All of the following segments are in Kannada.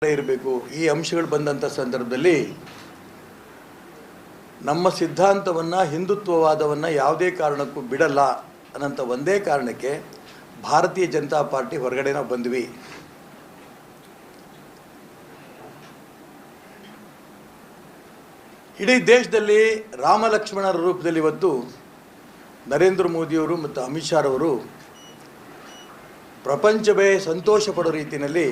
ಇರಬೇಕು. ಈ ಅಂಶಗಳು ಬಂದಂಥ ಸಂದರ್ಭದಲ್ಲಿ ನಮ್ಮ ಸಿದ್ಧಾಂತವನ್ನು, ಹಿಂದುತ್ವವಾದವನ್ನು ಯಾವುದೇ ಕಾರಣಕ್ಕೂ ಬಿಡಲ್ಲ ಅನ್ನೋಂಥ ಒಂದೇ ಕಾರಣಕ್ಕೆ ಭಾರತೀಯ ಜನತಾ ಪಾರ್ಟಿ ಹೊರಗಡೆ ನಾವು ಬಂದ್ವಿ. ಇಡೀ ದೇಶದಲ್ಲಿ ರಾಮ ಲಕ್ಷ್ಮಣರ ರೂಪದಲ್ಲಿ ಇವತ್ತು ನರೇಂದ್ರ ಮೋದಿಯವರು ಮತ್ತು ಅಮಿತ್ ಶಾ ಅವರು ಪ್ರಪಂಚವೇ ಸಂತೋಷ ಪಡೋ ರೀತಿಯಲ್ಲಿ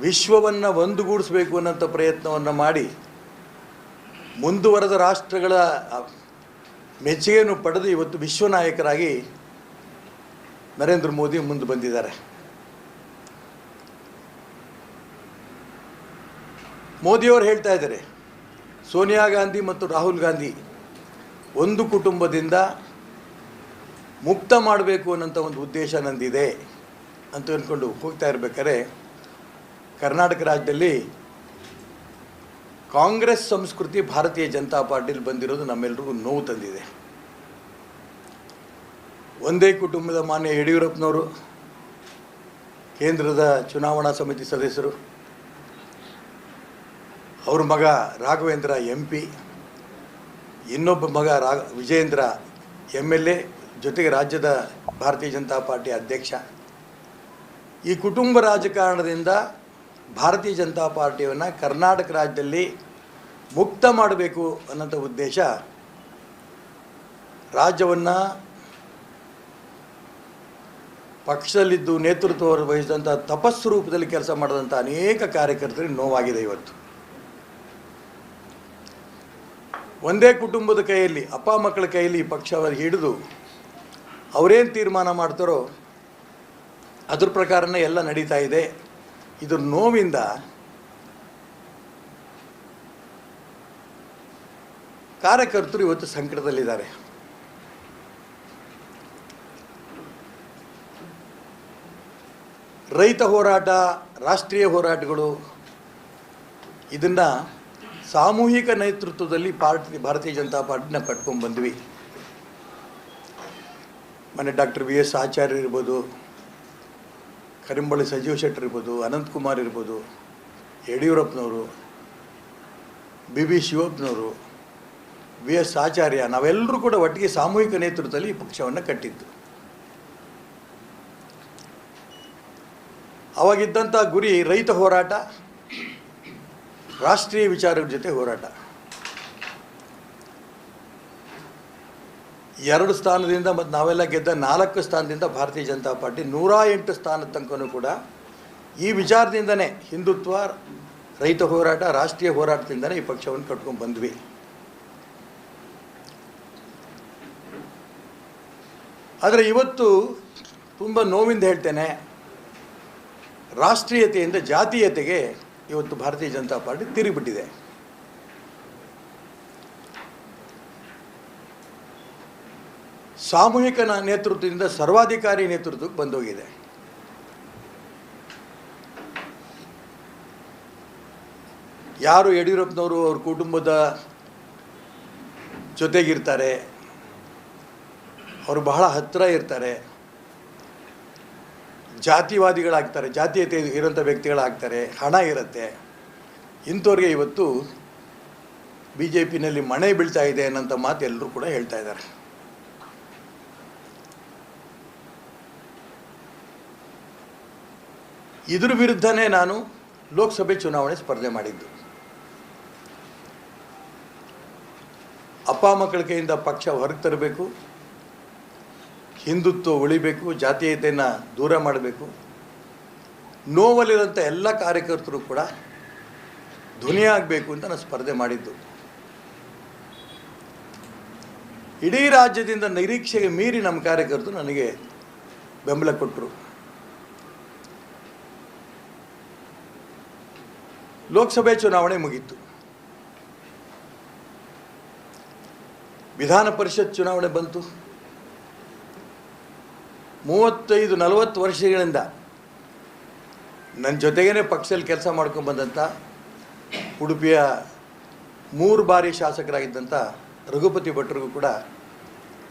ವಿಶ್ವವನ್ನು ಒಂದುಗೂಡಿಸಬೇಕು ಅನ್ನೋಂಥ ಪ್ರಯತ್ನವನ್ನು ಮಾಡಿ ಮುಂದುವರೆದ ರಾಷ್ಟ್ರಗಳ ಮೆಚ್ಚುಗೆಯನ್ನು ಪಡೆದು ಇವತ್ತು ವಿಶ್ವ ನಾಯಕರಾಗಿ ನರೇಂದ್ರ ಮೋದಿ ಮುಂದೆ ಬಂದಿದ್ದಾರೆ. ಮೋದಿಯವರು ಹೇಳ್ತಾ ಇದ್ದಾರೆ, ಸೋನಿಯಾ ಗಾಂಧಿ ಮತ್ತು ರಾಹುಲ್ ಗಾಂಧಿ ಒಂದು ಕುಟುಂಬದಿಂದ ಮುಕ್ತ ಮಾಡಬೇಕು ಅನ್ನೋಂಥ ಒಂದು ಉದ್ದೇಶ ನಂದಿದೆ ಅಂತ ಅಂದ್ಕೊಂಡು ಹೋಗ್ತಾ ಇರಬೇಕಾದ್ರೆ ಕರ್ನಾಟಕ ರಾಜ್ಯದಲ್ಲಿ ಕಾಂಗ್ರೆಸ್ ಸಂಸ್ಕೃತಿ ಭಾರತೀಯ ಜನತಾ ಪಾರ್ಟಿಲಿ ಬಂದಿರೋದು ನಮ್ಮೆಲ್ಲರಿಗೂ ನೋವು ತಂದಿದೆ. ಒಂದೇ ಕುಟುಂಬದ ಮಾನ್ಯ ಯಡಿಯೂರಪ್ಪನವರು ಕೇಂದ್ರದ ಚುನಾವಣಾ ಸಮಿತಿ ಸದಸ್ಯರು, ಅವ್ರ ಮಗ ರಾಘವೇಂದ್ರ MP, ಇನ್ನೊಬ್ಬ ಮಗ ವಿಜಯೇಂದ್ರ MLA, ಜೊತೆಗೆ ರಾಜ್ಯದ ಭಾರತೀಯ ಜನತಾ ಪಾರ್ಟಿ ಅಧ್ಯಕ್ಷ. ಈ ಕುಟುಂಬ ರಾಜಕಾರಣದಿಂದ ಭಾರತೀಯ ಜನತಾ ಪಾರ್ಟಿಯನ್ನು ಕರ್ನಾಟಕ ರಾಜ್ಯದಲ್ಲಿ ಮುಕ್ತ ಮಾಡಬೇಕು ಅನ್ನೋಂಥ ಉದ್ದೇಶ ರಾಜ್ಯವನ್ನು ಪಕ್ಷದಲ್ಲಿದ್ದು ನೇತೃತ್ವ ವಹಿಸಿದಂಥ ತಪಸ್ಸು ರೂಪದಲ್ಲಿ ಕೆಲಸ ಮಾಡಿದಂಥ ಅನೇಕ ಕಾರ್ಯಕರ್ತರಿಗೆ ನೋವಾಗಿದೆ. ಇವತ್ತು ಒಂದೇ ಕುಟುಂಬದ ಕೈಯಲ್ಲಿ, ಅಪ್ಪ ಮಕ್ಕಳ ಕೈಯಲ್ಲಿ ಪಕ್ಷವನ್ನು ಹಿಡಿದು ಅವರೇನು ತೀರ್ಮಾನ ಮಾಡ್ತಾರೋ ಅದ್ರ ಪ್ರಕಾರನೇ ಎಲ್ಲ ನಡೀತಾ ಇದೆ. ಇದ್ರ ನೋವಿಂದ ಕಾರ್ಯಕರ್ತರು ಇವತ್ತು ಸಂಕಟದಲ್ಲಿದ್ದಾರೆ. ರೈತ ಹೋರಾಟ, ರಾಷ್ಟ್ರೀಯ ಹೋರಾಟಗಳು, ಇದನ್ನು ಸಾಮೂಹಿಕ ನೇತೃತ್ವದಲ್ಲಿ ಭಾರತೀಯ ಜನತಾ ಪಾರ್ಟಿನ ಕಟ್ಕೊಂಡು ಬಂದ್ವಿ. ಮೊನ್ನೆ ಡಾಕ್ಟರ್ VS ಆಚಾರ್ಯ ಇರ್ಬೋದು, ಕರಿಂಬಳ್ಳಿ ಸಜೀವ್ ಶೆಟ್ಟರ್ ಇರ್ಬೋದು, ಅನಂತಕುಮಾರ್ ಇರ್ಬೋದು, ಯಡಿಯೂರಪ್ಪನವರು, BB ಶಿವಪ್ಪನವರು, VS ಆಚಾರ್ಯ, ನಾವೆಲ್ಲರೂ ಕೂಡ ಒಟ್ಟಿಗೆ ಸಾಮೂಹಿಕ ನೇತೃತ್ವದಲ್ಲಿ ಈ ಪಕ್ಷವನ್ನು ಕಟ್ಟಿದ್ದು. ಅವಾಗಿದ್ದಂಥ ಗುರಿ ರೈತ ಹೋರಾಟ, ರಾಷ್ಟ್ರೀಯ ವಿಚಾರಗಳ ಜೊತೆ ಹೋರಾಟ. 2 ಸ್ಥಾನದಿಂದ ಮತ್ತು ನಾವೆಲ್ಲ ಗೆದ್ದ 4 ಸ್ಥಾನದಿಂದ ಭಾರತೀಯ ಜನತಾ ಪಾರ್ಟಿ 108 ಸ್ಥಾನದ ತನಕನೂ ಕೂಡ ಈ ವಿಚಾರದಿಂದನೇ, ಹಿಂದುತ್ವ, ರೈತ ಹೋರಾಟ, ರಾಷ್ಟ್ರೀಯ ಹೋರಾಟದಿಂದನೇ ಈ ಪಕ್ಷವನ್ನು ಕಟ್ಕೊಂಡು ಬಂದ್ವಿ. ಆದರೆ ಇವತ್ತು ತುಂಬ ನೋವಿಂದ ಹೇಳ್ತೇನೆ, ರಾಷ್ಟ್ರೀಯತೆಯಿಂದ ಜಾತೀಯತೆಗೆ ಇವತ್ತು ಭಾರತೀಯ ಜನತಾ ಪಾರ್ಟಿ ತಿರುಗಿಬಿಟ್ಟಿದೆ. ಸಾಮೂಹಿಕ ನೇತೃತ್ವದಿಂದ ಸರ್ವಾಧಿಕಾರಿ ನೇತೃತ್ವಕ್ಕೆ ಬಂದೋಗಿದೆ. ಯಾರು ಯಡಿಯೂರಪ್ಪನವರು ಅವ್ರ ಕುಟುಂಬದ ಜೊತೆಗಿರ್ತಾರೆ, ಅವರು ಬಹಳ ಹತ್ತಿರ ಇರ್ತಾರೆ, ಜಾತಿವಾದಿಗಳಾಗ್ತಾರೆ, ಜಾತೀಯತೆ ಇರೋಂಥ ವ್ಯಕ್ತಿಗಳಾಗ್ತಾರೆ, ಹಣ ಇರುತ್ತೆ, ಇಂಥವ್ರಿಗೆ ಇವತ್ತು BJPನಲ್ಲಿ ಮಣೆ ಬೀಳ್ತಾ ಇದೆ ಅನ್ನೋಂಥ ಮಾತು ಎಲ್ಲರೂ ಕೂಡ ಹೇಳ್ತಾ ಇದ್ದಾರೆ. ಇದ್ರ ವಿರುದ್ಧನೇ ನಾನು ಲೋಕಸಭೆ ಚುನಾವಣೆ ಸ್ಪರ್ಧೆ ಮಾಡಿದ್ದು. ಅಪ್ಪ ಮಕ್ಕಳ ಕೈಯಿಂದ ಪಕ್ಷ ಹೊರಗೆ ತರಬೇಕು, ಹಿಂದುತ್ವ ಉಳಿಬೇಕು, ಜಾತೀಯತೆಯನ್ನು ದೂರ ಮಾಡಬೇಕು, ನೋವಲ್ಲಿರೋಂಥ ಎಲ್ಲ ಕಾರ್ಯಕರ್ತರು ಕೂಡ ಧ್ವನಿಯಾಗಬೇಕು ಅಂತ ನಾನು ಸ್ಪರ್ಧೆ ಮಾಡಿದ್ದು. ಇಡೀ ರಾಜ್ಯದಿಂದ ನಿರೀಕ್ಷೆಗೆ ಮೀರಿ ನಮ್ಮ ಕಾರ್ಯಕರ್ತರು ನನಗೆ ಬೆಂಬಲ ಕೊಟ್ಟರು. ಲೋಕಸಭೆ ಚುನಾವಣೆ ಮುಗೀತು, ವಿಧಾನ ಪರಿಷತ್ ಚುನಾವಣೆ ಬಂತು. 35-40 ವರ್ಷಗಳಿಂದ ನನ್ನ ಜೊತೆಗೇ ಪಕ್ಷದಲ್ಲಿ ಕೆಲಸ ಮಾಡ್ಕೊಂಡು ಬಂದಂಥ ಉಡುಪಿಯ 3 ಬಾರಿ ಶಾಸಕರಾಗಿದ್ದಂಥ ರಘುಪತಿ ಭಟ್ರಿಗೂ ಕೂಡ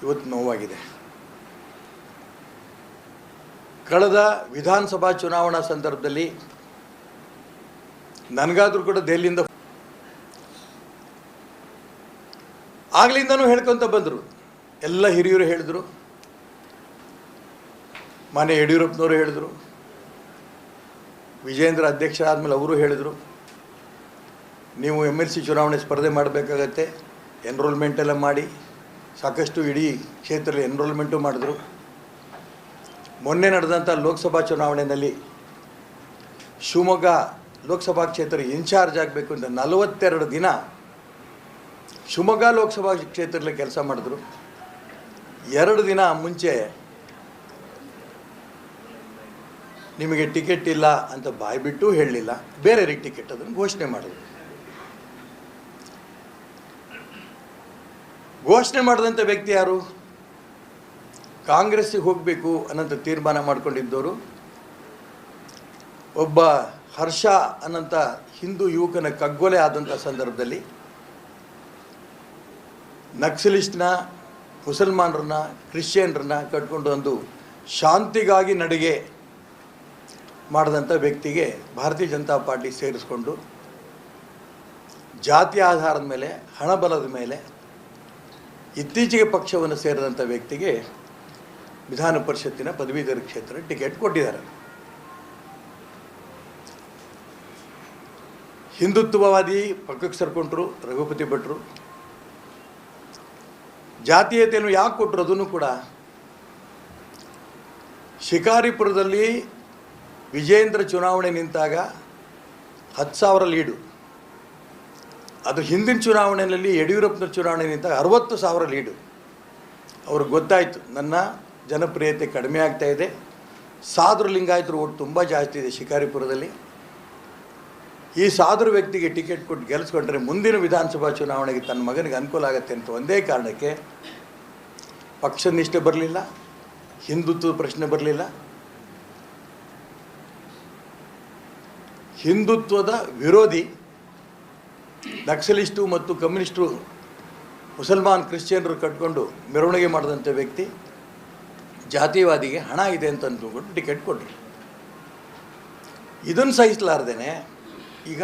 ಇವತ್ತು ನೋವಾಗಿದೆ. ಕಳೆದ ವಿಧಾನಸಭಾ ಚುನಾವಣಾ ಸಂದರ್ಭದಲ್ಲಿ ನನಗಾದರೂ ಕೂಡ ದೆಹಲಿಯಿಂದ ಆಗ್ಲಿಂದನೂ ಹೇಳ್ಕೊತ ಬಂದರು. ಎಲ್ಲ ಹಿರಿಯರು ಹೇಳಿದರು, ಮಾನ್ಯ ಯಡಿಯೂರಪ್ಪನವರು ಹೇಳಿದರು, ವಿಜೇಂದ್ರ ಅಧ್ಯಕ್ಷ ಆದಮೇಲೆ ಅವರು ಹೇಳಿದರು, ನೀವು MLC ಚುನಾವಣೆ ಸ್ಪರ್ಧೆ ಮಾಡಬೇಕಾಗತ್ತೆ, ಎನ್ರೋಲ್ಮೆಂಟ್ ಎಲ್ಲ ಮಾಡಿ. ಸಾಕಷ್ಟು ಇಡೀ ಕ್ಷೇತ್ರದಲ್ಲಿ ಎನ್ರೋಲ್ಮೆಂಟು ಮಾಡಿದ್ರು. ಮೊನ್ನೆ ನಡೆದಂಥ ಲೋಕಸಭಾ ಚುನಾವಣೆಯಲ್ಲಿ ಶಿವಮೊಗ್ಗ ಲೋಕಸಭಾ ಕ್ಷೇತ್ರ ಇನ್ಚಾರ್ಜ್ ಆಗಬೇಕು ಅಂತ 42 ದಿನ ಶಿವಮೊಗ್ಗ ಲೋಕಸಭಾ ಕ್ಷೇತ್ರದಲ್ಲಿ ಕೆಲಸ ಮಾಡಿದ್ರು. 2 ದಿನ ಮುಂಚೆ ನಿಮಗೆ ಟಿಕೆಟ್ ಇಲ್ಲ ಅಂತ ಬಾಯ್ಬಿಟ್ಟು ಹೇಳಲಿಲ್ಲ, ಬೇರೆಯವರಿಗೆ ಟಿಕೆಟ್ ಅದನ್ನು ಘೋಷಣೆ ಮಾಡಿದ್ರು. ಘೋಷಣೆ ಮಾಡಿದಂಥ ವ್ಯಕ್ತಿ ಯಾರು? ಕಾಂಗ್ರೆಸ್ಸಿಗೆ ಹೋಗಬೇಕು ಅನ್ನೋಂಥ ತೀರ್ಮಾನ ಮಾಡ್ಕೊಂಡಿದ್ದವರು ಒಬ್ಬ ಹರ್ಷ ಅನ್ನೋಂಥ ಹಿಂದೂ ಯುವಕನ ಕಗ್ಗೊಲೆ ಆದಂಥ ಸಂದರ್ಭದಲ್ಲಿ ನಕ್ಸಲಿಸ್ಟ್ನ, ಮುಸಲ್ಮಾನರನ್ನ, ಕ್ರಿಶ್ಚಿಯನ್ರನ್ನ ಕಟ್ಕೊಂಡು ಒಂದು ಶಾಂತಿಗಾಗಿ ನಡಿಗೆ ಮಾಡಿದಂಥ ವ್ಯಕ್ತಿಗೆ ಭಾರತೀಯ ಜನತಾ ಪಾರ್ಟಿ ಸೇರಿಸ್ಕೊಂಡು ಜಾತಿ ಆಧಾರದ ಮೇಲೆ, ಹಣಬಲದ ಮೇಲೆ ಇತ್ತೀಚೆಗೆ ಪಕ್ಷವನ್ನು ಸೇರಿದಂಥ ವ್ಯಕ್ತಿಗೆ ವಿಧಾನ ಪರಿಷತ್ತಿನ ಪದವೀಧರ ಕ್ಷೇತ್ರ ಟಿಕೆಟ್ ಕೊಟ್ಟಿದ್ದಾರೆ. ಹಿಂದುತ್ವವಾದಿ ಪಕ್ಕಕ್ಕೆ ಸರ್ಕೊಂಡ್ರು ರಘುಪತಿ ಭಟ್ರು. ಜಾತೀಯತೆಯನ್ನು ಯಾಕೆ ಕೊಟ್ಟರು ಅದನ್ನು ಕೂಡ ಶಿಕಾರಿಪುರದಲ್ಲಿ ವಿಜೇಂದ್ರ ಚುನಾವಣೆ ನಿಂತಾಗ 10,000 ಲೀಡು. ಅದು ಹಿಂದಿನ ಚುನಾವಣೆಯಲ್ಲಿ ಯಡಿಯೂರಪ್ಪನ ಚುನಾವಣೆ ನಿಂತಾಗ 60,000 ಲೀಡು. ಅವ್ರಿಗೆ ಗೊತ್ತಾಯಿತು ನನ್ನ ಜನಪ್ರಿಯತೆ ಕಡಿಮೆ ಆಗ್ತಾ ಇದೆ, ಸಾಧು ಲಿಂಗಾಯತರು ಓಟ್ ತುಂಬ ಜಾಸ್ತಿ ಇದೆ ಶಿಕಾರಿಪುರದಲ್ಲಿ, ಈ ಸಾಧು ವ್ಯಕ್ತಿಗೆ ಟಿಕೆಟ್ ಕೊಟ್ಟು ಗೆಲ್ಲಿಸ್ಕೊಂಡ್ರೆ ಮುಂದಿನ ವಿಧಾನಸಭಾ ಚುನಾವಣೆಗೆ ತನ್ನ ಮಗನಿಗೆ ಅನುಕೂಲ ಆಗುತ್ತೆ ಅಂತ ಒಂದೇ ಕಾರಣಕ್ಕೆ ಪಕ್ಷ ನಿಷ್ಠೆ ಬರಲಿಲ್ಲ, ಹಿಂದುತ್ವದ ಪ್ರಶ್ನೆ ಬರಲಿಲ್ಲ. ಹಿಂದುತ್ವದ ವಿರೋಧಿ ನಕ್ಸಲಿಸ್ಟು ಮತ್ತು ಕಮ್ಯುನಿಸ್ಟು, ಮುಸಲ್ಮಾನ್, ಕ್ರಿಶ್ಚಿಯನ್ರು ಕಟ್ಕೊಂಡು ಮೆರವಣಿಗೆ ಮಾಡಿದಂಥ ವ್ಯಕ್ತಿ ಜಾತಿವಾದಿಗೆ ಹಣ ಇದೆ ಅಂತ ಅಂದ್ಕೊಂಡು ಟಿಕೆಟ್ ಕೊಟ್ಟರು. ಇದನ್ನು ಸಹಿಸಲಾರ್ದೇನೆ ಈಗ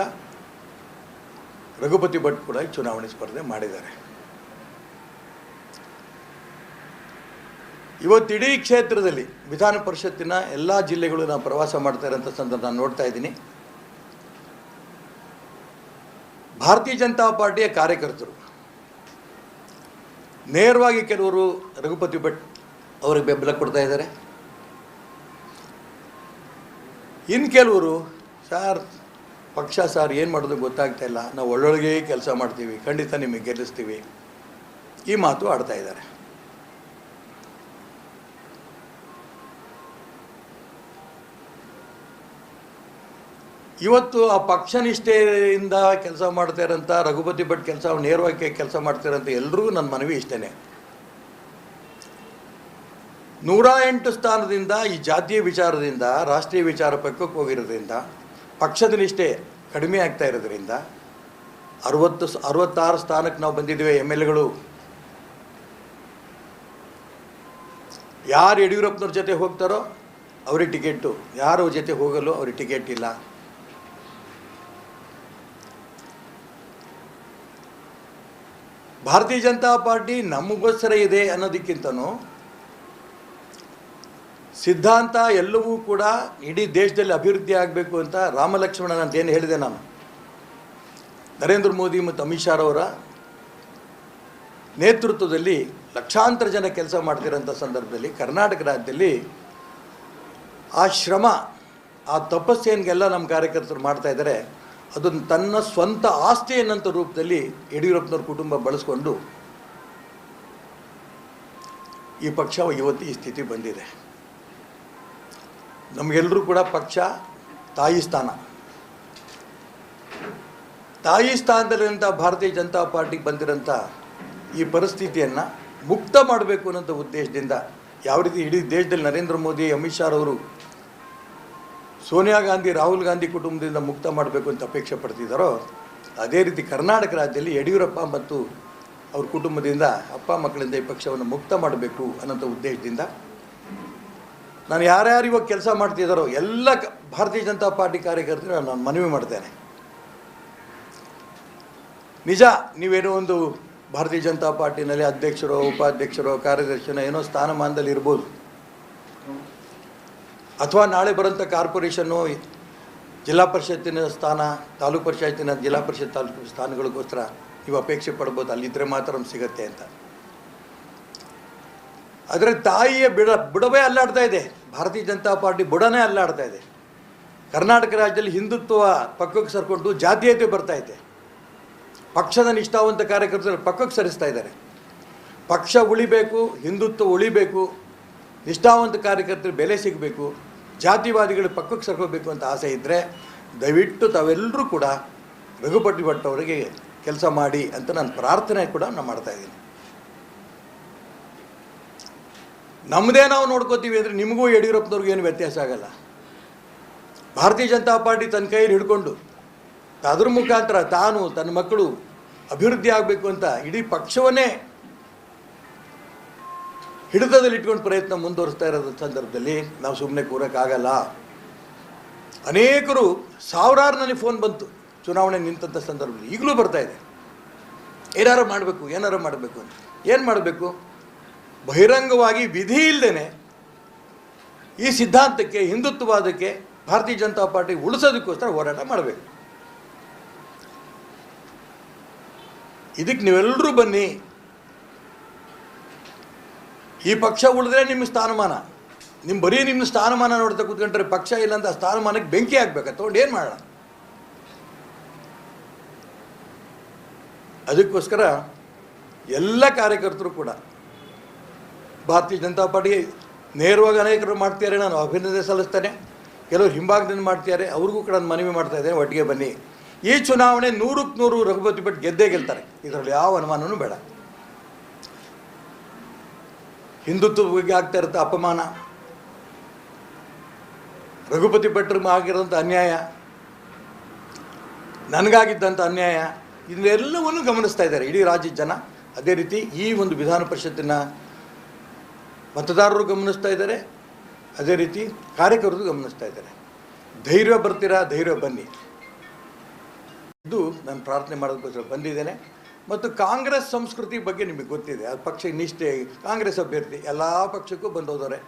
ರಘುಪತಿ ಭಟ್ ಕೂಡ ಚುನಾವಣೆ ಸ್ಪರ್ಧೆ ಮಾಡಿದ್ದಾರೆ. ಇವತ್ತಿಡೀ ಕ್ಷೇತ್ರದಲ್ಲಿ ವಿಧಾನ ಪರಿಷತ್ತಿನ ಎಲ್ಲ ಜಿಲ್ಲೆಗಳು ನಾವು ಪ್ರವಾಸ ಮಾಡ್ತಾ ಇರೋಂಥ ಸಂದರ್ಭ ನಾನು ನೋಡ್ತಾ ಇದ್ದೀನಿ. ಭಾರತೀಯ ಜನತಾ ಪಾರ್ಟಿಯ ಕಾರ್ಯಕರ್ತರು ನೇರವಾಗಿ ಕೆಲವರು ರಘುಪತಿ ಭಟ್ ಅವರಿಗೆ ಬೆಂಬಲ ಕೊಡ್ತಾ ಇದ್ದಾರೆ. ಇನ್ನು ಕೆಲವರು ಸಾರ್ ಪಕ್ಷ ಸಾರ್ ಏನು ಮಾಡೋದು ಗೊತ್ತಾಗ್ತಾ ಇಲ್ಲ, ನಾವು ಒಳ್ಳೊಳಗೆ ಕೆಲಸ ಮಾಡ್ತೀವಿ, ಖಂಡಿತ ನಿಮಗೆ ಗೆಲ್ಲಿಸ್ತೀವಿ, ಈ ಮಾತು ಆಡ್ತಾ ಇದ್ದಾರೆ. ಇವತ್ತು ಆ ಪಕ್ಷನಿಷ್ಠೆಯಿಂದ ಕೆಲಸ ಮಾಡ್ತಾ ಇರೋಂಥ ರಘುಪತಿ ಭಟ್ ನೇರವಾಗಿ ಕೆಲಸ ಮಾಡ್ತಾ ಇರೋಂಥ ಎಲ್ರಿಗೂ ನನ್ನ ಮನವಿ ಇಷ್ಟೇ. 108 ಸ್ಥಾನದಿಂದ ಈ ಜಾತಿಯ ವಿಚಾರದಿಂದ ರಾಷ್ಟ್ರೀಯ ವಿಚಾರ ಪಕ್ಕಕ್ಕೆ ಹೋಗಿರೋದ್ರಿಂದ ಪಕ್ಷದ ನಿಷ್ಠೆ ಕಡಿಮೆ ಆಗ್ತಾ ಇರೋದ್ರಿಂದ 66 ಸ್ಥಾನಕ್ಕೆ ನಾವು ಬಂದಿದ್ದೇವೆ. MLAಗಳು ಯಾರು ಯಡಿಯೂರಪ್ಪನವ್ರ ಜೊತೆ ಹೋಗ್ತಾರೋ ಅವ್ರಿಗೆ ಟಿಕೆಟು, ಯಾರು ಜೊತೆ ಹೋಗಲು ಅವ್ರಿಗೆ ಟಿಕೆಟ್ ಇಲ್ಲ. ಭಾರತೀಯ ಜನತಾ ಪಾರ್ಟಿ ನಮಗೋಸ್ಕರ ಇದೆ ಅನ್ನೋದಕ್ಕಿಂತನೂ ಸಿದ್ಧಾಂತ ಎಲ್ಲವೂ ಕೂಡ ಇಡೀ ದೇಶದಲ್ಲಿ ಅಭಿವೃದ್ಧಿ ಆಗಬೇಕು ಅಂತ ರಾಮಲಕ್ಷ್ಮಣನ್ ಅಂತ ಏನು ಹೇಳಿದೆ ನಾನು, ನರೇಂದ್ರ ಮೋದಿ ಮತ್ತು ಅಮಿತ್ ಶಾ ಅವರ ನೇತೃತ್ವದಲ್ಲಿ ಲಕ್ಷಾಂತರ ಜನ ಕೆಲಸ ಮಾಡ್ತಿರೋಂಥ ಸಂದರ್ಭದಲ್ಲಿ ಕರ್ನಾಟಕ ರಾಜ್ಯದಲ್ಲಿ ಆ ಶ್ರಮ, ಆ ತಪಸ್ಸೇನಿಗೆಲ್ಲ ನಮ್ಮ ಕಾರ್ಯಕರ್ತರು ಮಾಡ್ತಾ ಇದ್ದಾರೆ, ಅದನ್ನು ತನ್ನ ಸ್ವಂತ ಆಸ್ತಿ ಅನ್ನೋಂಥ ರೂಪದಲ್ಲಿ ಯಡಿಯೂರಪ್ಪನವ್ರ ಕುಟುಂಬ ಬಳಸ್ಕೊಂಡು ಈ ಪಕ್ಷ ಇವತ್ತು ಈ ಸ್ಥಿತಿ ಬಂದಿದೆ. ನಮಗೆಲ್ಲರೂ ಕೂಡ ಪಕ್ಷ ತಾಯಿ ಸ್ಥಾನ, ತಾಯಿ ಸ್ಥಾನದಲ್ಲಿರುವಂಥ ಭಾರತೀಯ ಜನತಾ ಪಾರ್ಟಿಗೆ ಬಂದಿರೋಂಥ ಈ ಪರಿಸ್ಥಿತಿಯನ್ನು ಮುಕ್ತ ಮಾಡಬೇಕು ಅನ್ನೋಂಥ ಉದ್ದೇಶದಿಂದ ಯಾವ ರೀತಿ ಇಡೀ ದೇಶದಲ್ಲಿ ನರೇಂದ್ರ ಮೋದಿ, ಅಮಿತ್ ಶಾ ಅವರು ಸೋನಿಯಾ ಗಾಂಧಿ, ರಾಹುಲ್ ಗಾಂಧಿ ಕುಟುಂಬದಿಂದ ಮುಕ್ತ ಮಾಡಬೇಕು ಅಂತ ಅಪೇಕ್ಷೆ ಪಡ್ತಿದ್ದಾರೋ ಅದೇ ರೀತಿ ಕರ್ನಾಟಕ ರಾಜ್ಯದಲ್ಲಿ ಯಡಿಯೂರಪ್ಪ ಮತ್ತು ಅವ್ರ ಕುಟುಂಬದಿಂದ, ಅಪ್ಪ ಮಕ್ಕಳಿಂದ ಈ ಪಕ್ಷವನ್ನು ಮುಕ್ತ ಮಾಡಬೇಕು ಅನ್ನೋಂಥ ಉದ್ದೇಶದಿಂದ ನಾನು ಯಾರ್ಯಾರು ಇವಾಗ ಕೆಲಸ ಮಾಡ್ತಿದ್ದಾರೋ ಎಲ್ಲ ಭಾರತೀಯ ಜನತಾ ಪಾರ್ಟಿ ಕಾರ್ಯಕರ್ತರು ನಾನು ಮನವಿ ಮಾಡ್ತೇನೆ. ನಿಜ, ನೀವೇನೋ ಒಂದು ಭಾರತೀಯ ಜನತಾ ಪಾರ್ಟಿನಲ್ಲಿ ಅಧ್ಯಕ್ಷರೋ ಉಪಾಧ್ಯಕ್ಷರೋ ಕಾರ್ಯದರ್ಶಿನೋ ಏನೋ ಸ್ಥಾನಮಾನದಲ್ಲಿ ಇರ್ಬೋದು, ಅಥವಾ ನಾಳೆ ಬರೋಂಥ ಕಾರ್ಪೊರೇಷನ್ನು ಜಿಲ್ಲಾ ಪರಿಷತ್ತಿನ ಸ್ಥಾನ, ತಾಲೂಕು ಪರಿಷತ್ತಿನ ಜಿಲ್ಲಾ ಪರಿಷತ್ ತಾಲೂಕು ಸ್ಥಾನಗಳಿಗೋಸ್ಕರ ನೀವು ಅಪೇಕ್ಷೆ ಪಡ್ಬೋದು, ಅಲ್ಲಿದ್ದರೆ ಮಾತ್ರ ಸಿಗತ್ತೆ ಅಂತ. ಆದರೆ ತಾಯಿಯ ಬುಡವೇ ಅಲ್ಲಾಡ್ತಾ ಇದೆ, ಭಾರತೀಯ ಜನತಾ ಪಾರ್ಟಿ ಬುಡನೇ ಅಲ್ಲಾಡ್ತಾ ಇದೆ. ಕರ್ನಾಟಕ ರಾಜ್ಯದಲ್ಲಿ ಹಿಂದುತ್ವ ಪಕ್ಕಕ್ಕೆ ಸರ್ಕೊಂಡು ಜಾತೀಯತೆ ಬರ್ತಾ ಇದೆ. ಪಕ್ಷದ ನಿಷ್ಠಾವಂತ ಕಾರ್ಯಕರ್ತರು ಪಕ್ಕಕ್ಕೆ ಸರಿಸ್ತಾ ಇದ್ದಾರೆ. ಪಕ್ಷ ಉಳಿಬೇಕು, ಹಿಂದುತ್ವ ಉಳಿಬೇಕು, ನಿಷ್ಠಾವಂತ ಕಾರ್ಯಕರ್ತರು ಬೆಲೆ ಸಿಗಬೇಕು, ಜಾತಿವಾದಿಗಳು ಪಕ್ಕಕ್ಕೆ ಸರ್ಕೋಬೇಕು ಅಂತ ಆಸೆ ಇದ್ದರೆ ದಯವಿಟ್ಟು ತಾವೆಲ್ಲರೂ ಕೂಡ ರಘುಪತಿ ಭಟ್ ಅವರಿಗೆ ಕೆಲಸ ಮಾಡಿ ಅಂತ ನಾನು ಪ್ರಾರ್ಥನೆ ಕೂಡ ನಾನು ಮಾಡ್ತಾಯಿದ್ದೀನಿ. ನಮ್ಮದೇ ನಾವು ನೋಡ್ಕೋತೀವಿ ಅಂದರೆ ನಿಮಗೂ ಯಡಿಯೂರಪ್ಪನವ್ರಿಗೂ ಏನು ವ್ಯತ್ಯಾಸ ಆಗಲ್ಲ. ಭಾರತೀಯ ಜನತಾ ಪಾರ್ಟಿ ತನ್ನ ಕೈಯಲ್ಲಿ ಹಿಡ್ಕೊಂಡು ಅದ್ರ ಮುಖಾಂತರ ತಾನು ತನ್ನ ಮಕ್ಕಳು ಅಭಿವೃದ್ಧಿ ಆಗಬೇಕು ಅಂತ ಇಡೀ ಪಕ್ಷವನ್ನೇ ಹಿಡಿತದಲ್ಲಿ ಇಟ್ಕೊಂಡು ಪ್ರಯತ್ನ ಮುಂದುವರಿಸ್ತಾ ಇರೋದ ಸಂದರ್ಭದಲ್ಲಿ ನಾವು ಸುಮ್ಮನೆ ಕೂರೋಕ್ಕಾಗಲ್ಲ. ಅನೇಕರು ಸಾವಿರಾರು ನನಗೆ ಫೋನ್ ಬಂತು ಚುನಾವಣೆ ನಿಂತಂಥ ಸಂದರ್ಭದಲ್ಲಿ, ಈಗಲೂ ಬರ್ತಾ ಇದೆ. ಏನಾರು ಮಾಡಬೇಕು ಅಂತ. ಏನು ಮಾಡಬೇಕು? ಬಹಿರಂಗವಾಗಿ ವಿಧಿ ಇಲ್ಲದೇ ಈ ಸಿದ್ಧಾಂತಕ್ಕೆ, ಹಿಂದುತ್ವವಾದಕ್ಕೆ, ಭಾರತೀಯ ಜನತಾ ಪಾರ್ಟಿ ಉಳಿಸೋದಕ್ಕೋಸ್ಕರ ಹೋರಾಟ ಮಾಡಬೇಕು. ಇದಕ್ಕೆ ನೀವೆಲ್ಲರೂ ಬನ್ನಿ. ಈ ಪಕ್ಷ ಉಳಿದ್ರೆ ನಿಮ್ಮ ಸ್ಥಾನಮಾನ, ಬರೀ ನಿಮ್ಮ ಸ್ಥಾನಮಾನ ನೋಡ್ತಾ ಕೂತ್ಕೊಂಡ್ರೆ ಪಕ್ಷ ಇಲ್ಲ ಅಂತ ಸ್ಥಾನಮಾನಕ್ಕೆ ಬೆಂಕಿ ಹಾಕ್ಬೇಕು. ತೊಗೊಂಡು ಏನು ಮಾಡೋಣ? ಅದಕ್ಕೋಸ್ಕರ ಎಲ್ಲ ಕಾರ್ಯಕರ್ತರು ಕೂಡ ಭಾರತೀಯ ಜನತಾ ಪಾರ್ಟಿಗೆ ನೇರವಾಗಿ ಅನೇಕರು ಮಾಡ್ತಿದ್ದಾರೆ, ನಾನು ಅಭಿನಂದನೆ ಸಲ್ಲಿಸ್ತೇನೆ. ಕೆಲವರು ಹಿಂಭಾಗದಿಂದ ಮಾಡ್ತಿದ್ದಾರೆ, ಅವ್ರಿಗೂ ಕೂಡ ನಾನು ಮನವಿ ಮಾಡ್ತಾ ಇದ್ದೇನೆ, ಒಟ್ಟಿಗೆ ಬನ್ನಿ. ಈ ಚುನಾವಣೆ 100ಕ್ಕೆ 100 ರಘುಪತಿ ಭಟ್ ಗೆದ್ದೇ ಗೆಲ್ತಾರೆ, ಇದರಲ್ಲಿ ಯಾವ ಅನುಮಾನವೂ ಬೇಡ. ಹಿಂದುತ್ವದ ಬಗ್ಗೆ ಆಗ್ತಾ ಇರುತ್ತೆ ಅಪಮಾನ, ರಘುಪತಿ ಭಟ್ರಿಗೆ ಆಗಿರೋಂಥ ಅನ್ಯಾಯ, ನನಗಾಗಿದ್ದಂಥ ಅನ್ಯಾಯ, ಇದೆಲ್ಲವನ್ನು ಗಮನಿಸ್ತಾ ಇದ್ದಾರೆ ಇಡೀ ರಾಜ್ಯದ ಜನ. ಅದೇ ರೀತಿ ಈ ಒಂದು ವಿಧಾನ ಪರಿಷತ್ತಿನ ಮತದಾರರು ಗಮನಿಸ್ತಾ ಇದ್ದಾರೆ, ಅದೇ ರೀತಿ ಕಾರ್ಯಕರ್ತರು ಗಮನಿಸ್ತಾ ಇದ್ದಾರೆ. ಧೈರ್ಯ ಬರ್ತೀರಾ, ಧೈರ್ಯ ಬನ್ನಿ. ಇದು ನಾನು ಪ್ರಾರ್ಥನೆ ಮಾಡೋದಕ್ಕೋಸ್ಕರ ಬಂದಿದ್ದೇನೆ. ಮತ್ತು ಕಾಂಗ್ರೆಸ್ ಸಂಸ್ಕೃತಿ ಬಗ್ಗೆ ನಿಮಗೆ ಗೊತ್ತಿದೆ, ಅದು ಪಕ್ಷ ನಿಷ್ಠೆ. ಕಾಂಗ್ರೆಸ್ ಅಭ್ಯರ್ಥಿ ಎಲ್ಲ ಪಕ್ಷಕ್ಕೂ ಬಂದೋದವ್ರೆ.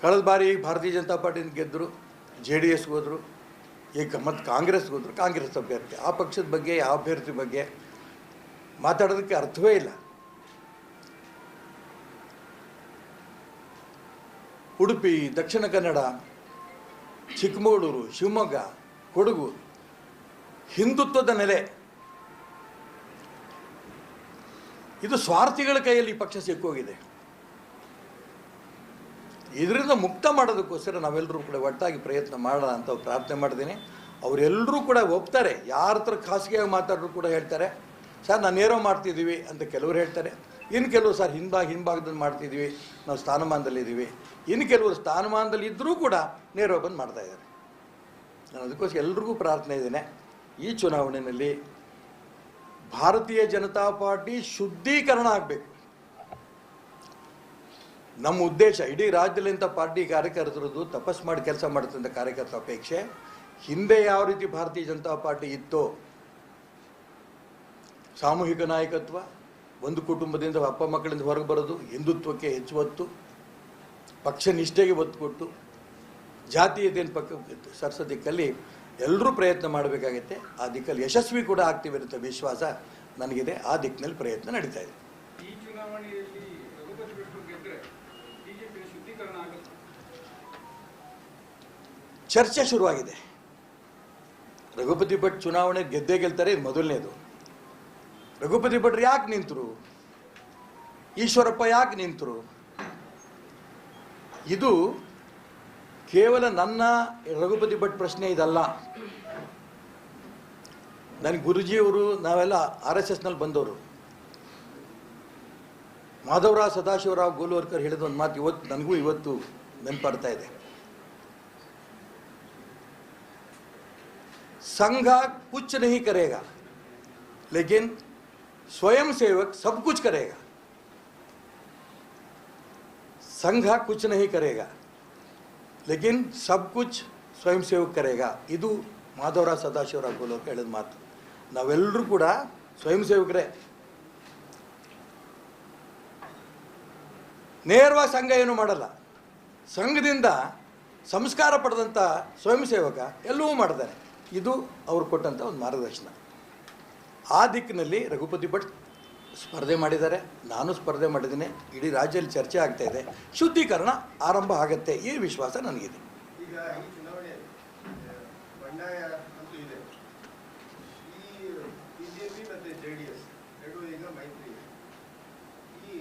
ಕಳೆದ ಬಾರಿ ಭಾರತೀಯ ಜನತಾ ಪಾರ್ಟಿಯಿಂದ ಗೆದ್ದರು, JDSಗೆ ಹೋದರು, ಈಗ ಮತ್ತು ಕಾಂಗ್ರೆಸ್ಗೆ ಹೋದರು. ಕಾಂಗ್ರೆಸ್ ಅಭ್ಯರ್ಥಿ, ಆ ಪಕ್ಷದ ಬಗ್ಗೆ, ಆ ಅಭ್ಯರ್ಥಿ ಬಗ್ಗೆ ಮಾತಾಡೋದಕ್ಕೆ ಅರ್ಥವೇ ಇಲ್ಲ. ಉಡುಪಿ, ದಕ್ಷಿಣ ಕನ್ನಡ, ಚಿಕ್ಕಮಗಳೂರು, ಶಿವಮೊಗ್ಗ, ಕೊಡಗು ಹಿಂದುತ್ವದ ನೆಲೆ. ಇದು ಸ್ವಾರ್ಥಿಗಳ ಕೈಯಲ್ಲಿ ಈ ಪಕ್ಷ ಸಿಕ್ಕೋಗಿದೆ. ಇದರಿಂದ ಮುಕ್ತ ಮಾಡೋದಕ್ಕೋಸ್ಕರ ನಾವೆಲ್ಲರೂ ಕೂಡ ಒಟ್ಟಾಗಿ ಪ್ರಯತ್ನ ಮಾಡೋಣ ಅಂತ ಪ್ರಾರ್ಥನೆ ಮಾಡ್ತೀನಿ. ಅವರೆಲ್ಲರೂ ಕೂಡ ಒಪ್ತಾರೆ. ಯಾರ ಹತ್ರ ಖಾಸಗಿಯಾಗಿ ಮಾತಾಡೋರು ಕೂಡ ಹೇಳ್ತಾರೆ, ಸರ್ ನಾನು ನೇರೋ ಮಾಡ್ತಿದ್ದೀವಿ ಅಂತ ಕೆಲವರು ಹೇಳ್ತಾರೆ. ಇನ್ನು ಕೆಲವರು ಸರ್ ಹಿಂಭಾಗದಲ್ಲಿ ಮಾಡ್ತಿದ್ದೀವಿ, ನಾವು ಸ್ಥಾನಮಾನದಲ್ಲಿದ್ದೀವಿ. ಇನ್ನು ಕೆಲವರು ಸ್ಥಾನಮಾನದಲ್ಲಿ ಇದ್ದರೂ ಕೂಡ ನೇರೋ ಬಂದು ಮಾಡ್ತಾಯಿದ್ದಾರೆ. ನಾನು ಅದಕ್ಕೋಸ್ಕರ ಎಲ್ರಿಗೂ ಪ್ರಾರ್ಥನೆ ಇದ್ದೇನೆ, ಈ ಚುನಾವಣೆಯಲ್ಲಿ ಭಾರತೀಯ ಜನತಾ ಪಾರ್ಟಿ ಶುದ್ಧೀಕರಣ ಆಗಬೇಕು. ನಮ್ಮ ಉದ್ದೇಶ ಇಡೀ ರಾಜ್ಯದಲ್ಲಿಂಥ ಪಾರ್ಟಿ ಕಾರ್ಯಕರ್ತರದ್ದು ತಪಸ್ ಮಾಡಿ ಕೆಲಸ ಮಾಡುತ್ತಂಥ ಕಾರ್ಯಕರ್ತರ ಅಪೇಕ್ಷೆ, ಹಿಂದೆ ಯಾವ ರೀತಿ ಭಾರತೀಯ ಜನತಾ ಪಾರ್ಟಿ ಇತ್ತೋ, ಸಾಮೂಹಿಕ ನಾಯಕತ್ವ, ಒಂದು ಕುಟುಂಬದಿಂದ ಅಪ್ಪ ಮಕ್ಕಳಿಂದ ಹೊರಗೆ ಬರೋದು, ಹಿಂದುತ್ವಕ್ಕೆ ಹೆಚ್ಚು ಒತ್ತು, ಪಕ್ಷ ನಿಷ್ಠೆಗೆ ಒತ್ತು ಕೊಟ್ಟು ಜಾತೀಯತೆಯನ್ನು ಪಕ್ಕ ಸರಿಸೋದಿಕ್ಕಲ್ಲಿ ಎಲ್ಲರೂ ಪ್ರಯತ್ನ ಮಾಡಬೇಕಾಗತ್ತೆ. ಆ ದಿಕ್ಕಲ್ಲಿ ಯಶಸ್ವಿ ಕೂಡ ಆಗ್ತೀವಿ ಅಂತ ವಿಶ್ವಾಸ ನನಗಿದೆ. ಆ ದಿಕ್ಕಿನಲ್ಲಿ ಪ್ರಯತ್ನ ನಡೀತಾ ಇದೆ. ಚರ್ಚೆ ಶುರುವಾಗಿದೆ. ರಘುಪತಿ ಭಟ್ ಚುನಾವಣೆ ಗೆದ್ದೇ ಗೆಲ್ತಾರೆ, ಇದು ಮೊದಲನೇದು. ರಘುಪತಿ ಭಟ್ರು ಯಾಕೆ ನಿಂತರು, ಈಶ್ವರಪ್ಪ ಯಾಕೆ ನಿಂತರು, ಇದು ಕೇವಲ ನನ್ನ ರಘುಪತಿ ಭಟ್ ಪ್ರಶ್ನೆ ಇದಲ್ಲ. ನನಗೆ ಗುರುಜಿಯವರು, ನಾವೆಲ್ಲ RSSನಲ್ಲಿ ಬಂದವರು, ಮಾಧವರಾವ್ ಸದಾಶಿವರಾವ್ ಗೋಲ್ವರ್ಕರ್ ಹೇಳಿದ ಒಂದು ಮಾತು ನನಗೂ ಇವತ್ತು ನೆನಪಾಡ್ತಾ ಇದೆ. संघ कुछ नहीं करेगा लेकिन स्वयं सेवक सब कुछ करेगा. ಸಂಘ ಕುಚ್ ನಹಿ ಕರೇಗಾ ಲೇಕಿನ್ ಸಬ್ ಕುಚ್ ಸ್ವಯಂ ಸೇವಕ್ ಕರೇಗಾ. ಇದು ಮಾಧವರಾವ್ ಸದಾಶಿವರಾವ್ ಗೋಲೋಕ ಹೇಳಿದ ಮಾತು. ನಾವೆಲ್ಲರೂ ಕೂಡ ಸ್ವಯಂ ಸೇವಕರೇ. ನೇರವಾಗಿ ಸಂಘ ಏನು ಮಾಡಲ್ಲ. ಸಂಘದಿಂದ ಸಂಸ್ಕಾರ ಪಡೆದಂಥ ಸ್ವಯಂ ಸೇವಕ ಎಲ್ಲವೂ ಮಾಡ್ತಾರೆ. ಇದು ಅವರು ಕೊಟ್ಟಂಥ ಒಂದು ಮಾರ್ಗದರ್ಶನ. ಆ ದಿಕ್ಕಿನಲ್ಲಿ ರಘುಪತಿ ಭಟ್ ಸ್ಪರ್ಧೆ ಮಾಡಿದ್ದಾರೆ, ನಾನು ಸ್ಪರ್ಧೆ ಮಾಡಿದ್ದೀನಿ. ಇಡೀ ರಾಜ್ಯದಲ್ಲಿ ಚರ್ಚೆ ಆಗ್ತಾ ಇದೆ. ಶುದ್ಧೀಕರಣ ಆರಂಭ ಆಗುತ್ತೆ, ಈ ವಿಶ್ವಾಸ ನನಗಿದೆ. ಈಗ ಈ ಚುನಾವಣೆ ಬಂಡಾಯ ಅಂತೂ ಇದೆ. ಈ ಬಿಜೆಪಿ ಮತ್ತು JDS ಎರಡೂ ಈಗ ಮೈತ್ರಿ. ಈ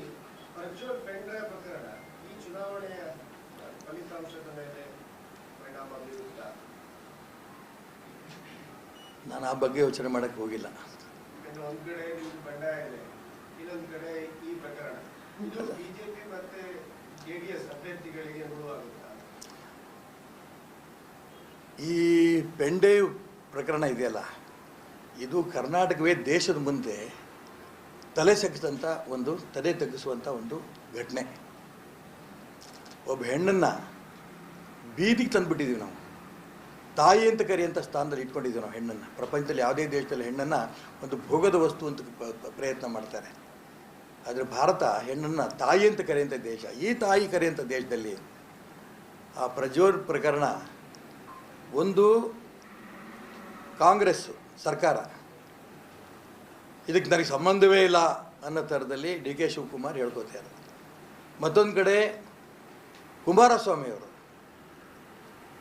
ಪ್ರಜ್ವಲ್ ಪೆಂಡ್ರೈವ್ ಪ್ರಕರಣ ಈ ಚುನಾವಣೆಯ ಫಲಿತಾಂಶದ ಮೇಲೆ ಪರಿಣಾಮ ಬೀರುತ್ತಾ? ನಾನು ಆ ಬಗ್ಗೆ ಯೋಚನೆ ಮಾಡೋಕ್ಕೆ ಹೋಗಿಲ್ಲ. ಯಾಕಂದ್ರೆ ಒಂದು ಕಡೆ ನಿಮ್ಗೆ ಬಂಡಾಯ ಇದೆ, ಇನ್ನೊಂದು ಕಡೆ ಈ ಪ್ರಕರಣ. ಇದು ಬಿಜೆಪಿ ಮತ್ತೆ JDS ಅಭ್ಯರ್ಥಿಗಳಿಗೆ ನೋವಾಗುತ್ತಾ? ಈ ಪೆಂಡೇವ್ ಪ್ರಕರಣ ಇದೆಯಲ್ಲ, ಇದು ಕರ್ನಾಟಕವೇ ದೇಶದ ಮುಂದೆ ತಲೆ ತಗ್ಗಿಸುವಂಥ ಒಂದು ಘಟನೆ. ಒಬ್ಬ ಹೆಣ್ಣನ್ನು ಬೀದಿಗೆ ತಂದುಬಿಟ್ಟಿದ್ದೀವಿ ನಾವು. ತಾಯಿ ಅಂತ ಕರೆಯುವಂಥ ಸ್ಥಾನದಲ್ಲಿ ಇಟ್ಕೊಂಡಿದ್ದೀವಿ ನಾವು ಹೆಣ್ಣನ್ನು. ಪ್ರಪಂಚದಲ್ಲಿ ಯಾವುದೇ ದೇಶದಲ್ಲಿ ಹೆಣ್ಣನ್ನು ಒಂದು ಭೋಗದ ವಸ್ತು ಅಂತ ಪ್ರಯತ್ನ ಮಾಡ್ತಾರೆ. ಆದರೆ ಭಾರತ ಹೆಣ್ಣನ್ನು ತಾಯಿ ಅಂತ ಕರೆಯುವಂಥ ದೇಶ. ಈ ತಾಯಿ ಕರೆಯುವಂಥ ದೇಶದಲ್ಲಿ ಆ ಪ್ರಜ್ವಲ್ ಪ್ರಕರಣ ಒಂದು ಕಾಂಗ್ರೆಸ್ ಸರ್ಕಾರ ಇದಕ್ಕೆ ನನಗೆ ಸಂಬಂಧವೇ ಇಲ್ಲ ಅನ್ನೋ ಥರದಲ್ಲಿ DK ಶಿವಕುಮಾರ್ ಹೇಳ್ಕೋತಾರೆ. ಮತ್ತೊಂದು ಕಡೆ ಕುಮಾರಸ್ವಾಮಿಯವರು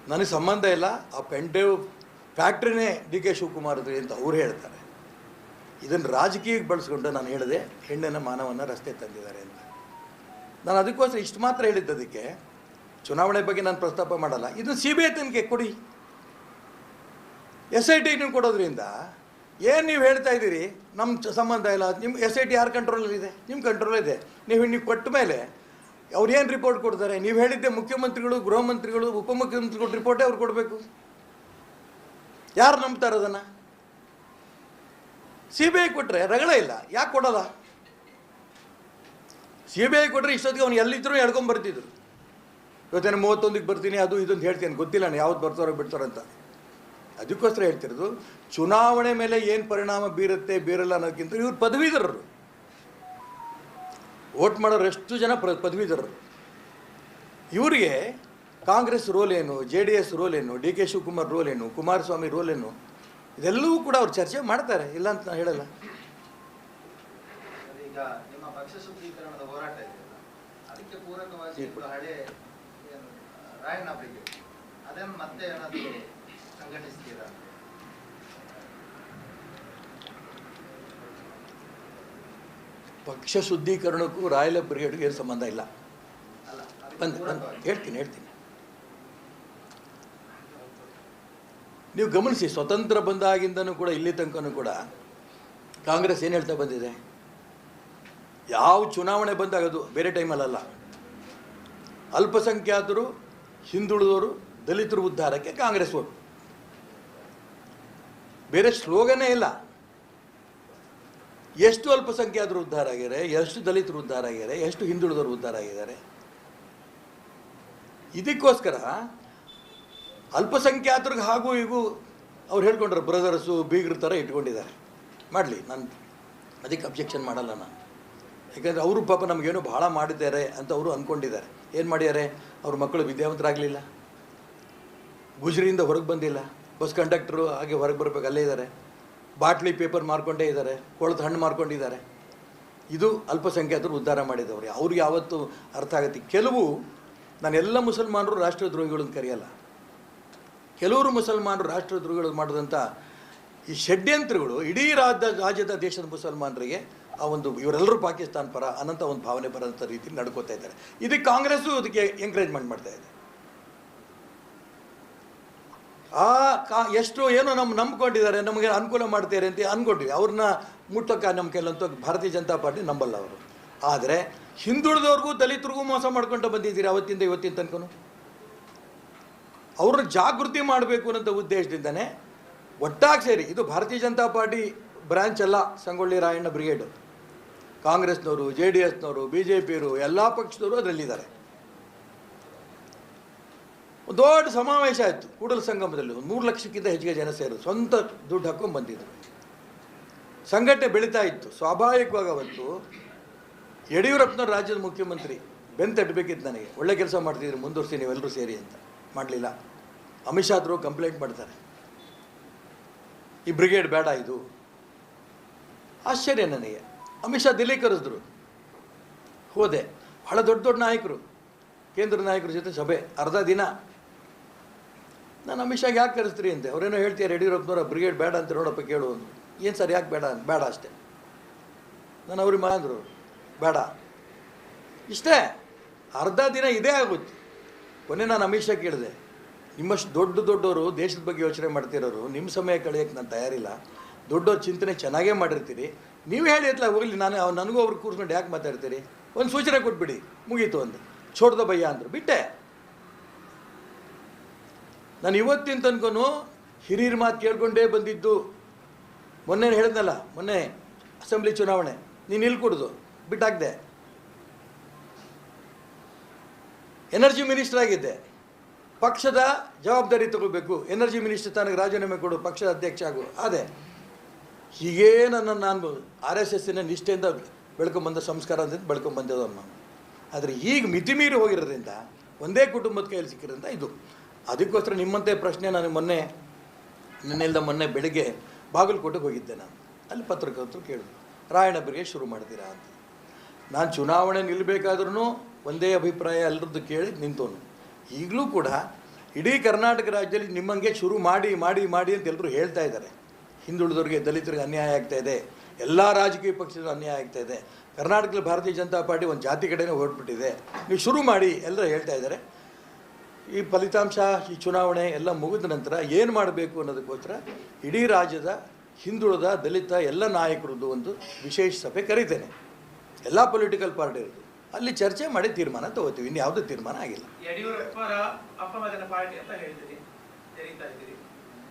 ನನಗೆ ಸಂಬಂಧ ಇಲ್ಲ, ಆ ಪೆಂಡೇವ್ ಫ್ಯಾಕ್ಟ್ರಿನೇ DK ಶಿವಕುಮಾರ್ದು ಅಂತ ಅವ್ರು ಹೇಳ್ತಾರೆ. ಇದನ್ನು ರಾಜಕೀಯಕ್ಕೆ ಬಳಸ್ಕೊಂಡು ನಾನು ಹೇಳಿದೆ ಹೆಣ್ಣಿನ ಮಾನವನ ರಸ್ತೆ ತಂದಿದ್ದಾರೆ ಅಂತ. ನಾನು ಅದಕ್ಕೋಸ್ಕರ ಇಷ್ಟು ಮಾತ್ರ ಹೇಳಿದ್ದದಕ್ಕೆ. ಚುನಾವಣೆ ಬಗ್ಗೆ ನಾನು ಪ್ರಸ್ತಾಪ ಮಾಡಲ್ಲ. ಇದನ್ನು CBI ತನಿಖೆ ಕೊಡಿ. SIT ಕೊಡೋದ್ರಿಂದ ಏನು ನೀವು ಹೇಳ್ತಾ ಇದ್ದೀರಿ ನಮ್ಮ ಸಂಬಂಧ ಇಲ್ಲ, ನಿಮ್ಮ SIT ಯಾರ ಕಂಟ್ರೋಲಲ್ಲಿದೆ? ನಿಮ್ಮ ಕಂಟ್ರೋಲಿದೆ. ನೀವು ಕೊಟ್ಟ ಮೇಲೆ ಅವ್ರು ಏನು ರಿಪೋರ್ಟ್ ಕೊಡ್ತಾರೆ? ನೀವು ಹೇಳಿದ್ದೆ ಮುಖ್ಯಮಂತ್ರಿಗಳು, ಗೃಹ ಮಂತ್ರಿಗಳು, ಉಪಮುಖ್ಯಮಂತ್ರಿಗಳು ರಿಪೋರ್ಟೇ ಅವ್ರು ಕೊಡಬೇಕು. ಯಾರು ನಂಬ್ತಾರೆ ಅದನ್ನು? CBI ಕೊಟ್ಟರೆ ರಗಳ ಇಲ್ಲ, ಯಾಕೆ ಕೊಡೋಲ್ಲ? CBI ಕೊಟ್ಟರೆ ಇಷ್ಟೊತ್ತಿಗೆ ಅವ್ನು ಎಲ್ಲಿದ್ದರೂ ಹೇಳ್ಕೊಂಬರ್ತಿದ್ರು. ಇವತ್ತೇನು 31ಕ್ಕೆ ಬರ್ತೀನಿ ಅದು ಇದೊಂದು ಹೇಳ್ತೀನಿ, ಗೊತ್ತಿಲ್ಲ ನಾನು ಯಾವ್ದು ಬರ್ತಾರೋ ಬಿಡ್ತಾರಂತ. ಅದಕ್ಕೋಸ್ಕರ ಹೇಳ್ತಿರೋದು ಚುನಾವಣೆ ಮೇಲೆ ಏನು ಪರಿಣಾಮ ಬೀರಲ್ಲ ಅನ್ನೋದಕ್ಕಿಂತ ಇವ್ರು ಪದವೀಧರರು. ವೋಟ್ ಮಾಡೋರು ಎಷ್ಟು ಜನ ಪದವೀಧರರು. ಇವರಿಗೆ ಕಾಂಗ್ರೆಸ್ ರೋಲ್ ಏನು, JDS ರೋಲ್ ಏನು, DK ಶಿವಕುಮಾರ್ ರೋಲ್ ಏನು, ಕುಮಾರಸ್ವಾಮಿ ರೋಲ್ ಏನು, ಇದೆಲ್ಲವೂ ಕೂಡ ಅವ್ರು ಚರ್ಚೆ ಮಾಡ್ತಾರೆ, ಇಲ್ಲ ಅಂತ ನಾನು ಹೇಳಲ್ಲ. ಈಗ ನಿಮ್ಮ ಪಕ್ಷ ಶುದ್ಧೀಕರಣದ ಹೋರಾಟ ಇದೆಯಲ್ಲ, ಅದಕ್ಕೆ ಪೂರಕವಾಗಿ ಹಳೆ ರಾಯಣ್ಣ ಬ್ರಿಗೇಡ್ ಅದನ್ನು ಮತ್ತೆ ಏನಾದರೂ ಸಂಘಟಿಸ್ತೀರಾ? ಪಕ್ಷ ಶುದ್ಧೀಕರಣಕ್ಕೂ ರಾಯಲ ಬ್ರಿಗೇಡ್ಗೆ ಏನು ಸಂಬಂಧ ಇಲ್ಲ. ಹೇಳ್ತೀನಿ. ನೀವು ಗಮನಿಸಿ, ಸ್ವತಂತ್ರ ಬಂದಾಗಿಂದನೂ ಕೂಡ ಇಲ್ಲಿ ತನಕನೂ ಕೂಡ ಕಾಂಗ್ರೆಸ್ ಏನು ಹೇಳ್ತಾ ಬಂದಿದೆ? ಯಾವ ಚುನಾವಣೆ ಬಂದಾಗದು ಬೇರೆ ಟೈಮಲ್ಲ, ಅಲ್ಪಸಂಖ್ಯಾತರು, ಹಿಂದುಳಿದವರು, ದಲಿತರು ಉದ್ಧಾರಕ್ಕೆ ಕಾಂಗ್ರೆಸ್ ಓಟ್. ಬೇರೆ ಸ್ಲೋಗನೇ ಇಲ್ಲ. ಎಷ್ಟು ಅಲ್ಪಸಂಖ್ಯಾತರು ಉದ್ಧಾರ ಆಗಿದ್ದಾರೆ, ಎಷ್ಟು ದಲಿತರು ಉದ್ಧಾರ ಆಗಿದ್ದಾರೆ, ಎಷ್ಟು ಹಿಂದುಳಿದವರು ಉದ್ಧಾರ ಆಗಿದ್ದಾರೆ. ಇದಕ್ಕೋಸ್ಕರ ಅಲ್ಪಸಂಖ್ಯಾತರಿಗೆ ಹಾಗೂ ಹೀಗೂ ಅವ್ರು ಹೇಳ್ಕೊಂಡ್ರೆ ಬ್ರದರ್ಸು ಬೀಗ್ರ ಥರ ಇಟ್ಕೊಂಡಿದ್ದಾರೆ. ಮಾಡಲಿ, ನಾನು ಅದಕ್ಕೆ ಅಬ್ಜೆಕ್ಷನ್ ಮಾಡಲ್ಲ ನಾನು. ಯಾಕಂದರೆ ಅವರು ಪಾಪ ನಮಗೇನೋ ಭಾಳ ಮಾಡಿದ್ದಾರೆ ಅಂತ ಅವರು ಅಂದ್ಕೊಂಡಿದ್ದಾರೆ. ಏನು ಮಾಡಿದ್ದಾರೆ? ಅವ್ರ ಮಕ್ಕಳು ವಿದ್ಯಾವಂತರಾಗಲಿಲ್ಲ, ಗುಜರಿಯಿಂದ ಹೊರಗೆ ಬಂದಿಲ್ಲ, ಬಸ್ ಕಂಡಕ್ಟ್ರು ಹಾಗೆ ಹೊರಗೆ ಬರಬೇಕು ಅಲ್ಲೇ ಇದ್ದಾರೆ, ಬಾಟ್ಲಿ ಪೇಪರ್ ಮಾರ್ಕೊಂಡೇ ಇದ್ದಾರೆ, ಕೊಳತು ಹಣ್ಣು ಮಾರ್ಕೊಂಡಿದ್ದಾರೆ. ಇದು ಅಲ್ಪಸಂಖ್ಯಾತರು ಉದ್ಧಾರ ಮಾಡಿದವರು. ಅವ್ರಿಗೆ ಯಾವತ್ತೂ ಅರ್ಥ ಆಗುತ್ತೆ. ಕೆಲವು, ನಾನೆಲ್ಲ ಮುಸಲ್ಮಾನರು ರಾಷ್ಟ್ರದ್ರೋಹಿಗಳನ್ನು ಕರೆಯಲ್ಲ. ಕೆಲವರು ಮುಸಲ್ಮಾನರು ರಾಷ್ಟ್ರದ್ರೋಹಿಗಳು ಮಾಡಿದಂಥ ಈ ಷಡ್ಯಂತ್ರಗಳು ಇಡೀ ರಾಜ್ಯದ ದೇಶದ ಮುಸಲ್ಮಾನರಿಗೆ ಆ ಒಂದು ಇವರೆಲ್ಲರೂ ಪಾಕಿಸ್ತಾನ ಪರ ಅನ್ನೋಂಥ ಒಂದು ಭಾವನೆ ಬರೋಂಥ ರೀತಿಯಲ್ಲಿ ನಡ್ಕೋತಾ ಇದ್ದಾರೆ. ಇದಕ್ಕೆ ಕಾಂಗ್ರೆಸ್ಸು ಅದಕ್ಕೆ ಎಂಕರೇಜ್ಮೆಂಟ್ ಮಾಡ್ತಾ ಇದೆ. ಎಷ್ಟು ಏನೋ ನಂಬ್ಕೊಂಡಿದ್ದಾರೆ, ನಮಗೆ ಅನುಕೂಲ ಮಾಡ್ತಾರೆ ಅಂತ ಅಂದ್ಕೊಂಡಿವಿ. ಅವ್ರನ್ನ ಮುಟ್ಟೋಕ್ಕೆ ನಮ್ಮ ಕೆಲವಂತೂ ಭಾರತೀಯ ಜನತಾ ಪಾರ್ಟಿ ನಂಬಲ್ಲ ಅವರು. ಆದರೆ ಹಿಂದುಳಿದವ್ರಿಗೂ ದಲಿತರಿಗೂ ಮೋಸ ಮಾಡ್ಕೊಂಡು ಬಂದಿದ್ದೀರಿ ಅವತ್ತಿಂದ ಇವತ್ತಿನ ತನಕ. ಅವ್ರನ್ನ ಜಾಗೃತಿ ಮಾಡಬೇಕು ಅನ್ನೋಂಥ ಉದ್ದೇಶದಿಂದನೇ ಒಟ್ಟಾಗಿ ಸೇರಿ, ಇದು ಭಾರತೀಯ ಜನತಾ ಪಾರ್ಟಿ ಬ್ರಾಂಚ್ ಅಲ್ಲ, ಸಂಗೊಳ್ಳಿ ರಾಯಣ್ಣ ಬ್ರಿಗೇಡು. ಕಾಂಗ್ರೆಸ್ನವರು, JDSನವರು, BJಪಿಯವರು, ಎಲ್ಲ ಪಕ್ಷದವರು ಅದರಲ್ಲಿದ್ದಾರೆ. ದೊಡ್ಡ ಸಮಾವೇಶ ಆಯಿತು ಕೂಡಲ ಸಂಗಮದಲ್ಲಿ. 3 ಲಕ್ಷಕ್ಕಿಂತ ಹೆಚ್ಚಿಗೆ ಜನ ಸೇರಿದ್ರು, ಸ್ವಂತ ದುಡ್ಡು ಹಾಕ್ಕೊಂಡು ಬಂದಿದ್ರು. ಸಂಘಟನೆ ಬೆಳೀತಾ ಇತ್ತು. ಸ್ವಾಭಾವಿಕವಾಗಿ ಅವತ್ತು ಯಡಿಯೂರಪ್ಪನವ್ರು ರಾಜ್ಯದ ಮುಖ್ಯಮಂತ್ರಿ ಬೆಂತಟ್ಟಬೇಕಿತ್ತು ನನಗೆ. ಒಳ್ಳೆ ಕೆಲಸ ಮಾಡ್ತಿದ್ರು, ಮುಂದುವರಿಸಿ ನೀವೆಲ್ಲರೂ ಸೇರಿ ಅಂತ. ಮಾಡಲಿಲ್ಲ. ಅಮಿತ್ ಶಾ ಆದರೂ ಕಂಪ್ಲೇಂಟ್ ಮಾಡ್ತಾರೆ, ಈ ಬ್ರಿಗೇಡ್ ಬೇಡ ಇದು. ಆಶ್ಚರ್ಯ ನನಗೆ. ಅಮಿತ್ ಶಾ ದಿಲ್ಲಿ ಕರೆಸಿದ್ರು, ಹೋದೆ. ಬಹಳ ದೊಡ್ಡ ದೊಡ್ಡ ನಾಯಕರು, ಕೇಂದ್ರ ನಾಯಕರ ಜೊತೆ ಸಭೆ, ಅರ್ಧ ದಿನ. ನಾನು ಅಮಿತ್ ಶಾಗೆ ಯಾಕೆ ಕರೆಸ್ತೀರಿ ಅಂತೆ. ಅವರೇನೋ ಹೇಳ್ತೀಯಾರು ಯಡಿಯೂರಪ್ಪನವರ ಬ್ರಿಗೇಡ್ ಬೇಡ ಅಂತ, ನೋಡಪ್ಪ ಕೇಳು ಅಂದರು. ಏನು ಸರ್ ಯಾಕೆ ಬೇಡ? ಬೇಡ ಅಷ್ಟೇ. ನಾನು ಅವ್ರಿಗೆ ಮಾಡಿದ್ರು, ಬೇಡ ಇಷ್ಟೇ. ಅರ್ಧ ದಿನ ಇದೇ ಆಗುತ್ತೆ. ಕೊನೆ ನಾನು ಅಮಿತ್ ಶಾ ಕೇಳಿದೆ, ನಿಮ್ಮಷ್ಟು ದೊಡ್ಡವರು ದೇಶದ ಬಗ್ಗೆ ಯೋಚನೆ ಮಾಡ್ತಿರೋರು, ನಿಮ್ಮ ಸಮಯ ಕಳೆಯೋಕ್ಕೆ ನಾನು ತಯಾರಿಲ್ಲ. ದೊಡ್ಡವ್ರ ಚಿಂತನೆ ಚೆನ್ನಾಗೇ ಮಾಡಿರ್ತೀರಿ, ನೀವು ಹೇಳಿ ಎತ್ತಲ ಹೋಗಲಿ. ನನಗೂ ಅವ್ರಿಗೆ ಕೂರಿಸ್ಕೊಂಡು ಯಾಕೆ ಮಾತಾಡ್ತೀರಿ? ಒಂದು ಸೂಚನೆ ಕೊಟ್ಬಿಡಿ, ಮುಗೀತು ಅಂದು. ಛೋಡ್ದ ಭಯ್ಯ ಅಂದರು, ಬಿಟ್ಟೆ. ನಾನು ಇವತ್ತಿನ ತನಕನೂ ಹಿರಿಯರ ಮಾತು ಕೇಳ್ಕೊಂಡೇ ಬಂದಿದ್ದು. ಮೊನ್ನೆ ಹೇಳಿದ್ನಲ್ಲ, ಮೊನ್ನೆ ಅಸೆಂಬ್ಲಿ ಚುನಾವಣೆ, ನೀನು ಇಲ್ಲಿ ಕೊಡೋದು ಬಿಟ್ಟಾಕ್ದೆ. ಎನರ್ಜಿ ಮಿನಿಸ್ಟರ್ ಆಗಿದ್ದೆ, ಪಕ್ಷದ ಜವಾಬ್ದಾರಿ ತಗೋಬೇಕು, ಎನರ್ಜಿ ಮಿನಿಸ್ಟರ್ ತನಗೆ ರಾಜೀನಾಮೆ ಕೊಡು, ಪಕ್ಷದ ಅಧ್ಯಕ್ಷ ಆಗು. ಅದೇ ಹೀಗೇ ನಾನು RSSನ ನಿಷ್ಠೆಯಿಂದ ಬೆಳ್ಕೊಂಬಂದ ಸಂಸ್ಕಾರ ಅಂತ ಬೆಳ್ಕೊಂಬಂದಿದ್ದವ್ರು ನಾನು. ಆದರೆ ಈಗ ಮಿತಿಮೀರಿ ಹೋಗಿರೋದ್ರಿಂದ, ಒಂದೇ ಕುಟುಂಬದ ಕೈಯಲ್ಲಿ ಸಿಕ್ಕಿರೋದ್ರಿಂದ ಇದು. ಅದಕ್ಕೋಸ್ಕರ ನಿಮ್ಮಂತೆ ಪ್ರಶ್ನೆ ನಾನು ಮೊನ್ನೆ ಬೆಳಿಗ್ಗೆ ಬಾಗಲಕೋಟೆಗೆ ಹೋಗಿದ್ದೆ. ಅಲ್ಲಿ ಪತ್ರಕರ್ತರು ಕೇಳಿದ್ರು, ರಾಯಣ್ಣ ಬ್ರಿಗೇಡ್ ಶುರು ಮಾಡ್ತೀರಾ ಅಂತ. ನಾನು ಚುನಾವಣೆ ನಿಲ್ಲಬೇಕಾದ್ರೂ ಒಂದೇ ಅಭಿಪ್ರಾಯ ಎಲ್ಲರದ್ದು ಕೇಳಿ ನಿಂತವನು. ಈಗಲೂ ಕೂಡ ಇಡೀ ಕರ್ನಾಟಕ ರಾಜ್ಯದಲ್ಲಿ ನಿಮ್ಮಂಗೆ ಶುರು ಮಾಡಿ ಮಾಡಿ ಮಾಡಿ ಅಂತ ಎಲ್ಲರೂ ಹೇಳ್ತಾ ಇದ್ದಾರೆ. ಹಿಂದುಳಿದವ್ರಿಗೆ, ದಲಿತರಿಗೆ ಅನ್ಯಾಯ ಆಗ್ತಾಯಿದೆ, ಎಲ್ಲ ರಾಜಕೀಯ ಪಕ್ಷಗಳು ಅನ್ಯಾಯ ಆಗ್ತಾಯಿದೆ, ಕರ್ನಾಟಕದಲ್ಲಿ ಭಾರತೀಯ ಜನತಾ ಪಾರ್ಟಿ ಒಂದು ಜಾತಿ ಕಡೆನೇ ಹೊರಟ್ಬಿಟ್ಟಿದೆ, ನೀವು ಶುರು ಮಾಡಿ ಎಲ್ಲರೂ ಹೇಳ್ತಾ ಇದ್ದಾರೆ. ಈ ಫಲಿತಾಂಶ, ಈ ಚುನಾವಣೆ ಎಲ್ಲ ಮುಗಿದ ನಂತರ ಏನು ಮಾಡಬೇಕು ಅನ್ನೋದಕ್ಕೋಸ್ಕರ ಇಡೀ ರಾಜ್ಯದ ಹಿಂದುಳಿದ ದಲಿತ ಎಲ್ಲ ನಾಯಕರದ್ದು ಒಂದು ವಿಶೇಷ ಸಭೆ ಕರೀತೇನೆ, ಎಲ್ಲ ಪೊಲಿಟಿಕಲ್ ಪಾರ್ಟಿಯರದ್ದು. ಅಲ್ಲಿ ಚರ್ಚೆ ಮಾಡಿ ತೀರ್ಮಾನ ತಗೋತೀವಿ. ಇನ್ನು ಯಾವುದೂ ತೀರ್ಮಾನ ಆಗಿಲ್ಲ. ಯಡಿಯೂರಪ್ಪರ ಅಪಮಗನ ಪಾರ್ಟಿ ಅಂತ ಹೇಳ್ತೀರಿ, ತೆರೀತಾ ಇದ್ದೀರಿ.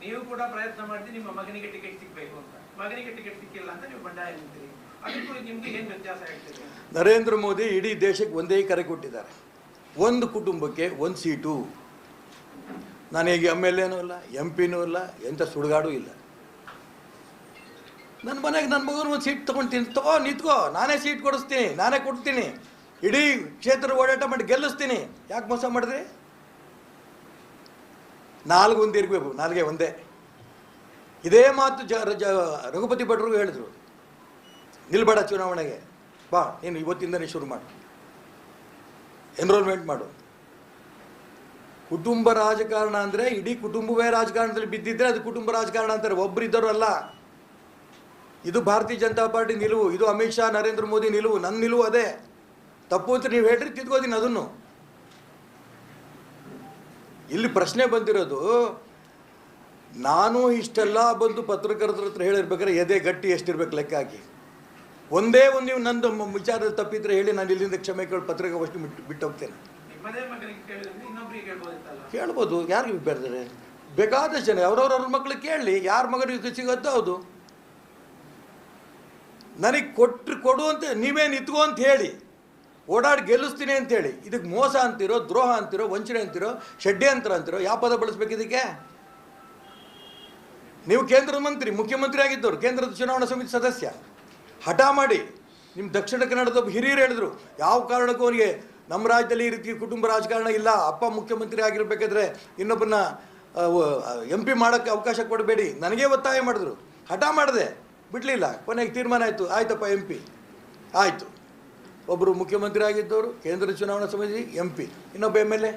ನೀವು ಕೂಡ ಪ್ರಯತ್ನ ಮಾಡ್ತೀರಿ ನಿಮ್ಮ ಮಗನಿಗೆ ಟಿಕೆಟ್ ಸಿಗಬೇಕು ಅಂತ. ಮಗನಿಗೆ ಟಿಕೆಟ್ ಸಿಕ್ಕಿಲ್ಲ ಅಂತ ನೀವು ಬಂಡಾಯ ನಿಂತೀರಿ. ಅದಕ್ಕೂ ನಿಮ್ಗೆ ಏನು ವ್ಯತ್ಯಾಸ ಹೇಳ್ತೀರಿ? ನರೇಂದ್ರ ಮೋದಿ ಇಡೀ ದೇಶಕ್ಕೆ ಒಂದೇ ಕರೆ ಕೊಟ್ಟಿದ್ದಾರೆ, ಒಂದು ಕುಟುಂಬಕ್ಕೆ ಒಂದು ಸೀಟು. ನಾನು ಈಗ MLAನೂ ಇಲ್ಲ, MP ನೂ ಇಲ್ಲ, ಎಂಥ ಸುಡುಗಾಡೂ ಇಲ್ಲ. ನನ್ನ ಮನೆಗೆ ನನ್ನ ಮಗನ ಒಂದು ಸೀಟ್ ತೊಗೊಳ್ತೀನಿ, ನಿಂತ್ಕೋ, ನಾನೇ ಸೀಟ್ ಕೊಡಿಸ್ತೀನಿ, ನಾನೇ ಕೊಡ್ತೀನಿ, ಇಡೀ ಕ್ಷೇತ್ರ ಓಡಾಟ ಮಾಡಿ ಗೆಲ್ಲಿಸ್ತೀನಿ. ಯಾಕೆ ಮೋಸ ಮಾಡಿದ್ರಿ? 4 ಒಂದು ಇರಬೇಕು, 4 ಒಂದೇ. ಇದೇ ಮಾತು ರಘುಪತಿ ಭಟ್ರಿಗೂ ಹೇಳಿದ್ರು, ನಿಲ್ಬೇಡ ಚುನಾವಣೆಗೆ, ಬಾ ನೀನು ಇವತ್ತಿಂದನೇ ಶುರು ಮಾಡು, ಎನ್ರೋಲ್ಮೆಂಟ್ ಮಾಡು. ಕುಟುಂಬ ರಾಜಕಾರಣ ಅಂದರೆ ಇಡೀ ಕುಟುಂಬವೇ ರಾಜಕಾರಣದಲ್ಲಿ ಬಿದ್ದಿದ್ರೆ ಅದು ಕುಟುಂಬ ರಾಜಕಾರಣ ಅಂತಾರೆ, ಒಬ್ಬರಿದ್ದರು ಅಲ್ಲ. ಇದು ಭಾರತೀಯ ಜನತಾ ಪಾರ್ಟಿ ನಿಲುವು, ಇದು ಅಮಿತ್ ಶಾ ನರೇಂದ್ರ ಮೋದಿ ನಿಲುವು, ನನ್ನ ನಿಲುವು ಅದೇ. ತಪ್ಪು ಅಂತ ನೀವು ಹೇಳ್ರಿ, ತಿದ್ಕೋತೀನಿ ಅದನ್ನು. ಇಲ್ಲಿ ಪ್ರಶ್ನೆ ಬಂದಿರೋದು, ನಾನು ಇಷ್ಟೆಲ್ಲ ಬಂದು ಪತ್ರಕರ್ತರ ಹತ್ರ ಹೇಳಿರ್ಬೇಕಾದ್ರೆ ಎದೆ ಗಟ್ಟಿ ಎಷ್ಟಿರ್ಬೇಕು ಲೆಕ್ಕ ಹಾಕಿ. ಒಂದೇ ಒಂದು ನೀವು ನಂದು ವಿಚಾರದ ತಪ್ಪಿದ್ರೆ ಹೇಳಿ, ನಾನು ಇಲ್ಲಿಂದ ಕ್ಷಮೆ ಕೇಳಿ ಪತ್ರಿಕಾಗೋಷ್ಠಿ ಬಿಟ್ಟು ಹೋಗ್ತೇನೆ. ಕೇಳ್ಬೋದು, ಯಾರಿಗೆ ಬೇಡ್ತಾರೆ? ಬೇಕಾದಷ್ಟು ಜನ ಅವ್ರವ್ರ ಮಕ್ಳಿಗೆ ಕೇಳಲಿ, ಯಾರ ಮಗನಿಗೆ ಸಿಗುತ್ತೋ ಹೌದು. ನನಗೆ ಕೊಡು ಅಂತ ನೀವೇ ನಿಂತ್ಕೋ ಅಂತ ಹೇಳಿ, ಓಡಾಡಿ ಗೆಲ್ಲಿಸ್ತೀನಿ ಅಂತೇಳಿ, ಇದಕ್ಕೆ ಮೋಸ ಅಂತಿರೋ, ದ್ರೋಹ ಅಂತಿರೋ, ವಂಚನೆ ಅಂತಿರೋ, ಷಡ್ಯಂತ್ರ ಅಂತಿರೋ, ಯಾವ ಪದ ಬಳಸ್ಬೇಕು ಇದಕ್ಕೆ? ನೀವು ಕೇಂದ್ರದ ಮಂತ್ರಿ, ಮುಖ್ಯಮಂತ್ರಿ ಆಗಿದ್ದವರು, ಕೇಂದ್ರದ ಚುನಾವಣಾ ಸಮಿತಿ ಸದಸ್ಯ. ಹಠ ಮಾಡಿ ನಿಮ್ಮ ದಕ್ಷಿಣ ಕನ್ನಡದ ಹಿರಿಯರು ಹೇಳಿದ್ರು, ಯಾವ ಕಾರಣಕ್ಕೂ ಅವನಿಗೆ ನಮ್ಮ ರಾಜ್ಯದಲ್ಲಿ ಈ ರೀತಿ ಕುಟುಂಬ ರಾಜಕಾರಣ ಇಲ್ಲ, ಅಪ್ಪ ಮುಖ್ಯಮಂತ್ರಿ ಆಗಿರಬೇಕಾದ್ರೆ ಇನ್ನೊಬ್ಬನ MP ಮಾಡೋಕ್ಕೆ ಅವಕಾಶ ಕೊಡಬೇಡಿ. ನನಗೇ ಒತ್ತಾಯ ಮಾಡಿದ್ರು, ಹಠ ಮಾಡಿದೆ, ಬಿಡಲಿಲ್ಲ. ಕೊನೆಗೆ ತೀರ್ಮಾನ ಆಯಿತು, ಆಯ್ತಪ್ಪ MP ಆಯಿತು. ಒಬ್ಬರು ಮುಖ್ಯಮಂತ್ರಿ ಆಗಿದ್ದವರು, ಕೇಂದ್ರ ಚುನಾವಣಾ ಸಮಿತಿ MP, ಇನ್ನೊಬ್ಬ MLA.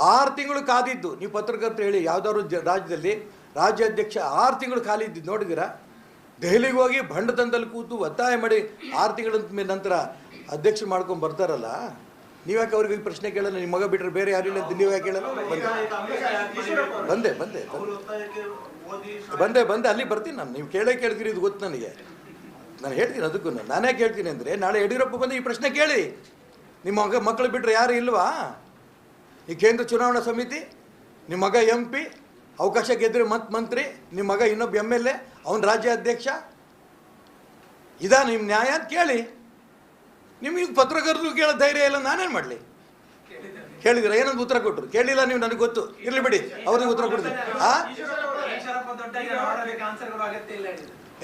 6 ತಿಂಗಳು ಕಾದಿದ್ದು. ನೀವು ಪತ್ರಕರ್ತರು ಹೇಳಿ, ಯಾವುದಾದ್ರು ರಾಜ್ಯದಲ್ಲಿ ರಾಜ್ಯಾಧ್ಯಕ್ಷ 6 ತಿಂಗಳು ಖಾಲಿ ಇದ್ದಿದ್ದು ನೋಡಿದ್ದೀರಾ? ದೆಹಲಿಗೆ ಹೋಗಿ ಭಂಡತನದಲ್ಲಿ ಕೂತು ಒತ್ತಾಯ ಮಾಡಿ 6 ತಿಂಗಳ ನಂತರ ಅಧ್ಯಕ್ಷ ಮಾಡ್ಕೊಂಡು ಬರ್ತಾರಲ್ಲ, ನೀವ್ಯಾಕೆ ಅವ್ರಿಗೆ ಪ್ರಶ್ನೆ ಕೇಳಲ್ಲ? ನಿಮ್ಮ ಮಗ ಬಿಟ್ಟರೆ ಬೇರೆ ಯಾರಿಲ್ಲ ಅಂತ ನೀವು ಯಾಕೆ ಕೇಳಲ್ಲ? ಬಂದೆ ಅಲ್ಲಿ ಬರ್ತೀನಿ ನಾನು. ನೀವು ಕೇಳ್ತೀರಿ, ಇದು ಗೊತ್ತು ನನಗೆ. ನಾನು ಹೇಳ್ತೀನಿ, ಅದಕ್ಕೂ ನಾನೇ ಕೇಳ್ತೀನಿ ಅಂದರೆ, ನಾಳೆ ಯಡಿಯೂರಪ್ಪ ಬಂದು ಈ ಪ್ರಶ್ನೆ ಕೇಳಿ, ನಿಮ್ಮ ಮಕ್ಕಳು ಬಿಟ್ಟರೆ ಯಾರು ಇಲ್ವಾ? ಈ ಕೇಂದ್ರ ಚುನಾವಣಾ ಸಮಿತಿ, ನಿಮ್ಮ ಮಗ MP, ಅವಕಾಶ ಗೆದ್ದರೆ ಮಂತ್ರಿ, ನಿಮ್ಮ ಮಗ ಇನ್ನೊಬ್ಬ MLA, ಅವನ ರಾಜ್ಯ ಅಧ್ಯಕ್ಷ. ಇದಾ ನಿಮ್ಮ ನ್ಯಾಯ ಅಂತ ಕೇಳಿ. ನಿಮಗೆ ಪತ್ರಕರ್ತರು ಕೇಳೋ ಧೈರ್ಯ ಇಲ್ಲ, ನಾನೇನು ಮಾಡಲಿ? ಕೇಳಿದಿರ? ಏನೊಂದು ಉತ್ತರ ಕೊಟ್ಟರು? ಕೇಳಿಲ್ಲ ನೀವು, ನನಗೆ ಗೊತ್ತು, ಇರಲಿ ಬಿಡಿ, ಅವ್ರಿಗೆ ಉತ್ತರ ಕೊಡ್ತೀನಿ.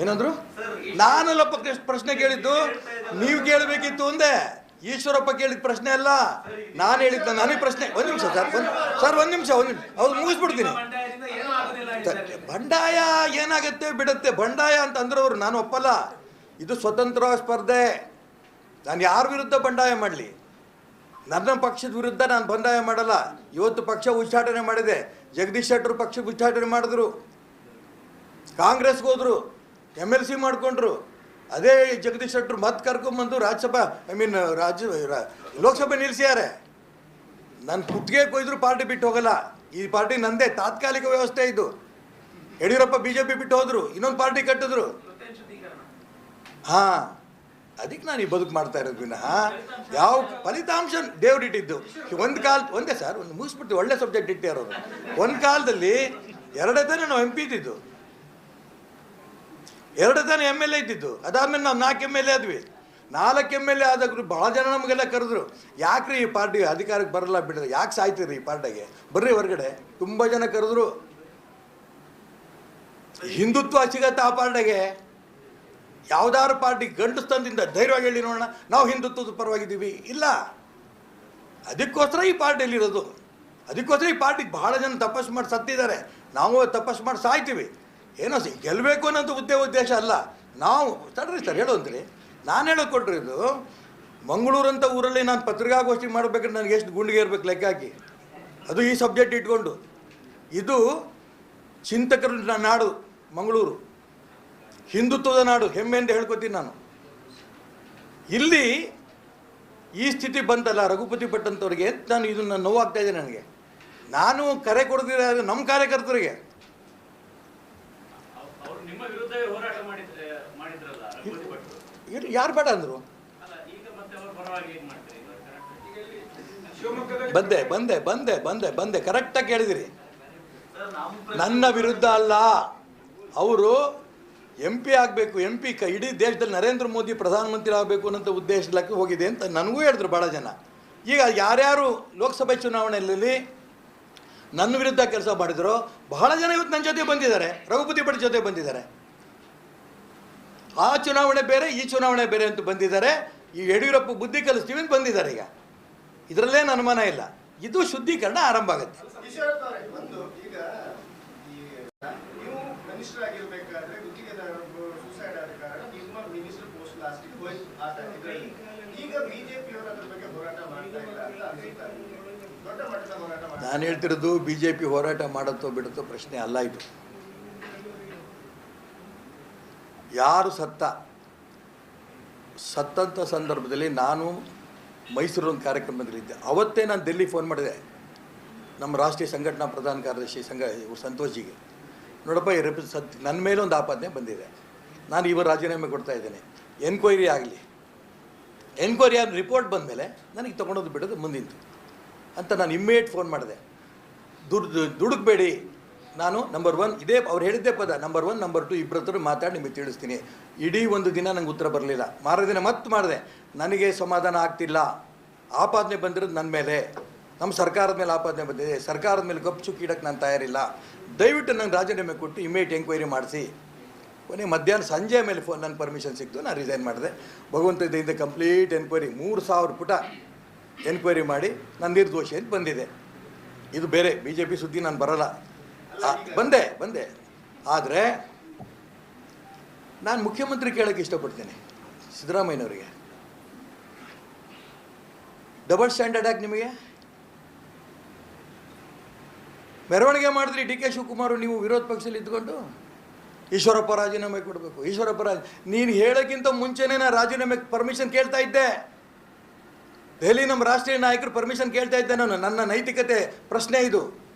ಏನಂದ್ರು? ನಾನೆಲ್ಲ ಪ್ರಶ್ನೆ ಕೇಳಿದ್ದು ನೀವು ಕೇಳಬೇಕಿತ್ತು ಅಂದೆ. ಈಶ್ವರಪ್ಪ ಕೇಳಿದ ಪ್ರಶ್ನೆ ಅಲ್ಲ, ನಾನು ಹೇಳಿದ್ದ. ನನಗೆ ಪ್ರಶ್ನೆ ಒಂದು ನಿಮಿಷ ಸರ್, ಒಂದು ನಿಮಿಷ ಅವ್ರು ಮುಗಿಸ್ಬಿಡ್ತೀನಿ. ಬಂಡಾಯ ಏನಾಗತ್ತೆ ಬಿಡತ್ತೆ, ಬಂಡಾಯ ಅಂತ ಅಂದ್ರೆ ಅವರು, ನಾನು ಒಪ್ಪಲ್ಲ. ಇದು ಸ್ವತಂತ್ರ ಸ್ಪರ್ಧೆ. ನಾನು ಯಾರ ವಿರುದ್ಧ ಬಂಡಾಯ ಮಾಡಲಿ? ನನ್ನ ಪಕ್ಷದ ವಿರುದ್ಧ ನಾನು ಬಂಡಾಯ ಮಾಡಲ್ಲ. ಇವತ್ತು ಪಕ್ಷ ಉಚ್ಚಾಟನೆ ಮಾಡಿದೆ. ಜಗದೀಶ್ ಶೆಟ್ಟರು ಪಕ್ಷ ಉಚ್ಚಾಟನೆ ಮಾಡಿದ್ರು, ಕಾಂಗ್ರೆಸ್ಗೆ ಹೋದ್ರು, MLC ಮಾಡಿಕೊಂಡ್ರು. ಅದೇ ಜಗದೀಶ್ ಶೆಟ್ಟರು ಮತ್ತೆ ಕರ್ಕೊಂಬಂದು ರಾಜ್ಯಸಭಾ ಲೋಕಸಭೆ ನಿಲ್ಲಿಸ್ಯಾರೆ. ನನ್ನ ಕುತ್ತಿಗೆ ಕೊಯ್ದ್ರು ಪಾರ್ಟಿ ಬಿಟ್ಟು ಹೋಗಲ್ಲ. ಈ ಪಾರ್ಟಿ ನಂದೇ, ತಾತ್ಕಾಲಿಕ ವ್ಯವಸ್ಥೆ ಇದು. ಯಡಿಯೂರಪ್ಪ BJP ಬಿಟ್ಟು ಹೋದ್ರು, ಇನ್ನೊಂದು ಪಾರ್ಟಿ ಕಟ್ಟಿದ್ರು. ಹಾಂ, ಅದಕ್ಕೆ ನಾನು ಈ ಬದುಕು ಮಾಡ್ತಾ ಇರೋದು ವಿನಃ ಯಾವ ಫಲಿತಾಂಶ ದೇವ್ರಿಟ್ಟಿದ್ದು. ಒಂದೇ ಸರ್, ಒಂದು ಮುಗಿಸ್ಬಿಡ್ತೀವಿ, ಒಳ್ಳೆ ಸಬ್ಜೆಕ್ಟ್ ಇಟ್ಟಿರೋದು. ಒಂದು ಕಾಲದಲ್ಲಿ 2 ತಾನೇ ನಾವು MP ಇದ್ದಿದ್ದು, 2 ತಾನೇ MLA ಇದ್ದಿದ್ದು. ಅದಾದ್ಮೇಲೆ ನಾವು 4 MLA ಆದ್ವಿ. 4 MLA ಆದಾಗ್ರು ಭಾಳ ಜನ ನಮಗೆಲ್ಲ ಕರೆದ್ರು, ಯಾಕ್ರಿ ಈ ಪಾರ್ಟಿ ಅಧಿಕಾರಕ್ಕೆ ಬರಲ್ಲ ಬಿಡ್ರಿ, ಯಾಕೆ ಸಾಯ್ತೀರಿ ಈ ಪಾರ್ಟಿಗೆ, ಬರ್ರಿ ಹೊರಗಡೆ. ತುಂಬ ಜನ ಕರೆದ್ರು. ಹಿಂದುತ್ವ ಸಿಗತ್ತೆ ಆ ಪಾರ್ಟಿಗೆ? ಯಾವುದಾದ್ರು ಪಾರ್ಟಿ ಗಂಡಸ್ತನದಿಂದ ಧೈರ್ಯವಾಗಿ ಹೇಳಿ ನೋಡೋಣ, ನಾವು ಹಿಂದುತ್ವದ ಪರವಾಗಿದ್ದೀವಿ? ಇಲ್ಲ. ಅದಕ್ಕೋಸ್ಕರ ಈ ಪಾರ್ಟಿಯಲ್ಲಿರೋದು. ಅದಕ್ಕೋಸ್ಕರ ಈ ಪಾರ್ಟಿಗೆ ಭಾಳ ಜನ ತಪಸ್ಸು ಮಾಡಿ ಸತ್ತಿದ್ದಾರೆ. ನಾವು ತಪಸ್ಸು ಮಾಡಿ ಸಾಯ್ತೀವಿ. ಏನೋ ಗೆಲ್ಲಬೇಕು ಅನ್ನೋದು ಉದ್ದೇಶ ಅಲ್ಲ. ನಾವು ತಡ್ರಿ ಸರ್, ಹೇಳೋದ್ರಿ, ನಾನು ಹೇಳೋದು ಕೊಟ್ರಿ. ಇದು ಮಂಗಳೂರಂಥ ಊರಲ್ಲಿ ನಾನು ಪತ್ರಿಕಾಗೋಷ್ಠಿ ಮಾಡಬೇಕಾದ್ರೆ ನನಗೆ ಎಷ್ಟು ಗುಂಡಿಗೆ ಇರಬೇಕು ಲೆಕ್ಕ ಹಾಕಿ. ಅದು ಈ ಸಬ್ಜೆಕ್ಟ್ ಇಟ್ಕೊಂಡು. ಇದು ಚಿಂತಕರ ನಾಡು ಮಂಗಳೂರು, ಹಿಂದುತ್ವದ ನಾಡು, ಹೆಮ್ಮೆಯಿಂದ ಹೇಳ್ಕೊತೀನಿ ನಾನು. ಇಲ್ಲಿ ಈ ಸ್ಥಿತಿ ಬಂತಲ್ಲ ರಘುಪತಿ ಭಟ್ ಅಂತವ್ರಿಗೆ, ನಾನು ಇದನ್ನು ನೋವಾಗ್ತಾ ಇದೆ ನನಗೆ. ನಾನು ಕರೆ ಕೊಡ್ತಿದ್ದೆ ನಮ್ಮ ಕಾರ್ಯಕರ್ತರಿಗೆ. ಯಾರು ಬೇಡ ಅಂದರು? ಬಂದೆ ಕರೆಕ್ಟಾಗಿ ಕೇಳಿದಿರಿ. ನನ್ನ ವಿರುದ್ಧ ಅಲ್ಲ, ಅವರು MP ಆಗಬೇಕು, MP ಇಡೀ ದೇಶದಲ್ಲಿ ನರೇಂದ್ರ ಮೋದಿ ಪ್ರಧಾನಮಂತ್ರಿ ಆಗಬೇಕು ಅನ್ನೋಂಥ ಉದ್ದೇಶಕ್ಕೆ ಹೋಗಿದೆ ಅಂತ ನನಗೂ ಹೇಳಿದ್ರು ಭಾಳ ಜನ. ಈಗ ಯಾರ್ಯಾರು ಲೋಕಸಭೆ ಚುನಾವಣೆಯಲ್ಲಿ ನನ್ನ ವಿರುದ್ಧ ಕೆಲಸ ಮಾಡಿದ್ರು ಬಹಳ ಜನ ಇವತ್ತು ನನ್ನ ಜೊತೆ ಬಂದಿದ್ದಾರೆ, ರಘುಪತಿ ಭಟ್ ಜೊತೆ ಬಂದಿದ್ದಾರೆ. ಆ ಚುನಾವಣೆ ಬೇರೆ, ಈ ಚುನಾವಣೆ ಬೇರೆ ಅಂತ ಬಂದಿದ್ದಾರೆ. ಈ ಯಡಿಯೂರಪ್ಪ ಬುದ್ಧಿ ಕಲಿಸ್ತೀವಿ ಅಂತ ಬಂದಿದ್ದಾರೆ. ಈಗ ಇದರಲ್ಲೇನು ಅನುಮಾನ ಇಲ್ಲ. ಇದು ಶುದ್ಧೀಕರಣ ಆರಂಭ ಆಗುತ್ತೆ. ಮಿನಿಸ್ಟರ್ ಆಗಿರ್ಬೇಕಾದ್ರೆ ಗುತ್ತಿಗೆದಾರರು ಸೂಸೈಡ್ ಆದ ಕಾರಣ ನಿಮ್ಮ ಮಿನಿಸ್ಟರ್ ಪೋಸ್ಟ್ ಲಾಸ್ಟಿಗೆ ಹೋಯ್ತು. ಈಗ ಬಿಜೆಪಿಯವರು ಅದ್ರ ಬಗ್ಗೆ ಹೋರಾಟ ಮಾಡ್ತಾ ಇಲ್ಲ ಅಂತ ಅನ್ಸುತ್ತಾರೆ. ದೊಡ್ಡ ಮಟ್ಟದ ಹೋರಾಟ ಮಾಡ್ತಾರೆ. ನಾನು ಹೇಳ್ತಿರೋದು BJP ಹೋರಾಟ ಮಾಡುತ್ತೋ ಬಿಡುತ್ತೋ ಪ್ರಶ್ನೆ ಅಲ್ಲ. ಇದು ಯಾರು ಸತ್ತಂಥ ಸಂದರ್ಭದಲ್ಲಿ ನಾನು ಮೈಸೂರು ಒಂದು ಕಾರ್ಯಕ್ರಮದಲ್ಲಿದ್ದೆ. ಅವತ್ತೇ ನಾನು ಡೆಲ್ಲಿ ಫೋನ್ ಮಾಡಿದೆ ನಮ್ಮ ರಾಷ್ಟ್ರೀಯ ಸಂಘಟನಾ ಪ್ರಧಾನ ಕಾರ್ಯದರ್ಶಿ ಸಂತೋಷಿಗೆ. ನೋಡಪ್ಪ, ನನ್ನ ಮೇಲೆ ಒಂದು ಆಪಾದನೆ ಬಂದಿದೆ, ನಾನು ಇವರು ರಾಜೀನಾಮೆ ಕೊಡ್ತಾ ಇದ್ದೇನೆ, ಎನ್ಕ್ವೈರಿ ಆಗಲಿ, ಎನ್ಕ್ವೈರಿ ಆಗಿ ರಿಪೋರ್ಟ್ ಬಂದ ಮೇಲೆ ನನಗೆ ತೊಗೊಂಡೋದು ಬಿಡೋದು ಮುಂದಿಂತು ಅಂತ ನಾನು ಇಮ್ಮಿಡಿಯೇಟ್ ಫೋನ್ ಮಾಡಿದೆ. ದುಡುಕಬೇಡಿ, ನಾನು ನಂಬರ್ 1 ಇದೇ ಅವ್ರು ಹೇಳಿದ್ದೇ ಪದ, ನಂಬರ್ 1 ನಂಬರ್ 2 ಇಬ್ಬರ ಹತ್ರ ಮಾತಾಡಿ ನಿಮಗೆ ತಿಳಿಸ್ತೀನಿ. ಇಡೀ ಒಂದು ದಿನ ನಂಗೆ ಉತ್ತರ ಬರಲಿಲ್ಲ. ಮಾರನೇ ದಿನ ಮತ್ತೆ ಮಾಡಿದೆ, ನನಗೆ ಸಮಾಧಾನ ಆಗ್ತಿಲ್ಲ. ಆಪಾದನೆ ಬಂದಿರೋದು ನನ್ನ ಮೇಲೆ, ನಮ್ಮ ಸರ್ಕಾರದ ಮೇಲೆ ಆಪಾದನೆ ಬಂದಿದೆ, ಸರ್ಕಾರದ ಮೇಲೆ ಕಪ್ಪು ಚುಕ್ಕಿ ಇಡಕ್ಕೆ ನಾನು ತಯಾರಿಲ್ಲ, ದಯವಿಟ್ಟು ನಂಗೆ ರಾಜೀನಾಮೆ ಕೊಟ್ಟು ಇಮಿಡಿಯೇಟ್ ಎಂಕ್ವೈರಿ ಮಾಡಿಸಿ. ಕೊನೆ ಮಧ್ಯಾಹ್ನ ಸಂಜೆ ಮೇಲೆ ನನ್ನ ಪರ್ಮಿಷನ್ ಸಿಕ್ತು, ನಾನು ರಿಸೈನ್ ಮಾಡಿದೆ. ಭಗವಂತ ದಯಿಂದ ಕಂಪ್ಲೀಟ್ ಎನ್ಕ್ವೈರಿ 3000 ಪುಟ ಎನ್ಕ್ವೈರಿ ಮಾಡಿ ನಾನು ನಿರ್ದೋಷಿ ಅಂತ ಬಂದಿದೆ. ಇದು ಬೇರೆ BJP ಸುದ್ದಿ, ನಾನು ಬರಲ್ಲ. ಬಂದೆ. ಆದರೆ ನಾನು ಮುಖ್ಯಮಂತ್ರಿ ಕೇಳೋಕ್ಕೆ ಇಷ್ಟಪಡ್ತೀನಿ ಸಿದ್ದರಾಮಯ್ಯನವರಿಗೆ. ಡಬಲ್ ಸ್ಟ್ಯಾಂಡರ್ಡ್ ಯಾಕೆ ನಿಮಗೆ? ಮೆರವಣಿಗೆ ಮಾಡಿದ್ರಿ DK ಶಿವಕುಮಾರ್, ನೀವು ವಿರೋಧ ಪಕ್ಷದಲ್ಲಿ ಇದ್ದುಕೊಂಡು ಈಶ್ವರಪ್ಪ ರಾಜೀನಾಮೆ ಕೊಡಬೇಕು, ನೀನು ಹೇಳೋಕ್ಕಿಂತ ಮುಂಚೆನೇ ನಾನು ರಾಜೀನಾಮೆ ಪರ್ಮಿಷನ್ ಕೇಳ್ತಾ ಇದ್ದೆ. ದೆಹಲಿ ನಮ್ಮ ರಾಷ್ಟ್ರೀಯ ನಾಯಕರು ಪರ್ಮಿಷನ್ ಕೇಳ್ತಾ ಇದ್ದೆ ನಾನು. ನನ್ನ ನೈತಿಕತೆ ಪ್ರಶ್ನೆ ಇದು.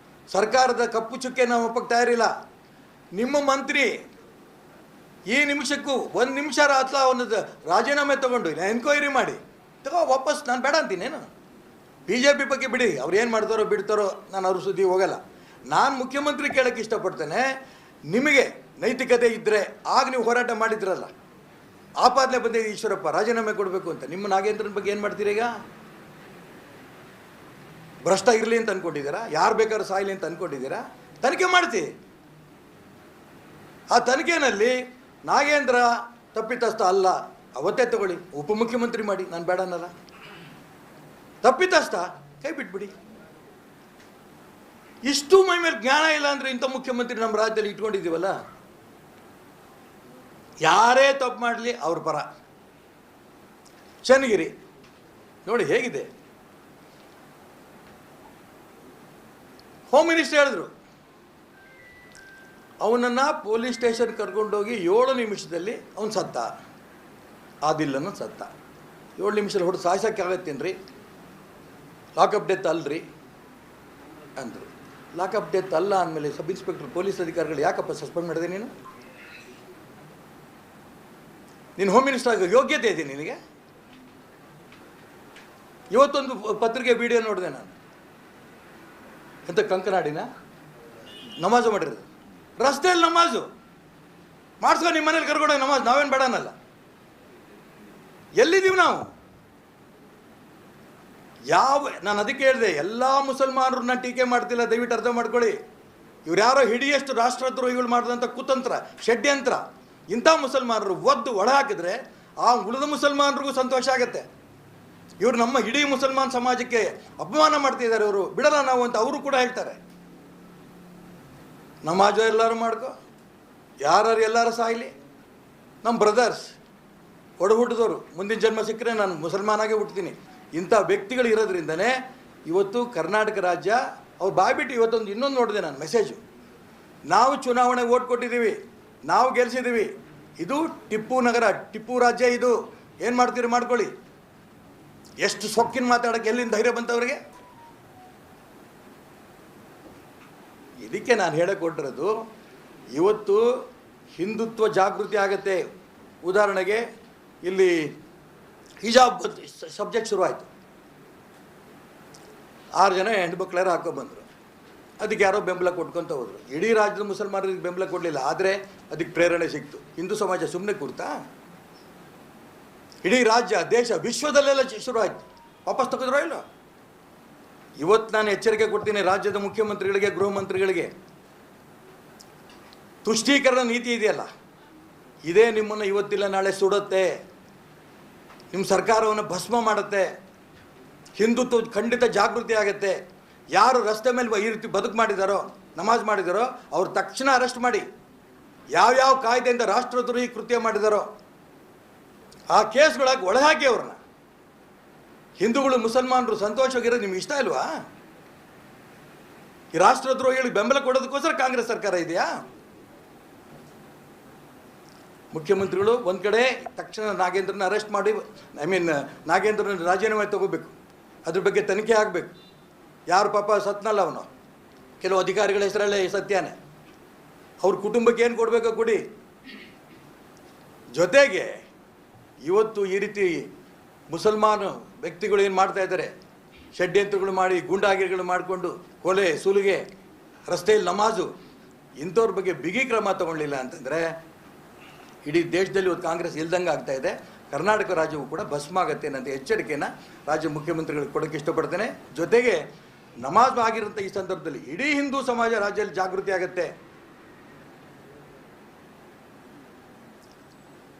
ಸರ್ಕಾರದ ಕಪ್ಪು ಚುಕ್ಕೆ ನಾವು ಒಪ್ಪಕ್ಕೆ ತಯಾರಿಲ್ಲ. ನಿಮ್ಮ ಮಂತ್ರಿ ಈ ನಿಮಿಷಕ್ಕೂ 1 ನಿಮಿಷ ಒಂದು ರಾಜೀನಾಮೆ ತೊಗೊಂಡು ಎನ್ಕ್ವೈರಿ ಮಾಡಿ ವಾಪಸ್, ನಾನು ಬೇಡ ಅಂತೀನೇನು? BJP ಬಗ್ಗೆ ಬಿಡಿ, ಅವ್ರು ಏನು ಮಾಡ್ತಾರೋ ಬಿಡ್ತಾರೋ, ನಾನು ಅವ್ರ ಸುದ್ದಿ ಹೋಗಲ್ಲ. ನಾನು ಮುಖ್ಯಮಂತ್ರಿ ಕೇಳೋಕ್ಕೆ ಇಷ್ಟಪಡ್ತೇನೆ, ನಿಮಗೆ ನೈತಿಕತೆ ಇದ್ದರೆ ಆಗ ನೀವು ಹೋರಾಟ ಮಾಡಿದ್ರಲ್ಲ, ಆಪಾದನೆ ಬಂದಿದೆ ಈಶ್ವರಪ್ಪ ರಾಜೀನಾಮೆ ಕೊಡಬೇಕು ಅಂತ. ನಿಮ್ಮ ನಾಗೇಂದ್ರನ ಬಗ್ಗೆ ಏನು ಮಾಡ್ತೀರಿ ಈಗ? ಭ್ರಷ್ಟ ಇರಲಿ ಅಂತ ಅಂದ್ಕೊಂಡಿದ್ದೀರಾ? ಯಾರು ಬೇಕಾದ್ರೂ ಸಾಯಲಿ ಅಂತ ಅಂದ್ಕೊಂಡಿದ್ದೀರಾ? ತನಿಖೆ ಮಾಡ್ತಿ. ಆ ತನಿಖೆಯಲ್ಲಿ ನಾಗೇಂದ್ರ ತಪ್ಪಿತಸ್ಥ ಅಲ್ಲ, ಅವತ್ತೇ ತಗೊಳ್ಳಿ, ಉಪಮುಖ್ಯಮಂತ್ರಿ ಮಾಡಿ, ನಾನು ಬೇಡ ಅನ್ನಲ್ಲ. ತಪ್ಪಿತಸ್ಥ ಕೈ ಬಿಟ್ಬಿಡಿ. ಇಷ್ಟು ಮೈ ಮೇಲೆ ಜ್ಞಾನ ಇಲ್ಲ ಅಂದರೆ ಇಂಥ ಮುಖ್ಯಮಂತ್ರಿ ನಮ್ಮ ರಾಜ್ಯದಲ್ಲಿ ಇಟ್ಕೊಂಡಿದ್ದೀವಲ್ಲ. ಯಾರೇ ತಪ್ಪು ಮಾಡಲಿ ಅವ್ರ ಪರ. ಚನ್ನಗಿರಿ ನೋಡಿ ಹೇಗಿದೆ. ಹೋಮ್ ಮಿನಿಸ್ಟರ್ ಹೇಳಿದ್ರು, ಅವನನ್ನು ಪೊಲೀಸ್ ಸ್ಟೇಷನ್ ಕರ್ಕೊಂಡೋಗಿ 7 ನಿಮಿಷದಲ್ಲಿ ಅವನು ಸತ್ತ. ಆದಿಲ್ಲನ್ನು ಸತ್ತ. 7 ನಿಮಿಷದಲ್ಲಿ ಹೊಡೆದು ಸಾಯಿಸೋಕ್ಕೆ ಆಗತ್ತೇನ್ರಿ? ಲಾಕಪ್ ಡೆತ್ ಅಲ್ರಿ ಅಂದರು. ಲಾಕಪ್ ಡೆತ್ ಅಲ್ಲ ಅಂದಮೇಲೆ ಸಬ್ ಇನ್ಸ್ಪೆಕ್ಟರ್ ಪೊಲೀಸ್ ಅಧಿಕಾರಿಗಳು ಯಾಕಪ್ಪ ಸಸ್ಪೆಂಡ್ ಮಾಡಿದೆ ನೀನು? ನೀನು ಹೋಮ್ ಮಿನಿಸ್ಟರ್ ಆಗೋ ಯೋಗ್ಯತೆ ಇದೆ ನಿನಗೆ? ಇವತ್ತೊಂದು ಪತ್ರಿಕೆ ವಿಡಿಯೋ ನೋಡಿದೆ ನಾನು. ಎಂತ ಕಂಕನಾಡಿನ ನಮಾಜು ಮಾಡಿರೋದು, ರಸ್ತೆಯಲ್ಲಿ ನಮಾಜು ಮಾಡಿಸ್ಕೊಂಡು ನಿಮ್ಮ ಮನೇಲಿ ಕರ್ಕೊಂಡೋಗಿ ನಮಾಜ್. ನಾವೇನು ಬೇಡ ಅನ್ನಲ್ಲ. ಎಲ್ಲಿದ್ದೀವಿ ನಾವು? ನಾನು ಅದಕ್ಕೆ ಹೇಳಿದೆ, ಎಲ್ಲ ಮುಸಲ್ಮಾನರನ್ನ ಟೀಕೆ ಮಾಡ್ತಿಲ್ಲ, ದಯವಿಟ್ಟು ಅರ್ಥ ಮಾಡ್ಕೊಳ್ಳಿ. ಇವ್ರು ಯಾರೋ ಹಿಡಿಯಷ್ಟು ರಾಷ್ಟ್ರದ್ರೋಹಿಗಳು ಮಾಡಿದಂಥ ಕುತಂತ್ರ, ಷಡ್ಯಂತ್ರ. ಇಂಥ ಮುಸಲ್ಮಾನರು ಒದ್ದು ಒಳ ಹಾಕಿದ್ರೆ ಆ ಉಳಿದ ಮುಸಲ್ಮಾನರಿಗೂ ಸಂತೋಷ ಆಗುತ್ತೆ. ಇವರು ನಮ್ಮ ಇಡೀ ಮುಸಲ್ಮಾನ್ ಸಮಾಜಕ್ಕೆ ಅಪಮಾನ ಮಾಡ್ತಿದ್ದಾರೆ, ಇವರು ಬಿಡಲ್ಲ ನಾವು ಅಂತ ಅವರು ಕೂಡ ಹೇಳ್ತಾರೆ. ನಮಾಜು ಎಲ್ಲರೂ ಮಾಡ್ಕೊ, ಯಾರು ಎಲ್ಲರೂ ಸಾಯಲಿ, ನಮ್ಮ ಬ್ರದರ್ಸ್ ಒಡ ಹುಟ್ಟಿದವರು, ಮುಂದಿನ ಜನ್ಮ ಸಿಕ್ಕರೆ ನಾನು ಮುಸಲ್ಮಾನಾಗೆ ಹುಟ್ತೀನಿ. ಇಂಥ ವ್ಯಕ್ತಿಗಳು ಇರೋದ್ರಿಂದನೇ ಇವತ್ತು ಕರ್ನಾಟಕ ರಾಜ್ಯ ಅವ್ರು ಬಾಯ್ಬಿಟ್ಟು ಇವತ್ತೊಂದು ಇನ್ನೊಂದು ನೋಡಿದೆ ನಾನು ಮೆಸೇಜು. ನಾವು ಚುನಾವಣೆಗೆ ಓಟ್ ಕೊಟ್ಟಿದ್ದೀವಿ, ನಾವು ಗೆಲ್ಸಿದ್ದೀವಿ, ಇದು ಟಿಪ್ಪು ನಗರ, ಟಿಪ್ಪು ರಾಜ್ಯ, ಇದು ಏನು ಮಾಡ್ತೀರಿ ಮಾಡ್ಕೊಳ್ಳಿ. ಎಷ್ಟು ಸೊಕ್ಕಿನ ಮಾತಾಡೋಕ್ಕೆ ಎಲ್ಲಿಂದ ಧೈರ್ಯ ಬಂತವ್ರಿಗೆ? ಇದಕ್ಕೆ ನಾನು ಹೇಳಕ್ಕೆ ಕೊಟ್ಟಿರೋದು, ಇವತ್ತು ಹಿಂದುತ್ವ ಜಾಗೃತಿ ಆಗುತ್ತೆ. ಉದಾಹರಣೆಗೆ ಇಲ್ಲಿ ಹಿಜಾಬ್ ಸಬ್ಜೆಕ್ಟ್ ಶುರುವಾಯಿತು. 6 ಜನ ಹೆಣ್ಮಕ್ಳಾರು ಹಾಕೊಂಡ್ಬಂದರು. ಅದಕ್ಕೆ ಯಾರೋ ಬೆಂಬಲ ಕೊಟ್ಕೊತ ಹೋದರು. ಇಡೀ ರಾಜ್ಯದ ಮುಸಲ್ಮಾನರಿಗೆ ಬೆಂಬಲ ಕೊಡಲಿಲ್ಲ, ಆದರೆ ಅದಕ್ಕೆ ಪ್ರೇರಣೆ ಸಿಕ್ತು. ಹಿಂದೂ ಸಮಾಜ ಸುಮ್ಮನೆ ಕೂರ್ತಾ? ಇಡೀ ರಾಜ್ಯ, ದೇಶ, ವಿಶ್ವದಲ್ಲೆಲ್ಲ ಶುರುವಾಯಿತು. ವಾಪಸ್ ತಗೋದ್ರೋ ಇಲ್ಲ? ಇವತ್ತು ನಾನು ಎಚ್ಚರಿಕೆ ಕೊಡ್ತೀನಿ ರಾಜ್ಯದ ಮುಖ್ಯಮಂತ್ರಿಗಳಿಗೆ, ಗೃಹ ಮಂತ್ರಿಗಳಿಗೆ. ತುಷ್ಟೀಕರಣ ನೀತಿ ಇದೆಯಲ್ಲ, ಇದೇ ನಿಮ್ಮನ್ನು ಇವತ್ತಿಲ್ಲ ನಾಳೆ ಸುಡುತ್ತೆ, ನಿಮ್ಮ ಸರ್ಕಾರವನ್ನು ಭಸ್ಮ ಮಾಡುತ್ತೆ. ಹಿಂದುತ್ವ ಖಂಡಿತ ಜಾಗೃತಿ ಆಗುತ್ತೆ. ಯಾರು ರಸ್ತೆ ಮೇಲೆ ಈ ರೀತಿ ಬದುಕು ಮಾಡಿದಾರೋ, ನಮಾಜ್ ಮಾಡಿದಾರೋ ಅವ್ರು ತಕ್ಷಣ ಅರೆಸ್ಟ್ ಮಾಡಿ. ಯಾವ್ಯಾವ ಕಾಯ್ದೆಯಿಂದ ರಾಷ್ಟ್ರದ್ರೋಹಿ ಕೃತ್ಯ ಮಾಡಿದಾರೋ ಆ ಕೇಸ್ಗಳಾಗಿ ಒಳಹಾಕಿ ಅವ್ರನ್ನ. ಹಿಂದೂಗಳು ಮುಸಲ್ಮಾನರು ಸಂತೋಷವಾಗಿರೋದು ನಿಮ್ಗೆ ಇಷ್ಟ ಇಲ್ವಾ? ಈ ರಾಷ್ಟ್ರದ್ರೋಹಿಗಳಿಗೆ ಬೆಂಬಲ ಕೊಡೋದಕ್ಕೋಸ್ಕರ ಕಾಂಗ್ರೆಸ್ ಸರ್ಕಾರ ಇದೆಯಾ? ಮುಖ್ಯಮಂತ್ರಿಗಳು ಒಂದು ಕಡೆ ತಕ್ಷಣ ನಾಗೇಂದ್ರನ ಅರೆಸ್ಟ್ ಮಾಡಿ, ನಾಗೇಂದ್ರನ ರಾಜೀನಾಮೆ ತಗೋಬೇಕು, ಅದ್ರ ಬಗ್ಗೆ ತನಿಖೆ ಆಗಬೇಕು. ಯಾರು ಪಾಪ ಸತ್ನಲ್ಲ ಅವನು, ಕೆಲವು ಅಧಿಕಾರಿಗಳ ಹೆಸರಲ್ಲೇ ಸತ್ಯಾನೆ. ಅವ್ರ ಕುಟುಂಬಕ್ಕೆ ಏನು ಕೊಡಬೇಕೋ ಕೊಡಿ. ಜೊತೆಗೆ ಇವತ್ತು ಈ ರೀತಿ ಮುಸಲ್ಮಾನ ವ್ಯಕ್ತಿಗಳು ಏನು ಮಾಡ್ತಾ ಇದ್ದಾರೆ, ಷಡ್ಯಂತ್ರಗಳು ಮಾಡಿ, ಗೂಂಡಾಗಿರಿಗಳು ಮಾಡಿಕೊಂಡು ಕೊಲೆ, ಸುಲಿಗೆ, ರಸ್ತೆಯಲ್ಲಿ ನಮಾಜು, ಇಂಥವ್ರ ಬಗ್ಗೆ ಬಿಗಿ ಕ್ರಮ ತಗೊಳ್ಳಿಲ್ಲ ಅಂತಂದರೆ ಇಡೀ ದೇಶದಲ್ಲಿ ಇವತ್ತು ಕಾಂಗ್ರೆಸ್ ಇಲ್ದಂಗೆ ಆಗ್ತಾ ಇದೆ. ಕರ್ನಾಟಕ ರಾಜ್ಯವು ಕೂಡ ಭಸ್ಮ ಆಗುತ್ತೆ ಅನ್ನೋ ಎಚ್ಚರಿಕೆಯನ್ನು ರಾಜ್ಯ ಮುಖ್ಯಮಂತ್ರಿಗಳಿಗೆ ಕೊಡೋಕ್ಕೆ ಇಷ್ಟಪಡ್ತೇನೆ. ಜೊತೆಗೆ ನಮಾಜ್ ಆಗಿರೋಂಥ ಈ ಸಂದರ್ಭದಲ್ಲಿ ಇಡೀ ಹಿಂದೂ ಸಮಾಜ ರಾಜ್ಯದಲ್ಲಿ ಜಾಗೃತಿ ಆಗುತ್ತೆ.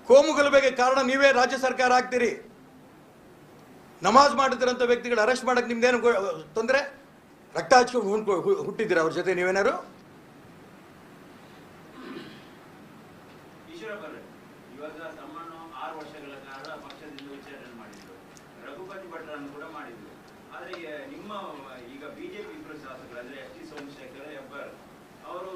ಕೋಮು ಗಲಭೆಗೆ ಕಾರಣ ನೀವೇ ರಾಜ್ಯ ಸರ್ಕಾರ ಆಗ್ತೀರಿ. ನಮಾಜ್ ಮಾಡುತ್ತಿರೋಂಥ ವ್ಯಕ್ತಿಗಳು ಅರೆಸ್ಟ್ ಮಾಡೋಕ್ಕೆ ನಿಮ್ದೇನು ತೊಂದರೆ? ರಕ್ತ ಹಚ್ಕೊಂಡು ಹುಟ್ಟಿದ್ದೀರ ಅವ್ರ ಜೊತೆ ನೀವೇನಾರು? ಇವಾಗ ತಮ್ಮನ್ನು 6 ವರ್ಷಗಳ ಕಾಲ ಪಕ್ಷದಿಂದ ವಿಚಾರಣೆ ಮಾಡಿದ್ರು, ರಘುಪತಿ ಭಟ್ರನ್ನು ಕೂಡ ಮಾಡಿದ್ರು. ಆದರೆ ನಿಮ್ಮ ಈಗ ಬಿಜೆಪಿ ಇಬ್ಬರು ಶಾಸಕರು ಅಂದ್ರೆ ಎಸ್ ಟಿ ಸೋಮಶೇಖರ್, ಹೆಬ್ಬಾರ್ ಅವರು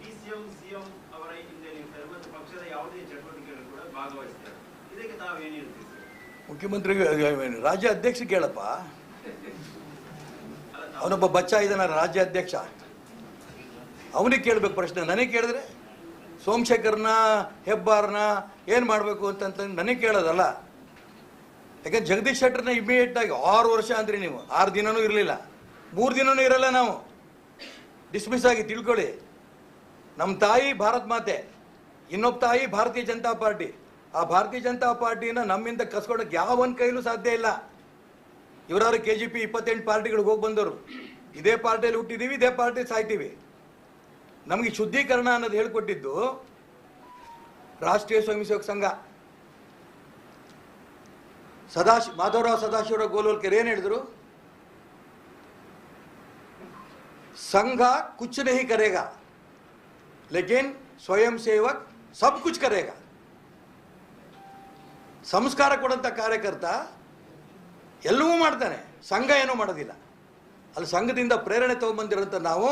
ಡಿಸಿಎಂ ಸಿಎಂ ಅವರ ಹಿಂದೆ ನಿಂತಾರೆ ಮತ್ತು ಪಕ್ಷದ ಯಾವುದೇ ಚಟುವಟಿಕೆಗಳು ಕೂಡ ಭಾಗವಹಿಸ್ತಾರೆ. ಇದಕ್ಕೆ ತಾವೇನು ಹೇಳ್ತೀವಿ? ಮುಖ್ಯಮಂತ್ರಿ ರಾಜ್ಯ ಅಧ್ಯಕ್ಷ ಕೇಳಪ್ಪ, ಅವನೊಬ್ಬ ಬಚ್ಚ ಇದ್ದಾನ ರಾಜ್ಯ ಅಧ್ಯಕ್ಷ, ಅವನಿಗೆ ಕೇಳಬೇಕು ಪ್ರಶ್ನೆ. ನನಗೆ ಕೇಳಿದ್ರೆ ಸೋಮಶೇಖರ್ನ, ಹೆಬ್ಬಾರ್ನ ಏನು ಮಾಡಬೇಕು ಅಂತ ನನಗೆ ಕೇಳೋದಲ್ಲ. ಯಾಕಂದ್ರೆ ಜಗದೀಶ್ ಶೆಟ್ಟರ್ನ ಇಮಿಡಿಯೇಟಾಗಿ 6 ವರ್ಷ ಅಂದರೆ ನೀವು 6 ದಿನವೂ ಇರಲಿಲ್ಲ, 3 ದಿನವೂ ಇರಲ್ಲ, ನಾವು ಡಿಸ್ಮಿಸ್ ಆಗಿ ತಿಳ್ಕೊಳ್ಳಿ. ನಮ್ಮ ತಾಯಿ ಭಾರತ್ ಮಾತೆ, ಇನ್ನೊಬ್ಬ ತಾಯಿ ಭಾರತೀಯ ಜನತಾ ಪಾರ್ಟಿ. ಆ ಭಾರತೀಯ ಜನತಾ ಪಾರ್ಟಿನ ನಮ್ಮಿಂದ ಕಸ್ಕೊಡೋಕ್ಕೆ ಯಾವೊಂದು ಕೈಲೂ ಸಾಧ್ಯ ಇಲ್ಲ. ಇವರಾದ್ರು KGP 28 ಪಾರ್ಟಿಗಳಿಗೆ ಹೋಗಿ ಬಂದವರು. ಇದೇ ಪಾರ್ಟಿಯಲ್ಲಿ ಹುಟ್ಟಿದ್ದೀವಿ, ಇದೇ ಪಾರ್ಟಿ ಸಾಯ್ತೀವಿ. ನಮಗೆ ಶುದ್ಧೀಕರಣ ಅನ್ನೋದು ಹೇಳ್ಕೊಟ್ಟಿದ್ದು ರಾಷ್ಟ್ರೀಯ ಸ್ವಯಂ ಸೇವಕ ಸಂಘ. ಮಾಧವರಾವ್ ಸದಾಶಿವರಾವ್ ಗೋಲ್ವಲ್ಕರ್ ಏನು ಹೇಳಿದ್ರು? ಸಂಘ कुछ नहीं करेगा लेकिन स्वयं सेवक सब कुछ करेगा. ಸಂಸ್ಕಾರ ಕೊಡಂತ ಕಾರ್ಯಕರ್ತ ಎಲ್ಲವೂ ಮಾಡ್ತಾನೆ, ಸಂಘ ಏನೂ ಮಾಡೋದಿಲ್ಲ. ಅಲ್ಲಿ ಸಂಘದಿಂದ ಪ್ರೇರಣೆ ತಗೊಂಡ್ಬಂದಿರೋಂಥ ನಾವು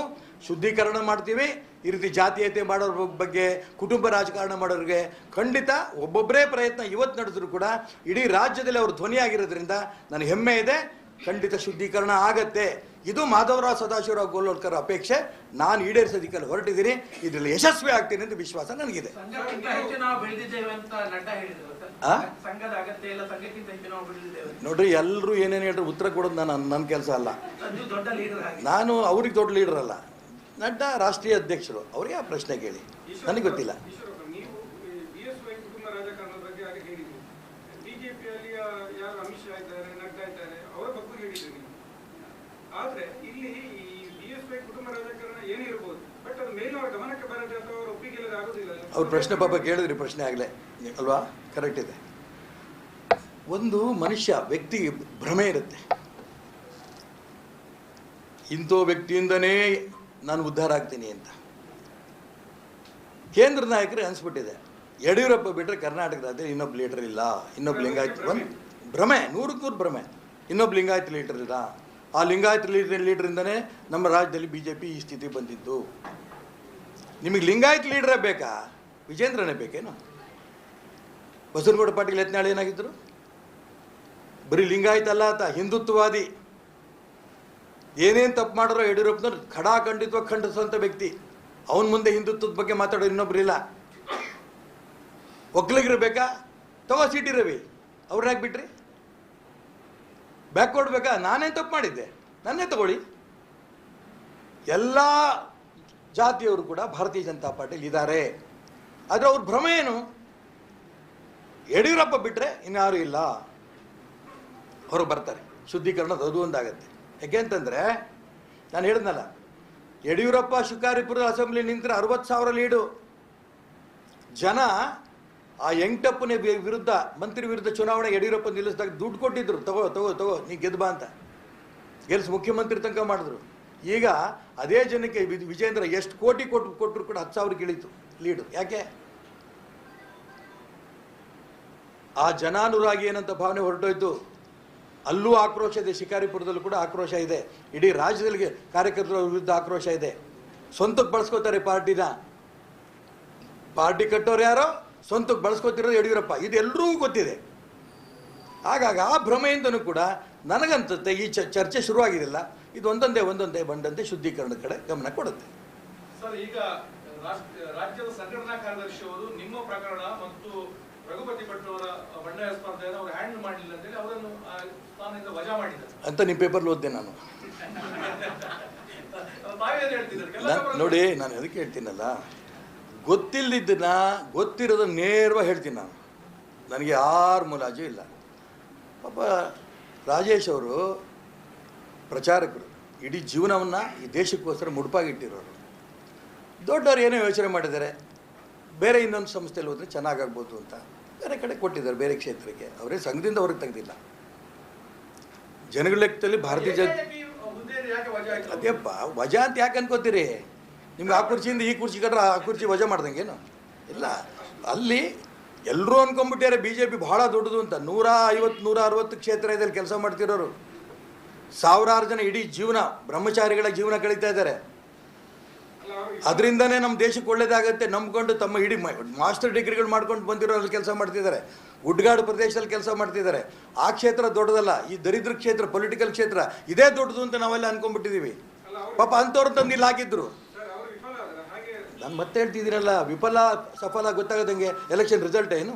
ಶುದ್ಧೀಕರಣ ಮಾಡ್ತೀವಿ. ಈ ರೀತಿ ಜಾತೀಯತೆ ಮಾಡೋರ ಬಗ್ಗೆ, ಕುಟುಂಬ ರಾಜಕಾರಣ ಮಾಡೋರಿಗೆ ಖಂಡಿತ ಒಬ್ಬೊಬ್ಬರೇ ಪ್ರಯತ್ನ ಇವತ್ತು ನಡೆದ್ರು ಕೂಡ ಇಡೀ ರಾಜ್ಯದಲ್ಲಿ ಅವರು ಧ್ವನಿಯಾಗಿರೋದ್ರಿಂದ ನನಗೆ ಹೆಮ್ಮೆ ಇದೆ. ಖಂಡಿತ ಶುದ್ಧೀಕರಣ ಆಗತ್ತೆ. ಇದು ಮಾಧವರಾವ್ ಸದಾಶಿವರಾವ್ ಗೋಲ್ವಲ್ಕರ್ ಅಪೇಕ್ಷೆ. ನಾನು ಈಡೇರಿಸೋದಕ್ಕೆ ಹೊರಟಿದ್ದೀನಿ. ಇದರಲ್ಲಿ ಯಶಸ್ವಿ ಆಗ್ತೀನಿ ಅಂತ ವಿಶ್ವಾಸ ನನಗಿದೆ. ಸಂಘಕ್ಕಿಂತ ಹೆಚ್ಚು ನಾವು ಬೆಳೆದಿದ್ದೇವೆ ಅಂತ ನಡ್ಡಾ ಹೇಳಿದ್ರು ಸರ್. ಸಂಘದ ಅಗತ್ಯ ಇಲ್ಲ, ಸಂಘಕ್ಕಿಂತ ಹೆಚ್ಚು ನಾವು ಬೆಳೆದಿದ್ದೇವೆ. ನೋಡ್ರಿ, ಎಲ್ಲರೂ ಏನೇನು ಹೇಳಿದ್ರು ಉತ್ತರ ಕೊಡೋದು ನನ್ನ ಕೆಲಸ ಅಲ್ಲ. ದೊಡ್ಡ ಲೀಡರ್ ಆಗಿ ನಾನು ಅವ್ರಿಗೆ ದೊಡ್ಡ ಲೀಡರ್ ಅಲ್ಲ. ನಡ್ಡಾ ರಾಷ್ಟ್ರೀಯ ಅಧ್ಯಕ್ಷರು, ಅವರಿಗೆ ಆ ಪ್ರಶ್ನೆ ಕೇಳಿ, ನನಗೆ ಗೊತ್ತಿಲ್ಲ. ನೀವು BSY ಕುಟುಂಬ ರಾಜಕಾರಣದ ಬಗ್ಗೆ ಯಾರು ಹೇಳಿದ್ರು? ಬಿಜೆಪಿಯಲ್ಲಿ ಯಾರು ಅಮಿತ್ ಶಾ ಇದ್ದಾರೆ, ನಡ್ಡಾ ಇದ್ದಾರೆ, ಅವರ ಬಗ್ಗೆ ಹೇಳಿದ್ರು ನೀವು. ಆದ್ರೆ ಇಲ್ಲಿ ಈ BSY ಕುಟುಂಬ ರಾಜಕಾರಣ ಏನಿರ್ಬೋದು, ಬಟ್ ಅದು ಮೇಲವರ ಗಮನಕ್ಕೆ ಬರದೆ ಅಥವಾ ಅವರ ಒಪ್ಪಿಗೆ ಆಗೋದಿಲ್ಲ. ಅವ್ರ ಪ್ರಶ್ನೆ ಪಾಪ ಕೇಳಿದ್ರಿ, ಪ್ರಶ್ನೆ ಆಗಲೇ ಅಲ್ವಾ? ಕರೆಕ್ಟ್ ಇದೆ. ಒಂದು ಮನುಷ್ಯ ವ್ಯಕ್ತಿಗೆ ಭ್ರಮೆ ಇರುತ್ತೆ. ಇಂಥ ವ್ಯಕ್ತಿಯಿಂದನೇ ನಾನು ಉದ್ಧಾರ ಆಗ್ತೀನಿ ಅಂತ. ಕೇಂದ್ರ ನಾಯಕರಿಗೆ ಅನಿಸ್ಬಿಟ್ಟಿದೆ, ಯಡಿಯೂರಪ್ಪ ಬಿಟ್ಟರೆ ಕರ್ನಾಟಕ ರಾಜ್ಯದಲ್ಲಿ ಇನ್ನೊಬ್ಬ ಲೀಡರ್ ಇಲ್ಲ, ಇನ್ನೊಬ್ಬ ಲಿಂಗಾಯತ್. ಒಂದು ಭ್ರಮೆ, 100% ಭ್ರಮೆ. ಇನ್ನೊಬ್ಬ ಲಿಂಗಾಯತ್ ಲೀಡರ್ ಇಲ್ಲ. ಆ ಲಿಂಗಾಯತ್ ಲೀಡ್ರಿಂದನೇ ನಮ್ಮ ರಾಜ್ಯದಲ್ಲಿ BJP ಈ ಸ್ಥಿತಿ ಬಂದಿದ್ದು. ನಿಮಗೆ ಲಿಂಗಾಯತ್ ಲೀಡ್ರೇ ಬೇಕಾ? ವಿಜೇಂದ್ರನೇ ಬೇಕೇನು? ಬಸವನಗೌಡ ಪಾಟೀಲ್ ಯತ್ನಾಳ್ ಏನಾಗಿದ್ದರು? ಬರೀ ಲಿಂಗಾಯತ್ ಅಲ್ಲ ಆತ, ಹಿಂದುತ್ವವಾದಿ. ಏನೇನು ತಪ್ಪು ಮಾಡೋರೋ ಯಡಿಯೂರಪ್ಪನವ್ರು ಖಂಡಿತವಾಗಿ ಖಂಡಿಸುವಂಥ ವ್ಯಕ್ತಿ. ಅವನ ಮುಂದೆ ಹಿಂದುತ್ವದ ಬಗ್ಗೆ ಮಾತಾಡೋರು ಇನ್ನೊಬ್ರಿಲ್ಲ. ಒಕ್ಕಲಿಗರು ಬೇಕಾ? ತಗೋ ಸಿಟಿ ರವಿ, ಅವ್ರನ್ನ ಬಿಟ್ರಿ. ಬ್ಯಾಕ್ವರ್ಡ್ ಬೇಕಾ? ನಾನೇನು ತಪ್ಪು ಮಾಡಿದ್ದೆ, ನನ್ನೇ ತಗೊಳ್ಳಿ. ಎಲ್ಲ ಜಾತಿಯವರು ಕೂಡ ಭಾರತೀಯ ಜನತಾ ಪಾರ್ಟಿಲಿ ಇದ್ದಾರೆ. ಆದರೆ ಅವ್ರ ಭ್ರಮೆ ಏನು? ಯಡಿಯೂರಪ್ಪ ಬಿಟ್ಟರೆ ಇನ್ಯಾರೂ ಇಲ್ಲ, ಹೊರಗೆ ಬರ್ತಾರೆ. ಶುದ್ಧೀಕರಣ ಅದು ಒಂದಾಗತ್ತೆ. ಯಾಕೆ ಅಂತಂದರೆ ನಾನು ಹೇಳಿದ್ನಲ್ಲ, ಯಡಿಯೂರಪ್ಪ ಶಿಕಾರಿಪುರದ ಅಸೆಂಬ್ಲಿ ನಿಂತರೆ 60,000 ಲೀಡು. ಜನ ಆ ಯಂಗ್ಟಪ್ಪನ ವಿರುದ್ಧ, ಮಂತ್ರಿ ವಿರುದ್ಧ ಚುನಾವಣೆ ಯಡಿಯೂರಪ್ಪ ನಿಲ್ಲಿಸಿದಾಗ ದುಡ್ಡು ಕೊಟ್ಟಿದ್ರು, ತಗೋ ನೀ ಗೆದ್ದು ಬಾ ಅಂತ. ಗೆಲ್ಸಿ ಮುಖ್ಯಮಂತ್ರಿ ತನಕ ಮಾಡಿದ್ರು. ಈಗ ಅದೇ ಜನಕ್ಕೆ ವಿಜೇಂದ್ರ ಎಷ್ಟು ಕೋಟಿ ಕೊಟ್ಟರು ಕೂಡ 10,000 ಇಳಿತು ಲೀಡು. ಯಾಕೆ? ಆ ಜನಾನುರಾಗಿ ಏನಂತ ಭಾವನೆ ಹೊರಟೋಯ್ತು. ಅಲ್ಲೂ ಆಕ್ರೋಶ ಇದೆ, ಶಿಕಾರಿಪುರದಲ್ಲೂ ಕೂಡ ಆಕ್ರೋಶ ಇದೆ, ಇಡೀ ರಾಜ್ಯದಲ್ಲಿ ಕಾರ್ಯಕರ್ತರ ವಿರುದ್ಧ ಆಕ್ರೋಶ ಇದೆ. ಸ್ವಂತಕ್ಕೆ ಬಳಸ್ಕೋತಾರೆ ಪಾರ್ಟಿನ. ಪಾರ್ಟಿ ಕಟ್ಟೋರು ಯಾರೋ, ಸ್ವಂತಕ್ಕೆ ಬಳಸ್ಕೋತಿರೋದು ಯಡಿಯೂರಪ್ಪ. ಇದು ಎಲ್ಲರಿಗೂ ಗೊತ್ತಿದೆ. ಹಾಗಾಗಿ ಆ ಭ್ರಮೆಯಿಂದನೂ ಕೂಡ ನನಗಂತಂತೆ ಈ ಚರ್ಚೆ ಶುರುವಾಗಿದಿಲ್ಲ. ಇದು ಒಂದೊಂದೇ ಬಂದಂತೆ ಶುದ್ಧೀಕರಣದ ಕಡೆ ಗಮನ ಕೊಡುತ್ತೆ. ಸರ್, ಈಗ ರಾಜ್ಯದ ಸಂಘಟನಾ ಕಾರ್ಯದರ್ಶಿ ಅವರು ನಿಮ್ಮ ಪ್ರಕರಣ ಮತ್ತು ರಘುಪತಿ ಭಟ್ ಅವರ ಬಂಡಾಯ ಸ್ಪರ್ಧೆಯನ್ನು ಅವರು ಹ್ಯಾಂಡಲ್ ಮಾಡಲಿಲ್ಲ ಅಂತೇಳಿ ಅವರನ್ನು ಸ್ಥಾನದಿಂದ ವಜಾ ಮಾಡಿದ್ದಾರೆ ಅಂತ ನಿಮ್ಮ ಪೇಪರ್ಲಿ ಓದಿದೆ ನಾನು. ತಾವೇನು ಹೇಳ್ತಿದ್ದಾರೆ? ನೋಡಿ, ನಾನು ಅದಕ್ಕೆ ಹೇಳ್ತೀನಲ್ಲ, ಗೊತ್ತಿಲ್ಲದಿದ್ದನ್ನ ಗೊತ್ತಿರೋದನ್ನ ನೇರವಾಗಿ ಹೇಳ್ತೀನಿ ನಾನು. ನನಗೆ ಯಾರ ಮುಲಾಜು ಇಲ್ಲ. ಪಾಪ ರಾಜೇಶ್ ಅವರು ಪ್ರಚಾರಕರು, ಇಡೀ ಜೀವನವನ್ನು ಈ ದೇಶಕ್ಕೋಸ್ಕರ ಮುಡುಪಾಗಿಟ್ಟಿರೋರು. ದೊಡ್ಡವರು ಏನೋ ಯೋಚನೆ ಮಾಡಿದ್ದಾರೆ, ಬೇರೆ ಇನ್ನೊಂದು ಸಂಸ್ಥೆಯಲ್ಲಿ ಹೋದರೆ ಚೆನ್ನಾಗಾಗ್ಬೋದು ಅಂತ ಬೇರೆ ಕಡೆ ಕೊಟ್ಟಿದ್ದಾರೆ, ಬೇರೆ ಕ್ಷೇತ್ರಕ್ಕೆ. ಅವರೇ ಸಂಘದಿಂದ ಹೊರಗೆ ತೆಗೆದಿಲ್ಲ. ಜನಗಳ ಲೆಕ್ಕದಲ್ಲಿ ಭಾರತೀಯ ಅದೇಪ್ಪ ವಜಾ ಅಂತ ಯಾಕೆ ಅನ್ಕೋತೀರಿ? ನಿಮ್ಗೆ ಆ ಕುರ್ಚಿಯಿಂದ ಈ ಕುರ್ಚಿ ಕಟ್ರೆ ಆ ಕುರ್ಚಿ ವಜಾ ಮಾಡ್ದಂಗೇನು? ಇಲ್ಲ, ಅಲ್ಲಿ ಎಲ್ಲರೂ ಅನ್ಕೊಂಡ್ಬಿಟ್ಟಾರೆ BJP ಬಹಳ ದೊಡ್ಡದು ಅಂತ. 150-160 ಕ್ಷೇತ್ರ ಇದ್ದಲ್ಲಿ ಕೆಲಸ ಮಾಡ್ತಿರೋರು, ಸಾವಿರಾರು ಜನ ಇಡೀ ಜೀವನ ಬ್ರಹ್ಮಚಾರಿಗಳ ಜೀವನ ಕಳೀತಾ ಇದ್ದಾರೆ. ಅದರಿಂದನೇ ನಮ್ಮ ದೇಶಕ್ಕೆ ಒಳ್ಳೇದಾಗತ್ತೆ ನಂಬ್ಕೊಂಡು ತಮ್ಮ ಇಡೀ ಮಾಸ್ಟರ್ ಡಿಗ್ರಿಗಳು ಮಾಡ್ಕೊಂಡು ಬಂದಿರೋರಲ್ಲಿ ಕೆಲಸ ಮಾಡ್ತಿದ್ದಾರೆ. ಗುಡ್ಗಾಡು ಪ್ರದೇಶದಲ್ಲಿ ಕೆಲಸ ಮಾಡ್ತಿದ್ದಾರೆ. ಆ ಕ್ಷೇತ್ರ ದೊಡ್ಡದಲ್ಲ, ಈ ದರಿದ್ರ ಕ್ಷೇತ್ರ, ಪೊಲಿಟಿಕಲ್ ಕ್ಷೇತ್ರ ಇದೇ ದೊಡ್ಡದು ಅಂತ ನಾವೆಲ್ಲ ಅನ್ಕೊಂಡ್ಬಿಟ್ಟಿದ್ದೀವಿ. ಪಾಪ ಅಂಥವ್ರು ತಂದು ಇಲ್ಲಿ ಹಾಕಿದ್ರು. ನಾನು ಮತ್ತೆ ಹೇಳ್ತಿದ್ದೀನಲ್ಲ, ವಿಫಲ ಸಫಲ ಗೊತ್ತಾಗದಂಗೆ ಎಲೆಕ್ಷನ್ ರಿಸಲ್ಟ್ ಏನು?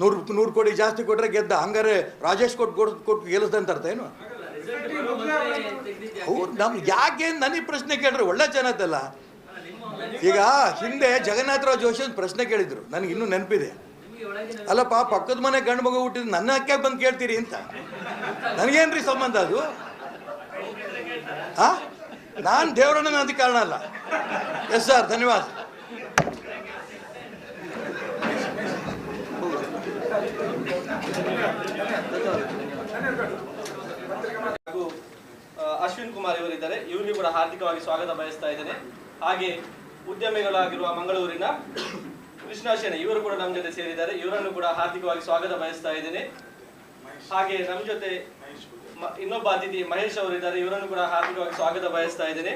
100 ಕೋಟಿ ಜಾಸ್ತಿ ಕೊಟ್ಟರೆ ಗೆದ್ದ, ಹಂಗಾರೆ ರಾಜೇಶ್ ಕೊಟ್ಟು ಗೆಲ್ಲಿಸ್ದಂತ ಅರ್ಥ ಏನು? ಹೌದು, ನಮ್ಗೆ ಯಾಕೆ ನನಗೆ ಪ್ರಶ್ನೆ ಕೇಳ್ರಿ, ಒಳ್ಳೆ ಚೆನ್ನಾಯ್ತಲ್ಲ. ಈಗ ಹಿಂದೆ ಜಗನ್ನಾಥರಾವ್ ಜೋಶಿ ಒಂದು ಪ್ರಶ್ನೆ ಕೇಳಿದ್ರು, ನನಗೆ ಇನ್ನೂ ನೆನಪಿದೆ. ಅಲ್ಲಪ್ಪ, ಪಕ್ಕದ ಮನೆ ಗಂಡು ಮಗು ಹುಟ್ಟಿದ್ ನನ್ನ ಅಕ್ಕೆ ಬಂದು ಕೇಳ್ತೀರಿ ಅಂತ ನನಗೇನ್ರಿ ಸಂಬಂಧ ಅದು? ನಾನು ದೇವರನ್ನ ಅಂತ ಕಾರಣ ಅಲ್ಲ. ಎಸ್ ಸರ್, ಧನ್ಯವಾದ. ಹಾಗೂ ಅಶ್ವಿನ್ ಕುಮಾರ್ ಇವರಿದ್ದಾರೆ, ಇವರಿಗೂ ಕೂಡ ಹಾರ್ದಿಕವಾಗಿ ಸ್ವಾಗತ ಬಯಸ್ತಾ ಇದ್ದೇನೆ. ಹಾಗೆ ಉದ್ಯಮಿಗಳಾಗಿರುವ ಮಂಗಳೂರಿನ ಕೃಷ್ಣ ಶೆಣೆ ಇವರು ಕೂಡ ನಮ್ಮ ಜೊತೆ ಸೇರಿದ್ದಾರೆ, ಇವರನ್ನು ಕೂಡ ಹಾರ್ದಿಕವಾಗಿ ಸ್ವಾಗತ ಬಯಸ್ತಾ ಇದ್ದೇನೆ. ಹಾಗೆ ನಮ್ಮ ಜೊತೆ ಇನ್ನೊಬ್ಬ ಅತಿಥಿ ಮಹೇಶ್ ಅವರಿದ್ದಾರೆ, ಇವರನ್ನು ಕೂಡ ಹಾರ್ದಿಕವಾಗಿ ಸ್ವಾಗತ ಬಯಸ್ತಾ ಇದ್ದೇನೆ.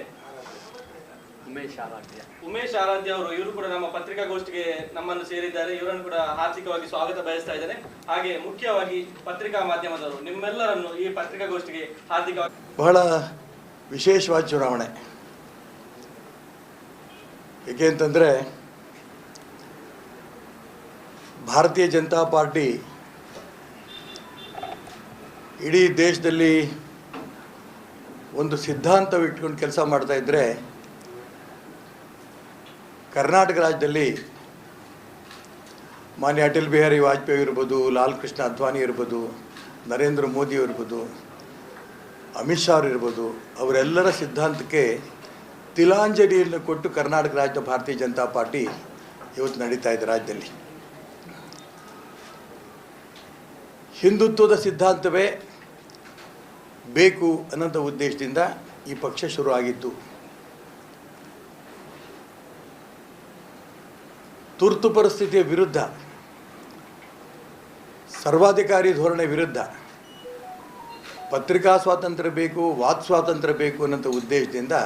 ಉಮೇಶ್ ಆರಾಧ್ಯ ಅವರು, ಇವರು ಕೂಡ ನಮ್ಮ ಪತ್ರಿಕಾಗೋಷ್ಠಿಗೆ ನಮ್ಮನ್ನು ಸೇರಿದ್ದಾರೆ, ಇವರನ್ನು ಕೂಡ ಹಾರ್ದಿಕವಾಗಿ ಸ್ವಾಗತ ಬಯಸ್ತಾ ಇದ್ದೇನೆ. ಹಾಗೆ ಮುಖ್ಯವಾಗಿ ಪತ್ರಿಕಾ ಮಾಧ್ಯಮದವರು, ನಿಮ್ಮೆಲ್ಲರನ್ನು ಈ ಪತ್ರಿಕಾಗೋಷ್ಠಿಗೆ ಹಾರ್ದಿಕವಾಗಿ. ಬಹಳ ವಿಶೇಷವಾದ ಚುನಾವಣೆ. ಏಕೆ ಅಂತಂದರೆ ಭಾರತೀಯ ಜನತಾ ಪಾರ್ಟಿ ಇಡೀ ದೇಶದಲ್ಲಿ ಒಂದು ಸಿದ್ಧಾಂತವಿಟ್ಕೊಂಡು ಕೆಲಸ ಮಾಡ್ತಾ ಇದ್ದರೆ, ಕರ್ನಾಟಕ ರಾಜ್ಯದಲ್ಲಿ ಮಾನ್ಯ ಅಟಲ್ ಬಿಹಾರಿ ವಾಜಪೇಯಿ ಇರ್ಬೋದು, ಲಾಲ್ ಕೃಷ್ಣ ಅದ್ವಾನಿ ಇರ್ಬೋದು, ನರೇಂದ್ರ ಮೋದಿ ಇರ್ಬೋದು, ಅಮಿತ್ ಶಾ ಇರ್ಬೋದು, ಅವರೆಲ್ಲರ ಸಿದ್ಧಾಂತಕ್ಕೆ ತಿಲಾಂಜಲಿಯನ್ನು ಕೊಟ್ಟು ಕರ್ನಾಟಕ ರಾಜ್ಯದ ಭಾರತೀಯ ಜನತಾ ಪಾರ್ಟಿ ಇವತ್ತು ನಡೀತಾ ಇದೆ. ರಾಜ್ಯದಲ್ಲಿ ಹಿಂದುತ್ವದ ಸಿದ್ಧಾಂತವೇ ಬೇಕು ಅನ್ನೋಂಥ ಉದ್ದೇಶದಿಂದ ಈ ಪಕ್ಷ ಶುರುವಾಗಿತ್ತು. ತುರ್ತು ಪರಿಸ್ಥಿತಿಯ ವಿರುದ್ಧ, ಸರ್ವಾಧಿಕಾರಿ ಧೋರಣೆ ವಿರುದ್ಧ, ಪತ್ರಿಕಾ ಸ್ವಾತಂತ್ರ್ಯ ಬೇಕು, ವಾಕ್ ಸ್ವಾತಂತ್ರ್ಯ ಬೇಕು ಅನ್ನೋಂಥ ಉದ್ದೇಶದಿಂದ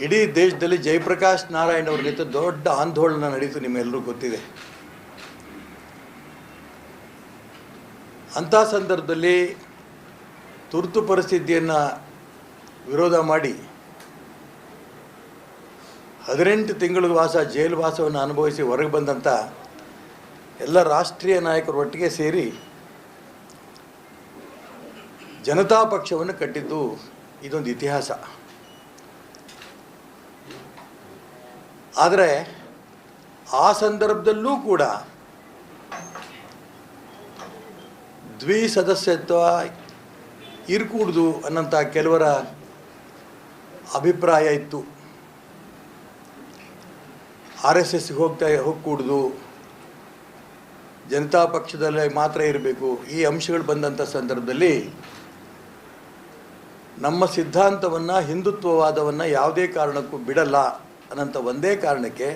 ಇಡೀ ದೇಶದಲ್ಲಿ ಜಯಪ್ರಕಾಶ್ ನಾರಾಯಣ್ ಅವ್ರ ನೇತೃತ್ವ ದೊಡ್ಡ ಆಂದೋಲನ ನಡೀತು, ನಿಮ್ಮೆಲ್ಲರೂ ಗೊತ್ತಿದೆ. ಅಂಥ ಸಂದರ್ಭದಲ್ಲಿ ತುರ್ತು ಪರಿಸ್ಥಿತಿಯನ್ನು ವಿರೋಧ ಮಾಡಿ 18 ತಿಂಗಳ ಜೈಲು ವಾಸವನ್ನು ಅನುಭವಿಸಿ ಹೊರಗೆ ಬಂದಂಥ ಎಲ್ಲ ರಾಷ್ಟ್ರೀಯ ನಾಯಕರು ಒಟ್ಟಿಗೆ ಸೇರಿ ಜನತಾ ಪಕ್ಷವನ್ನು ಕಟ್ಟಿದ್ದು ಇದೊಂದು ಇತಿಹಾಸ. ಆದರೆ ಆ ಸಂದರ್ಭದಲ್ಲೂ ಕೂಡ ದ್ವಿಸದಸ್ಯತ್ವ ಇರ್ಕೂಡ್ದು ಅನ್ನೋಂಥ ಕೆಲವರ ಅಭಿಪ್ರಾಯ ಇತ್ತು. RSSಗೆ ಹೋಗ್ಕೂಡ್ದು, ಜನತಾ ಪಕ್ಷದಲ್ಲೇ ಮಾತ್ರ ಇರಬೇಕು, ಈ ಅಂಶಗಳು ಬಂದಂಥ ಸಂದರ್ಭದಲ್ಲಿ ನಮ್ಮ ಸಿದ್ಧಾಂತವನ್ನು, ಹಿಂದುತ್ವವಾದವನ್ನು ಯಾವುದೇ ಕಾರಣಕ್ಕೂ ಬಿಡಲ್ಲ ಅನ್ನೋಂಥ ಒಂದೇ ಕಾರಣಕ್ಕೆ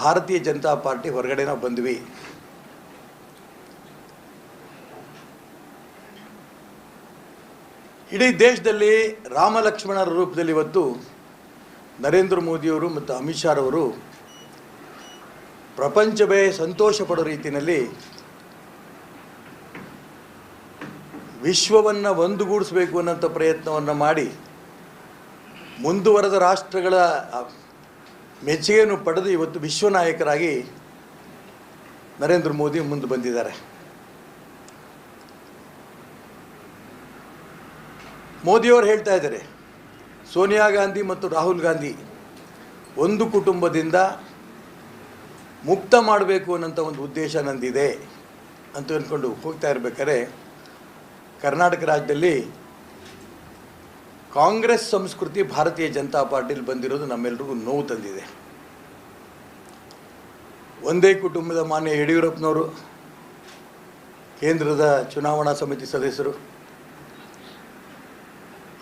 ಭಾರತೀಯ ಜನತಾ ಪಾರ್ಟಿ ಹೊರಗಡೆ ನಾವು ಬಂದ್ವಿ. ಇಡೀ ದೇಶದಲ್ಲಿ ರಾಮ ಲಕ್ಷ್ಮಣರ ರೂಪದಲ್ಲಿ ಇವತ್ತು ನರೇಂದ್ರ ಮೋದಿಯವರು ಮತ್ತು ಅಮಿತ್ ಶಾ ಅವರು ಪ್ರಪಂಚವೇ ಸಂತೋಷ ಪಡೋ ರೀತಿಯಲ್ಲಿ ವಿಶ್ವವನ್ನು ಒಂದುಗೂಡಿಸಬೇಕು ಅನ್ನೋಂಥ ಪ್ರಯತ್ನವನ್ನು ಮಾಡಿ ಮುಂದುವರೆದ ರಾಷ್ಟ್ರಗಳ ಮೆಚ್ಚುಗೆಯನ್ನು ಪಡೆದು ಇವತ್ತು ವಿಶ್ವ ನಾಯಕರಾಗಿ ನರೇಂದ್ರ ಮೋದಿ ಮುಂದೆ ಬಂದಿದ್ದಾರೆ. ಮೋದಿಯವರು ಹೇಳ್ತಾ ಇದ್ದಾರೆ, ಸೋನಿಯಾ ಗಾಂಧಿ ಮತ್ತು ರಾಹುಲ್ ಗಾಂಧಿ ಒಂದು ಕುಟುಂಬದಿಂದ ಮುಕ್ತ ಮಾಡಬೇಕು ಅನ್ನೋಂಥ ಒಂದು ಉದ್ದೇಶ ನಂದಿದೆ ಅಂತ ಅಂದ್ಕೊಂಡು ಹೋಗ್ತಾ ಇರಬೇಕಾದ್ರೆ ಕರ್ನಾಟಕ ರಾಜ್ಯದಲ್ಲಿ ಕಾಂಗ್ರೆಸ್ ಸಂಸ್ಕೃತಿ ಭಾರತೀಯ ಜನತಾ ಪಾರ್ಟಿಲಿ ಬಂದಿರೋದು ನಮ್ಮೆಲ್ರಿಗೂ ನೋವು ತಂದಿದೆ. ಒಂದೇ ಕುಟುಂಬದ ಮಾನ್ಯ ಯಡಿಯೂರಪ್ಪನವರು ಕೇಂದ್ರದ ಚುನಾವಣಾ ಸಮಿತಿ ಸದಸ್ಯರು,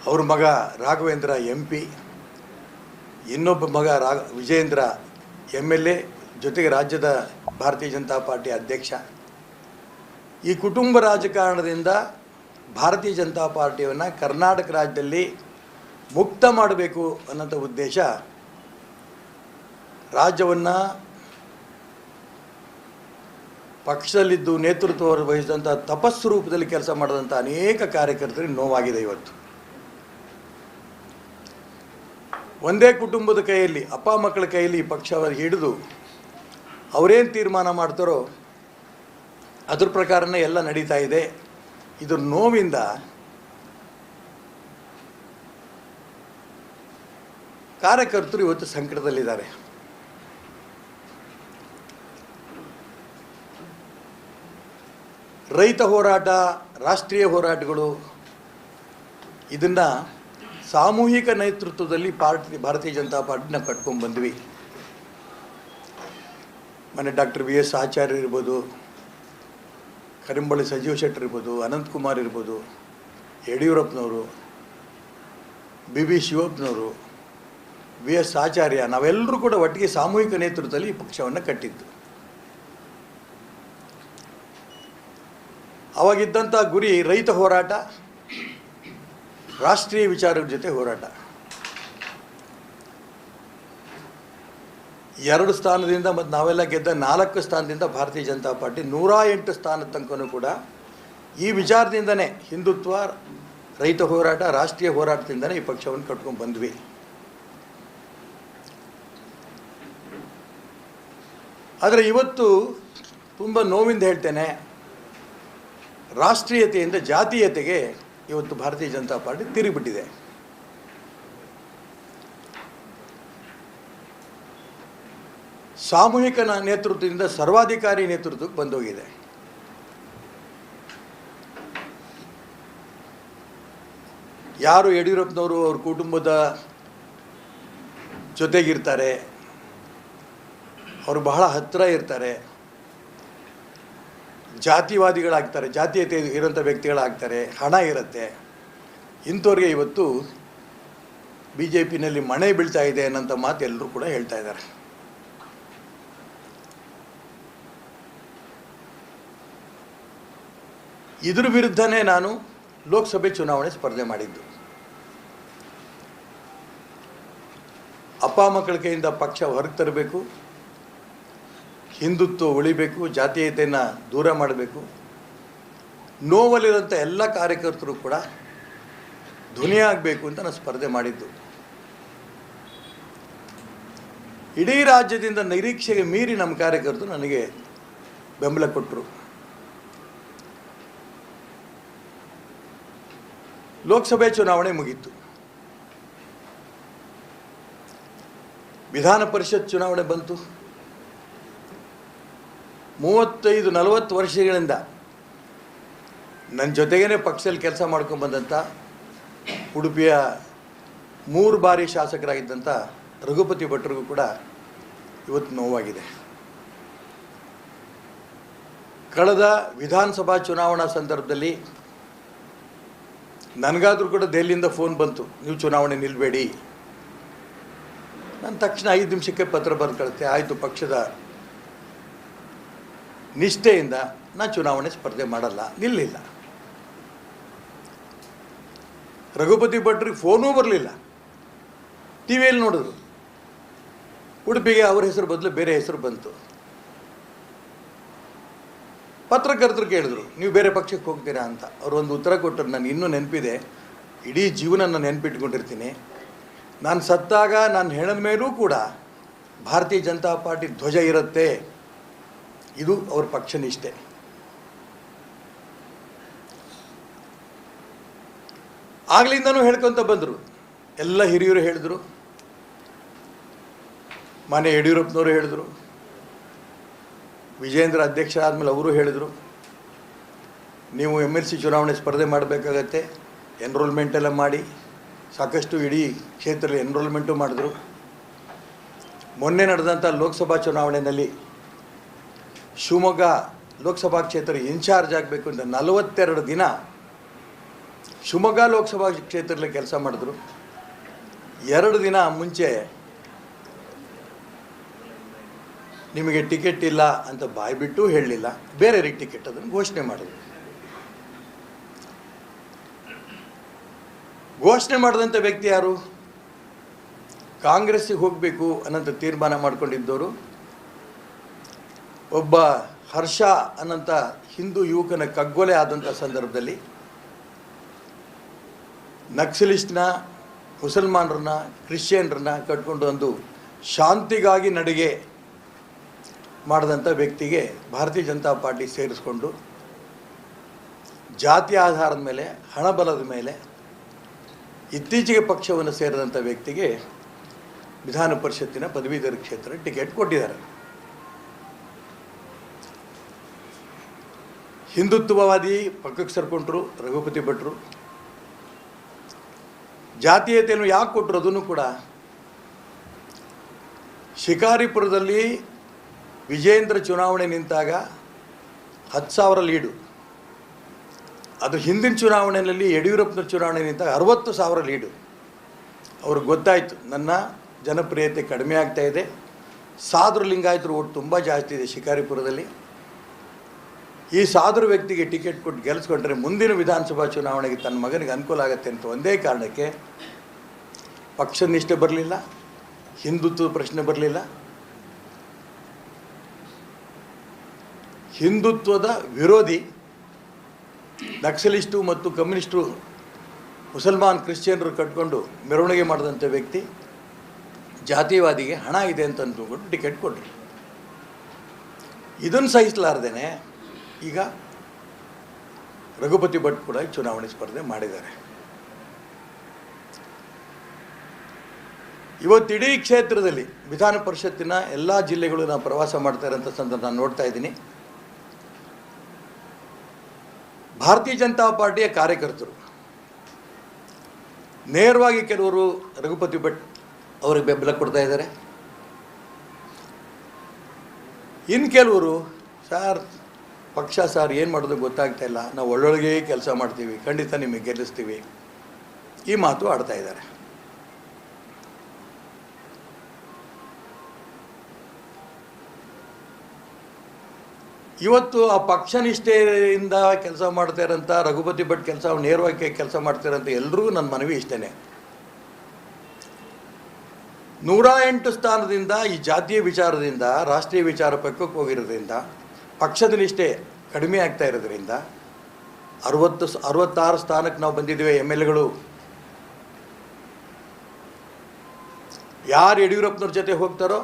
ಅವ್ರ ಮಗ ರಾಘವೇಂದ್ರ MP, ಇನ್ನೊಬ್ಬ ಮಗ ವಿಜೇಂದ್ರ MLA, ಜೊತೆಗೆ ರಾಜ್ಯದ ಭಾರತೀಯ ಜನತಾ ಪಾರ್ಟಿ ಅಧ್ಯಕ್ಷ. ಈ ಕುಟುಂಬ ರಾಜಕಾರಣದಿಂದ ಭಾರತೀಯ ಜನತಾ ಪಾರ್ಟಿಯನ್ನು ಕರ್ನಾಟಕ ರಾಜ್ಯದಲ್ಲಿ ಮುಕ್ತ ಮಾಡಬೇಕು ಅನ್ನೋಂಥ ಉದ್ದೇಶ ರಾಜ್ಯವನ್ನು ಪಕ್ಷದಲ್ಲಿದ್ದು ನೇತೃತ್ವ ವಹಿಸಿದಂಥ ತಪಸ್ಸು ರೂಪದಲ್ಲಿ ಕೆಲಸ ಮಾಡಿದಂಥ ಅನೇಕ ಕಾರ್ಯಕರ್ತರಿಗೆ ನೋವಾಗಿದೆ. ಇವತ್ತು ಒಂದೇ ಕುಟುಂಬದ ಕೈಯಲ್ಲಿ, ಅಪ್ಪ ಮಕ್ಕಳ ಕೈಯಲ್ಲಿ ಈ ಪಕ್ಷ ಹಿಡಿದು ಅವರೇನು ತೀರ್ಮಾನ ಮಾಡ್ತಾರೋ ಅದ್ರ ಪ್ರಕಾರನೇ ಎಲ್ಲ ನಡೀತಾ ಇದೆ. ಇದ್ರ ನೋವಿಂದ ಕಾರ್ಯಕರ್ತರು ಇವತ್ತು ಸಂಕಟದಲ್ಲಿದ್ದಾರೆ. ರೈತ ಹೋರಾಟ, ರಾಷ್ಟ್ರೀಯ ಹೋರಾಟಗಳು ಇದನ್ನು ಸಾಮೂಹಿಕ ನೇತೃತ್ವದಲ್ಲಿ ಭಾರತೀಯ ಜನತಾ ಪಾರ್ಟಿನ ಕಟ್ಕೊಂಡು ಬಂದ್ವಿ. ಮನೆ ಡಾಕ್ಟರ್ VS ಆಚಾರ್ಯ ಇರ್ಬೋದು, ಕರಿಂಬಳಿ ಸಂಜೀವ್ ಶೆಟ್ಟರ್ ಇರ್ಬೋದು, ಅನಂತಕುಮಾರ್ ಇರ್ಬೋದು, ಯಡಿಯೂರಪ್ಪನವರು, BB ಶಿವಪ್ಪನವರು, VS ಆಚಾರ್ಯ, ನಾವೆಲ್ಲರೂ ಕೂಡ ಒಟ್ಟಿಗೆ ಸಾಮೂಹಿಕ ನೇತೃತ್ವದಲ್ಲಿ ಈ ಪಕ್ಷವನ್ನು ಕಟ್ಟಿದ್ದು. ಅವಾಗಿದ್ದಂಥ ಗುರಿ ರೈತ ಹೋರಾಟ, ರಾಷ್ಟ್ರೀಯ ವಿಚಾರದ ಜೊತೆ ಹೋರಾಟ. 2 ಸ್ಥಾನದಿಂದ ಮತ್ತು ನಾವೆಲ್ಲ ಗೆದ್ದ 4 ಸ್ಥಾನದಿಂದ ಭಾರತೀಯ ಜನತಾ ಪಾರ್ಟಿ 108 ಸ್ಥಾನದ ತನಕನೂ ಕೂಡ ಈ ವಿಚಾರದಿಂದನೇ ಹಿಂದುತ್ವ, ರೈತ ಹೋರಾಟ, ರಾಷ್ಟ್ರೀಯ ಹೋರಾಟದಿಂದನೇ ಈ ಪಕ್ಷವನ್ನು ಕಟ್ಕೊಂಡು ಬಂದ್ವಿ. ಆದರೆ ಇವತ್ತು ತುಂಬ ನೋವಿಂದ ಹೇಳ್ತೇನೆ, ರಾಷ್ಟ್ರೀಯತೆಯಿಂದ ಜಾತೀಯತೆಗೆ ಇವತ್ತು ಭಾರತೀಯ ಜನತಾ ಪಾರ್ಟಿ ತಿರುಗಿಬಿಟ್ಟಿದೆ. ಸಾಮೂಹಿಕ ನೇತೃತ್ವದಿಂದ ಸರ್ವಾಧಿಕಾರಿ ನೇತೃತ್ವಕ್ಕೆ ಬಂದೋಗಿದೆ. ಯಾರು ಯಡಿಯೂರಪ್ಪನವರು ಅವ್ರ ಕುಟುಂಬದ ಜೊತೆಗಿರ್ತಾರೆ, ಅವರು ಬಹಳ ಹತ್ತಿರ ಇರ್ತಾರೆ, ಜಾತಿವಾದಿಗಳಾಗ್ತಾರೆ, ಜಾತೀಯತೆ ಇರೋಂಥ ವ್ಯಕ್ತಿಗಳಾಗ್ತಾರೆ, ಹಣ ಇರುತ್ತೆ, ಇಂಥವ್ರಿಗೆ ಇವತ್ತು BJPನಲ್ಲಿ ಮಣೆ ಬೀಳ್ತಾ ಇದೆ ಅನ್ನೋಂಥ ಮಾತು ಎಲ್ಲರೂ ಕೂಡ ಹೇಳ್ತಾ ಇದ್ದಾರೆ. ಇದ್ರ ವಿರುದ್ಧನೇ ನಾನು ಲೋಕಸಭೆ ಚುನಾವಣೆ ಸ್ಪರ್ಧೆ ಮಾಡಿದ್ದು. ಅಪ್ಪ ಮಕ್ಕಳ ಕೈಯಿಂದ ಪಕ್ಷ ಹೊರಗೆ ತರಬೇಕು, ಹಿಂದುತ್ವ ಉಳಿಬೇಕು, ಜಾತೀಯತೆಯನ್ನು ದೂರ ಮಾಡಬೇಕು, ನೋವಲ್ಲಿರೋಂಥ ಎಲ್ಲ ಕಾರ್ಯಕರ್ತರು ಕೂಡ ಧ್ವನಿಯಾಗಬೇಕು ಅಂತ ನಾನು ಸ್ಪರ್ಧೆ ಮಾಡಿದ್ದು. ಇಡೀ ರಾಜ್ಯದಿಂದ ನಿರೀಕ್ಷೆಗೆ ಮೀರಿ ನಮ್ಮ ಕಾರ್ಯಕರ್ತರು ನನಗೆ ಬೆಂಬಲ ಕೊಟ್ಟರು. ಲೋಕಸಭೆ ಚುನಾವಣೆ ಮುಗೀತು, ವಿಧಾನ ಪರಿಷತ್ ಚುನಾವಣೆ ಬಂತು. 35-40 ವರ್ಷಗಳಿಂದ ನನ್ನ ಜೊತೆಗೇ ಪಕ್ಷದಲ್ಲಿ ಕೆಲಸ ಮಾಡ್ಕೊಂಡು ಬಂದಂಥ ಉಡುಪಿಯ 3 ಬಾರಿ ಶಾಸಕರಾಗಿದ್ದಂಥ ರಘುಪತಿ ಭಟ್ರಿಗೂ ಕೂಡ ಇವತ್ತು ನೋವಾಗಿದೆ. ಕಳೆದ ವಿಧಾನಸಭಾ ಚುನಾವಣಾ ಸಂದರ್ಭದಲ್ಲಿ ನನಗಾದರೂ ಕೂಡ ದೆಹಲಿಯಿಂದ ಫೋನ್ ಬಂತು, ನೀವು ಚುನಾವಣೆ ನಿಲ್ಲಬೇಡಿ. ನಾನು ತಕ್ಷಣ 5 ನಿಮಿಷಕ್ಕೆ ಪತ್ರ ಬರೆದು ಕಳಿಸ್ತೆ, ಆಯಿತು, ಪಕ್ಷದ ನಿಷ್ಠೆಯಿಂದ ನಾನು ಚುನಾವಣೆ ಸ್ಪರ್ಧೆ ಮಾಡಲ್ಲ, ನಿಲ್ಲಿಲ್ಲ. ರಘುಪತಿ ಭಟ್ರಿಗೆ ಫೋನೂ ಬರಲಿಲ್ಲ, ಟಿವಿಯಲ್ಲಿ ನೋಡಿದ್ರು, ಉಡುಪಿಗೆ ಅವ್ರ ಹೆಸರು ಬದಲು ಬೇರೆ ಹೆಸರು ಬಂತು. ಪತ್ರಕರ್ತರು ಕೇಳಿದ್ರು, ನೀವು ಬೇರೆ ಪಕ್ಷಕ್ಕೆ ಹೋಗ್ತೀರಾ ಅಂತ. ಅವರು ಒಂದು ಉತ್ತರ ಕೊಟ್ಟರು, ನನಗೆ ಇನ್ನೂ ನೆನಪಿದೆ, ಇಡೀ ಜೀವನ ನಾನು ನೆನಪಿಟ್ಕೊಂಡಿರ್ತೀನಿ. ನಾನು ಸತ್ತಾಗ ನಾನು ಹೆಣದ ಮೇಲೂ ಕೂಡ ಭಾರತೀಯ ಜನತಾ ಪಾರ್ಟಿ ಧ್ವಜ ಇರುತ್ತೆ, ಇದು ಅವ್ರ ಪಕ್ಷ ನಿಷ್ಠೆ. ಆಗ್ಲಿಂದನೂ ಹೇಳ್ಕೊತ ಬಂದರು, ಎಲ್ಲ ಹಿರಿಯರು ಹೇಳಿದ್ರು, ಮಾನ್ಯ ಯಡಿಯೂರಪ್ಪನವರು ಹೇಳಿದ್ರು, ವಿಜೇಂದ್ರ ಅಧ್ಯಕ್ಷರಾದಮೇಲೆ ಅವರು ಹೇಳಿದರು, ನೀವು MLC ಚುನಾವಣೆ ಸ್ಪರ್ಧೆ ಮಾಡಬೇಕಾಗತ್ತೆ, ಎನ್ರೋಲ್ಮೆಂಟ್ ಎಲ್ಲ ಮಾಡಿ, ಸಾಕಷ್ಟು ಇಡೀ ಕ್ಷೇತ್ರದಲ್ಲಿ ಎನ್ರೋಲ್ಮೆಂಟು ಮಾಡಿದ್ರು. ಮೊನ್ನೆ ನಡೆದಂಥ ಲೋಕಸಭಾ ಚುನಾವಣೆಯಲ್ಲಿ ಶಿವಮೊಗ್ಗ ಲೋಕಸಭಾ ಕ್ಷೇತ್ರ ಇನ್ಚಾರ್ಜ್ ಆಗಬೇಕು ಅಂತ 42 ದಿನ ಶಿವಮೊಗ್ಗ ಲೋಕಸಭಾ ಕ್ಷೇತ್ರದಲ್ಲಿ ಕೆಲಸ ಮಾಡಿದ್ರು. 2 ದಿನ ಮುಂಚೆ ನಿಮಗೆ ಟಿಕೆಟ್ ಇಲ್ಲ ಅಂತ ಬಾಯ್ಬಿಟ್ಟು ಹೇಳಲಿಲ್ಲ, ಬೇರೆಯವರಿಗೆ ಟಿಕೆಟ್ ಅದನ್ನು ಘೋಷಣೆ ಮಾಡಿದ್ರು. ಘೋಷಣೆ ಮಾಡಿದಂಥ ವ್ಯಕ್ತಿ ಯಾರು? ಕಾಂಗ್ರೆಸ್ಸಿಗೆ ಹೋಗಬೇಕು ಅನ್ನೋಂಥ ತೀರ್ಮಾನ ಮಾಡ್ಕೊಂಡಿದ್ದವರು ಒಬ್ಬ ಹರ್ಷ ಅನ್ನೋಂಥ ಹಿಂದೂ ಯುವಕನ ಕಗ್ಗೊಲೆ ಆದಂಥ ಸಂದರ್ಭದಲ್ಲಿ ನಕ್ಸಲಿಸ್ಟ್ನ, ಮುಸಲ್ಮಾನರನ್ನ, ಕ್ರಿಶ್ಚಿಯನ್ರನ್ನ ಕಟ್ಕೊಂಡು ಒಂದು ಶಾಂತಿಗಾಗಿ ನಡಿಗೆ ಮಾಡಿದಂಥ ವ್ಯಕ್ತಿಗೆ ಭಾರತೀಯ ಜನತಾ ಪಾರ್ಟಿ ಸೇರಿಸ್ಕೊಂಡು ಜಾತಿ ಆಧಾರದ ಮೇಲೆ, ಹಣಬಲದ ಮೇಲೆ ಇತ್ತೀಚೆಗೆ ಪಕ್ಷವನ್ನು ಸೇರಿದಂಥ ವ್ಯಕ್ತಿಗೆ ವಿಧಾನ ಪರಿಷತ್ತಿನ ಪದವೀಧರ ಕ್ಷೇತ್ರ ಟಿಕೆಟ್ ಕೊಟ್ಟಿದ್ದಾರೆ. ಹಿಂದುತ್ವವಾದಿ ಪಕ್ಕಕ್ಕೆ ಸರ್ಕೊಂಡ್ರು ರಘುಪತಿ ಭಟ್ರು. ಜಾತೀಯತೆಯನ್ನು ಯಾಕೆ ಕೊಟ್ಟರು ಅದನ್ನು ಕೂಡ ಶಿಕಾರಿಪುರದಲ್ಲಿ ವಿಜೇಂದ್ರ ಚುನಾವಣೆ ನಿಂತಾಗ 10,000 ಲೀಡು. ಅದು ಹಿಂದಿನ ಚುನಾವಣೆಯಲ್ಲಿ ಯಡಿಯೂರಪ್ಪನ ಚುನಾವಣೆ ನಿಂತಾಗ 60,000 ಲೀಡು. ಅವ್ರಿಗೆ ಗೊತ್ತಾಯಿತು ನನ್ನ ಜನಪ್ರಿಯತೆ ಕಡಿಮೆ ಆಗ್ತಾ ಇದೆ, ಸಾಧು ಲಿಂಗಾಯತರು ಓಟ್ ತುಂಬ ಜಾಸ್ತಿ ಇದೆ ಶಿಕಾರಿಪುರದಲ್ಲಿ, ಈ ಸಾಧು ವ್ಯಕ್ತಿಗೆ ಟಿಕೆಟ್ ಕೊಟ್ಟು ಗೆಲ್ಲಿಸ್ಕೊಂಡ್ರೆ ಮುಂದಿನ ವಿಧಾನಸಭಾ ಚುನಾವಣೆಗೆ ತನ್ನ ಮಗನಿಗೆ ಅನುಕೂಲ ಆಗುತ್ತೆ ಅಂತ ಒಂದೇ ಕಾರಣಕ್ಕೆ ಪಕ್ಷ ನಿಷ್ಠೆ ಬರಲಿಲ್ಲ, ಹಿಂದುತ್ವದ ಪ್ರಶ್ನೆ ಬರಲಿಲ್ಲ. ಹಿಂದುತ್ವದ ವಿರೋಧಿ ನಕ್ಸಲಿಸ್ಟು ಮತ್ತು ಕಮ್ಯುನಿಸ್ಟರು ಮುಸಲ್ಮಾನ್ ಕ್ರಿಶ್ಚಿಯನ್ರು ಕಟ್ಕೊಂಡು ಮೆರವಣಿಗೆ ಮಾಡಿದಂಥ ವ್ಯಕ್ತಿ ಜಾತಿವಾದಿಗೆ ಹಣ ಇದೆ ಅಂತ ಅಂದ್ಕೊಂಡು ಟಿಕೆಟ್ ಕೊಟ್ಟರು. ಇದನ್ನು ಸಹಿಸಲಾರ್ದೇನೆ ಈಗ ರಘುಪತಿ ಭಟ್ ಕೂಡ ಚುನಾವಣೆ ಸ್ಪರ್ಧೆ ಮಾಡಿದ್ದಾರೆ. ಇವತ್ತು ಇಡೀ ಕ್ಷೇತ್ರದಲ್ಲಿ ವಿಧಾನ ಪರಿಷತ್ತಿನ ಎಲ್ಲ ಜಿಲ್ಲೆಗಳು ನಾವು ಪ್ರವಾಸ ಮಾಡ್ತಾ ಇರೋಂಥ ಸಂದರ್ಭ ನಾನು ನೋಡ್ತಾ ಇದ್ದೀನಿ. ಭಾರತೀಯ ಜನತಾ ಪಾರ್ಟಿಯ ಕಾರ್ಯಕರ್ತರು ನೇರವಾಗಿ ಕೆಲವರು ರಘುಪತಿ ಭಟ್ ಅವರಿಗೆ ಬೆಂಬಲ ಕೊಡ್ತಾ ಇದ್ದಾರೆ. ಇನ್ನು ಕೆಲವರು ಸರ್ ಪಕ್ಷ ಸರ್ ಏನು ಮಾಡೋದು ಗೊತ್ತಾಗ್ತಾ ಇಲ್ಲ, ನಾವು ಒಳ್ಳೊಳಗೆ ಕೆಲಸ ಮಾಡ್ತೀವಿ, ಖಂಡಿತ ನಿಮಗೆ ಗೆಲ್ಲಿಸ್ತೀವಿ, ಈ ಮಾತು ಆಡ್ತಾ ಇದ್ದಾರೆ. ಇವತ್ತು ಆ ಪಕ್ಷ ನಿಷ್ಠೆಯಿಂದ ಕೆಲಸ ಮಾಡ್ತಾ ಇರೋಂಥ ರಘುಪತಿ ಭಟ್ ನೇರವಾಗಿ ಕೆಲಸ ಮಾಡ್ತಿರೋಂಥ ಎಲ್ರಿಗೂ ನನ್ನ ಮನವಿ ಇಷ್ಟೇ. 108 ಸ್ಥಾನದಿಂದ ಈ ಜಾತಿಯ ವಿಚಾರದಿಂದ ರಾಷ್ಟ್ರೀಯ ವಿಚಾರ ಪಕ್ಕಕ್ಕೆ ಹೋಗಿರೋದ್ರಿಂದ ಪಕ್ಷದ ನಿಷ್ಠೆ ಕಡಿಮೆ ಆಗ್ತಾ ಇರೋದ್ರಿಂದ 66 ಸ್ಥಾನಕ್ಕೆ ನಾವು ಬಂದಿದ್ದೇವೆ. MLAಗಳು ಯಾರು ಯಡಿಯೂರಪ್ಪನವ್ರ ಜೊತೆ ಹೋಗ್ತಾರೋ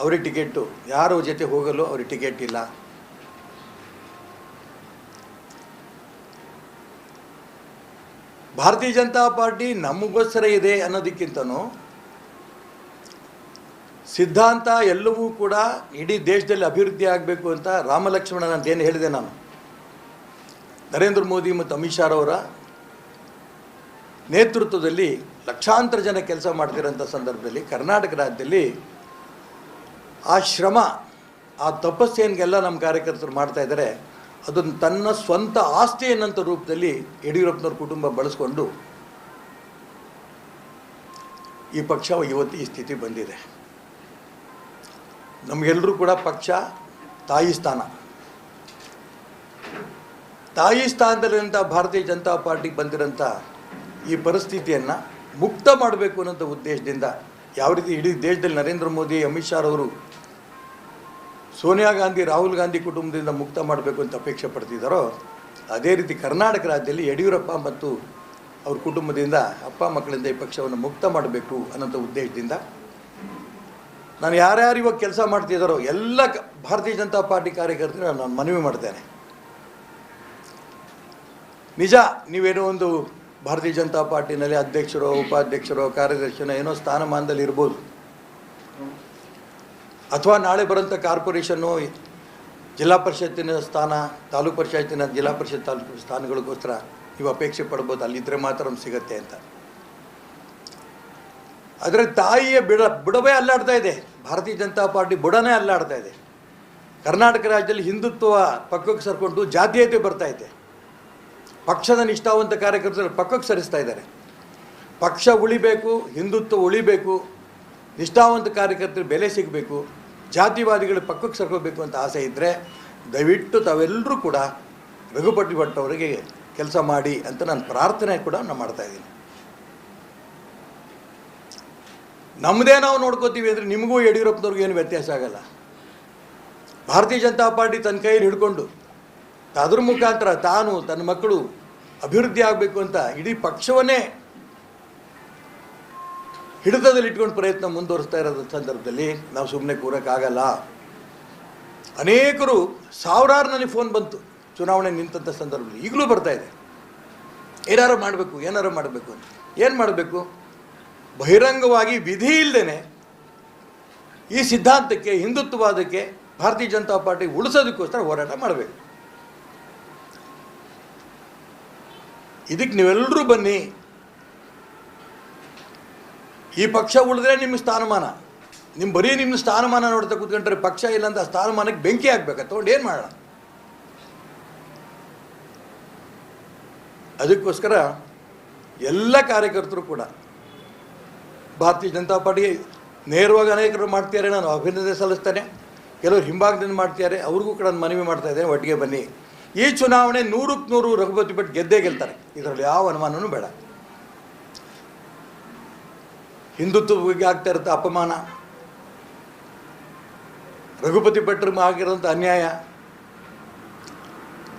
ಅವ್ರಿಗೆ ಟಿಕೆಟು, ಯಾರು ಜೊತೆ ಹೋಗಲು ಅವ್ರಿಗೆ ಟಿಕೆಟ್ ಇಲ್ಲ. ಭಾರತೀಯ ಜನತಾ ಪಾರ್ಟಿ ನಮಗೋಸ್ಕರ ಇದೆ ಅನ್ನೋದಕ್ಕಿಂತನೂ ಸಿದ್ಧಾಂತ ಎಲ್ಲವೂ ಕೂಡ ಇಡೀ ದೇಶದಲ್ಲಿ ಅಭಿವೃದ್ಧಿ ಆಗಬೇಕು ಅಂತ ರಾಮಲಕ್ಷ್ಮಣನ ಅಂತ ಏನು ಹೇಳಿದೆ ನಾನು, ನರೇಂದ್ರ ಮೋದಿ ಮತ್ತು ಅಮಿತ್ ಶಾ ಅವರ ನೇತೃತ್ವದಲ್ಲಿ ಲಕ್ಷಾಂತರ ಜನ ಕೆಲಸ ಮಾಡ್ತಿರೋಂಥ ಸಂದರ್ಭದಲ್ಲಿ ಕರ್ನಾಟಕ ರಾಜ್ಯದಲ್ಲಿ ಆ ಶ್ರಮ, ಆ ತಪಸ್ಸೇನಿಗೆಲ್ಲ ನಮ್ಮ ಕಾರ್ಯಕರ್ತರು ಮಾಡ್ತಾ ಇದ್ದಾರೆ, ಅದನ್ನು ತನ್ನ ಸ್ವಂತ ಆಸ್ತಿ ಅನ್ನೋಂಥ ರೂಪದಲ್ಲಿ ಯಡಿಯೂರಪ್ಪನವ್ರ ಕುಟುಂಬ ಬಳಸ್ಕೊಂಡು ಈ ಪಕ್ಷ ಇವತ್ತು ಈ ಸ್ಥಿತಿ ಬಂದಿದೆ. ನಮಗೆಲ್ಲರೂ ಕೂಡ ಪಕ್ಷ ತಾಯಿ ಸ್ಥಾನ, ತಾಯಿ ಸ್ಥಾನದಲ್ಲಿರೋಂಥ ಭಾರತೀಯ ಜನತಾ ಪಾರ್ಟಿಗೆ ಬಂದಿರೋಂಥ ಈ ಪರಿಸ್ಥಿತಿಯನ್ನು ಮುಕ್ತ ಮಾಡಬೇಕು ಅನ್ನೋಂಥ ಉದ್ದೇಶದಿಂದ ಯಾವ ರೀತಿ ಇಡೀ ದೇಶದಲ್ಲಿ ನರೇಂದ್ರ ಮೋದಿ ಅಮಿತ್ ಶಾ ಅವರು ಸೋನಿಯಾ ಗಾಂಧಿ ರಾಹುಲ್ ಗಾಂಧಿ ಕುಟುಂಬದಿಂದ ಮುಕ್ತ ಮಾಡಬೇಕು ಅಂತ ಅಪೇಕ್ಷೆ ಪಡ್ತಿದ್ದಾರೋ ಅದೇ ರೀತಿ ಕರ್ನಾಟಕ ರಾಜ್ಯದಲ್ಲಿ ಯಡಿಯೂರಪ್ಪ ಮತ್ತು ಅವ್ರ ಕುಟುಂಬದಿಂದ ಅಪ್ಪ ಮಕ್ಕಳಿಂದ ಈ ಪಕ್ಷವನ್ನು ಮುಕ್ತ ಮಾಡಬೇಕು ಅನ್ನೋಂಥ ಉದ್ದೇಶದಿಂದ ನಾನು ಯಾರ್ಯಾರು ಇವಾಗ ಕೆಲಸ ಮಾಡ್ತಿದ್ದಾರೋ ಎಲ್ಲ ಭಾರತೀಯ ಜನತಾ ಪಾರ್ಟಿ ಕಾರ್ಯಕರ್ತರು ನಾನು ಮನವಿ ಮಾಡ್ತೇನೆ. ನಿಜ ನೀವೇನೋ ಒಂದು ಭಾರತೀಯ ಜನತಾ ಪಾರ್ಟಿನಲ್ಲಿ ಅಧ್ಯಕ್ಷರೋ ಉಪಾಧ್ಯಕ್ಷರೋ ಕಾರ್ಯದರ್ಶಿನೋ ಏನೋ ಸ್ಥಾನಮಾನದಲ್ಲಿ ಇರ್ಬೋದು, ಅಥವಾ ನಾಳೆ ಬರೋಂಥ ಕಾರ್ಪೊರೇಷನ್ನು ಜಿಲ್ಲಾ ಪರಿಷತ್ತಿನ ಸ್ಥಾನ, ತಾಲೂಕು ಪರಿಷತ್ತಿನ ಜಿಲ್ಲಾ ಪರಿಷತ್ ತಾಲೂಕು ಸ್ಥಾನಗಳಿಗೋಸ್ಕರ ನೀವು ಅಪೇಕ್ಷೆ ಪಡ್ಬೋದು, ಅಲ್ಲಿದ್ದರೆ ಮಾತ್ರ ಸಿಗತ್ತೆ ಅಂತ. ಆದರೆ ತಾಯಿಯ ಬುಡವೇ ಅಲ್ಲಾಡ್ತಾ ಇದೆ, ಭಾರತೀಯ ಜನತಾ ಪಾರ್ಟಿ ಬುಡನೇ ಅಲ್ಲಾಡ್ತಾ ಇದೆ. ಕರ್ನಾಟಕ ರಾಜ್ಯದಲ್ಲಿ ಹಿಂದುತ್ವ ಪಕ್ಕಕ್ಕೆ ಸರ್ಕೊಂಡು ಜಾತೀಯತೆ ಬರ್ತಾ ಇದೆ. ಪಕ್ಷದ ನಿಷ್ಠಾವಂತ ಕಾರ್ಯಕರ್ತರು ಪಕ್ಕಕ್ಕೆ ಸರಿಸ್ತಾ ಇದ್ದಾರೆ. ಪಕ್ಷ ಉಳಿಬೇಕು, ಹಿಂದುತ್ವ ಉಳಿಬೇಕು, ನಿಷ್ಠಾವಂತ ಕಾರ್ಯಕರ್ತರು ಬೆಲೆ ಸಿಗಬೇಕು, ಜಾತಿವಾದಿಗಳು ಪಕ್ಕಕ್ಕೆ ಸರ್ಕೋಬೇಕು ಅಂತ ಆಸೆ ಇದ್ದರೆ ದಯವಿಟ್ಟು ತಾವೆಲ್ಲರೂ ಕೂಡ ರಘುಪತಿ ಭಟ್ ಅವರಿಗೆ ಕೆಲಸ ಮಾಡಿ ಅಂತ ನಾನು ಪ್ರಾರ್ಥನೆ ಕೂಡ ನಾನು ಮಾಡ್ತಾಯಿದ್ದೀನಿ. ನಮ್ಮದೇ ನಾವು ನೋಡ್ಕೋತೀವಿ ಅಂದರೆ ನಿಮಗೂ ಯಡಿಯೂರಪ್ಪನವ್ರಿಗೂ ಏನು ವ್ಯತ್ಯಾಸ ಆಗಲ್ಲ. ಭಾರತೀಯ ಜನತಾ ಪಾರ್ಟಿ ತನ್ನ ಕೈಯಲ್ಲಿ ಹಿಡ್ಕೊಂಡು ಅದ್ರ ಮುಖಾಂತರ ತಾನು ತನ್ನ ಮಕ್ಕಳು ಅಭಿವೃದ್ಧಿ ಆಗಬೇಕು ಅಂತ ಇಡೀ ಪಕ್ಷವನ್ನೇ ಹಿಡಿತದಲ್ಲಿ ಇಟ್ಕೊಂಡು ಪ್ರಯತ್ನ ಮುಂದುವರಿಸ್ತಾ ಇರೋದ ಸಂದರ್ಭದಲ್ಲಿ ನಾವು ಸುಮ್ಮನೆ ಕೂರೋಕ್ಕಾಗಲ್ಲ. ಅನೇಕರು ಸಾವಿರಾರು ನನಗೆ ಫೋನ್ ಬಂತು ಚುನಾವಣೆ ನಿಂತಂಥ ಸಂದರ್ಭದಲ್ಲಿ, ಈಗಲೂ ಬರ್ತಾ ಇದೆ, ಏನಾರು ಮಾಡಬೇಕು ಅಂತ. ಏನು ಮಾಡಬೇಕು? ಬಹಿರಂಗವಾಗಿ ವಿಧಿ ಇಲ್ಲದೇ ಈ ಸಿದ್ಧಾಂತಕ್ಕೆ, ಹಿಂದುತ್ವವಾದಕ್ಕೆ ಭಾರತೀಯ ಜನತಾ ಪಾರ್ಟಿ ಉಳಿಸೋದಕ್ಕೋಸ್ಕರ ಹೋರಾಟ ಮಾಡಬೇಕು. ಇದಕ್ಕೆ ನೀವೆಲ್ಲರೂ ಬನ್ನಿ. ಈ ಪಕ್ಷ ಉಳಿದ್ರೆ ನಿಮ್ಮ ಸ್ಥಾನಮಾನ, ಬರೀ ನಿಮ್ಮ ಸ್ಥಾನಮಾನ ನೋಡ್ತಾ ಕೂತ್ಕೊಂಡ್ರೆ ಪಕ್ಷ ಇಲ್ಲ ಅಂತ ಸ್ಥಾನಮಾನಕ್ಕೆ ಬೆಂಕಿ ಹಾಕ್ಬೇಕು. ತೊಗೊಂಡು ಏನು ಮಾಡೋಣ? ಅದಕ್ಕೋಸ್ಕರ ಎಲ್ಲ ಕಾರ್ಯಕರ್ತರು ಕೂಡ ಭಾರತೀಯ ಜನತಾ ಪಾರ್ಟಿ ನೇರವಾಗಿ ಅನೇಕರು ಮಾಡ್ತಿದ್ದಾರೆ, ನಾನು ಅಭಿನಂದನೆ ಸಲ್ಲಿಸ್ತೇನೆ. ಕೆಲವರು ಹಿಂಭಾಗದಿಂದ ಮಾಡ್ತಿದ್ದಾರೆ, ಅವ್ರಿಗೂ ಕೂಡ ನಾನು ಮನವಿ ಮಾಡ್ತಾ ಇದ್ದೇನೆ, ಒಟ್ಟಿಗೆ ಬನ್ನಿ. ಈ ಚುನಾವಣೆ 100ಕ್ಕೆ 100 ರಘುಪತಿ ಭಟ್ ಗೆದ್ದೇ ಗೆಲ್ತಾರೆ, ಇದರಲ್ಲಿ ಯಾವ ಅನುಮಾನವೂ ಬೇಡ. ಹಿಂದುತ್ವ ಬಗ್ಗೆ ಆಗ್ತಾ ಇರುತ್ತೆ ಅಪಮಾನ, ರಘುಪತಿ ಭಟ್ರಿಗೆ ಆಗಿರೋಂಥ ಅನ್ಯಾಯ,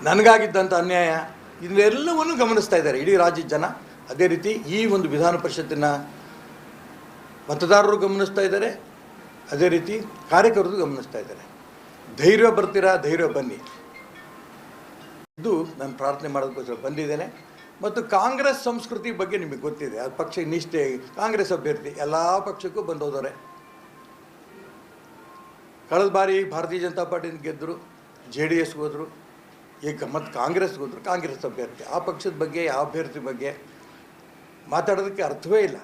ನನಗಾಗಿದ್ದಂಥ ಅನ್ಯಾಯ, ಇದನ್ನೆಲ್ಲವನ್ನು ಗಮನಿಸ್ತಾ ಇದ್ದಾರೆ ಇಡೀ ರಾಜ್ಯದ ಜನ. ಅದೇ ರೀತಿ ಈ ಒಂದು ವಿಧಾನ ಪರಿಷತ್ತಿನ ಮತದಾರರು ಗಮನಿಸ್ತಾ ಇದ್ದಾರೆ, ಅದೇ ರೀತಿ ಕಾರ್ಯಕರ್ತರು ಗಮನಿಸ್ತಾ ಇದ್ದಾರೆ. ಧೈರ್ಯ ಬರ್ತೀರಾ, ಧೈರ್ಯ ಬನ್ನಿ. ಇದು ನಾನು ಪ್ರಾರ್ಥನೆ ಮಾಡೋದಕ್ಕೋಸ್ಕರ ಬಂದಿದ್ದೇನೆ. ಮತ್ತು ಕಾಂಗ್ರೆಸ್ ಸಂಸ್ಕೃತಿ ಬಗ್ಗೆ ನಿಮಗೆ ಗೊತ್ತಿದೆ, ಅದು ಪಕ್ಷ ನಿಷ್ಠೆ. ಕಾಂಗ್ರೆಸ್ ಅಭ್ಯರ್ಥಿ ಎಲ್ಲ ಪಕ್ಷಕ್ಕೂ ಬಂದೋದವ್ರೆ. ಕಳೆದ ಬಾರಿ ಭಾರತೀಯ ಜನತಾ ಪಾರ್ಟಿಯಿಂದ ಗೆದ್ದರು, JDSಗೆ ಹೋದರು, ಈಗ ಮತ್ತು ಕಾಂಗ್ರೆಸ್ಗೆ ಹೋದರು. ಕಾಂಗ್ರೆಸ್ ಅಭ್ಯರ್ಥಿ, ಆ ಪಕ್ಷದ ಬಗ್ಗೆ, ಆ ಅಭ್ಯರ್ಥಿ ಬಗ್ಗೆ ಮಾತಾಡೋದಕ್ಕೆ ಅರ್ಥವೇ ಇಲ್ಲ.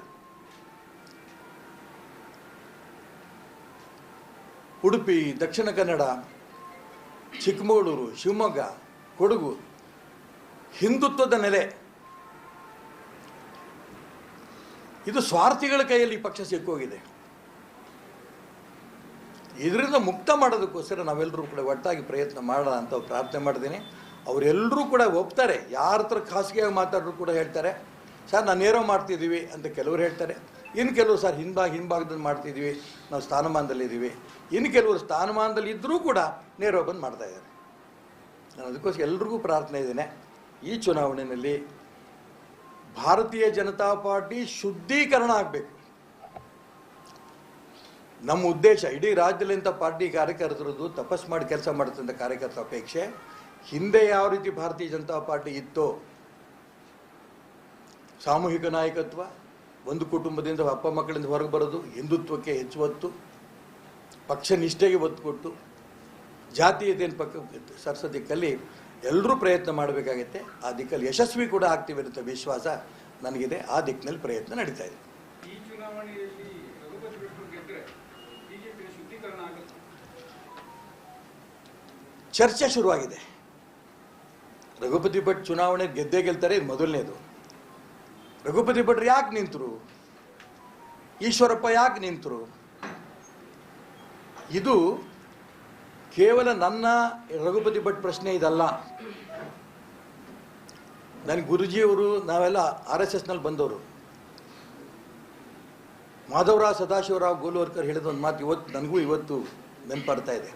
ಉಡುಪಿ, ದಕ್ಷಿಣ ಕನ್ನಡ, ಚಿಕ್ಕಮಗಳೂರು, ಶಿವಮೊಗ್ಗ, ಕೊಡಗು ಹಿಂದುತ್ವದ ನೆಲೆ. ಇದು ಸ್ವಾರ್ಥಿಗಳ ಕೈಯಲ್ಲಿ ಈ ಪಕ್ಷ ಸಿಕ್ಕೋಗಿದೆ. ಇದರಿಂದ ಮುಕ್ತ ಮಾಡೋದಕ್ಕೋಸ್ಕರ ನಾವೆಲ್ಲರೂ ಕೂಡ ಒಟ್ಟಾಗಿ ಪ್ರಯತ್ನ ಮಾಡೋಣ ಅಂತ ಪ್ರಾರ್ಥನೆ ಮಾಡ್ತೀನಿ. ಅವರೆಲ್ಲರೂ ಕೂಡ ಒಪ್ತಾರೆ. ಯಾರ ಹತ್ರ ಖಾಸಗಿಯಾಗಿ ಮಾತಾಡೋರು ಕೂಡ ಹೇಳ್ತಾರೆ, ಸರ್ ನಾನು ನೇರ ಮಾಡ್ತಿದ್ದೀವಿ ಅಂತ ಕೆಲವರು ಹೇಳ್ತಾರೆ. ಇನ್ನು ಕೆಲವರು ಸರ್ ಹಿಂಭಾಗದಲ್ಲಿ ಮಾಡ್ತಿದ್ದೀವಿ, ನಾವು ಸ್ಥಾನಮಾನದಲ್ಲಿದ್ದೀವಿ. ಇನ್ನು ಕೆಲವರು ಸ್ಥಾನಮಾನದಲ್ಲಿ ಇದ್ದರೂ ಕೂಡ ನೇರವಾಗಿ ಬಂದು ಮಾಡ್ತಾಯಿದ್ದಾರೆ. ನಾನು ಅದಕ್ಕೋಸ್ಕರ ಎಲ್ರಿಗೂ ಪ್ರಾರ್ಥನೆ ಇದ್ದೇನೆ, ಈ ಚುನಾವಣೆಯಲ್ಲಿ ಭಾರತೀಯ ಜನತಾ ಪಾರ್ಟಿ ಶುದ್ಧೀಕರಣ ಆಗಬೇಕು. ನಮ್ಮ ಉದ್ದೇಶ ಇಡೀ ರಾಜ್ಯದಲ್ಲಿಂಥ ಪಾರ್ಟಿ ಕಾರ್ಯಕರ್ತರದ್ದು ತಪಸ್ ಮಾಡಿ ಕೆಲಸ ಮಾಡುತ್ತಂಥ ಕಾರ್ಯಕರ್ತರ ಅಪೇಕ್ಷೆ. ಹಿಂದೆ ಯಾವ ರೀತಿ ಭಾರತೀಯ ಜನತಾ ಪಾರ್ಟಿ ಇತ್ತೋ, ಸಾಮೂಹಿಕ ನಾಯಕತ್ವ, ಒಂದು ಕುಟುಂಬದಿಂದ ಅಪ್ಪ ಮಕ್ಕಳಿಂದ ಹೊರಗೆ ಬರೋದು, ಹಿಂದುತ್ವಕ್ಕೆ ಹೆಚ್ಚು ಒತ್ತು, ಪಕ್ಷ ನಿಷ್ಠೆಗೆ ಒತ್ತು ಕೊಟ್ಟು ಜಾತೀಯತೆಯನ್ನು ಸರ್ಸ ದಿಕ್ಕಲ್ಲಿ ಎಲ್ಲರೂ ಪ್ರಯತ್ನ ಮಾಡಬೇಕಾಗತ್ತೆ. ಆ ದಿಕ್ಕಲ್ಲಿ ಯಶಸ್ವಿ ಕೂಡ ಆಗ್ತೀವಿ ಅಂತ ವಿಶ್ವಾಸ ನನಗಿದೆ. ಆ ದಿಕ್ಕಿನಲ್ಲಿ ಪ್ರಯತ್ನ ನಡೀತಾ ಇದೆ. ಈ ಚುನಾವಣೆಯಲ್ಲಿ ರಘುಪತಿ ಭಟ್ ಗೆದ್ರೆ ಬಿಜೆಪಿ ಶುದ್ಧೀಕರಣ ಆಗುತ್ತೆ. ಚರ್ಚೆ ಶುರುವಾಗಿದೆ. ರಘುಪತಿ ಭಟ್ ಚುನಾವಣೆ ಗೆದ್ದೇ ಗೆಲ್ತಾರೆ, ಇದು ಮೊದಲನೇದು. ರಘುಪತಿ ಭಟ್ರು ಯಾಕೆ ನಿಂತರು, ಈಶ್ವರಪ್ಪ ಯಾಕೆ ನಿಂತರು, ಇದು ಕೇವಲ ನನ್ನ ರಘುಪತಿ ಭಟ್ ಪ್ರಶ್ನೆ ಇದಲ್ಲ. ನನ್ನ ಗುರುಜಿಯವರು, ನಾವೆಲ್ಲ RSSನಲ್ಲಿ ಬಂದವರು, ಮಾಧವರಾವ್ ಸದಾಶಿವರಾವ್ ಗೋಲ್ವರ್ಕರ್ ಹೇಳಿದ ಒಂದು ಮಾತು ಇವತ್ತು ನನಗೂ ಇವತ್ತು ನೆನಪಾಡ್ತಾ ಇದೆ.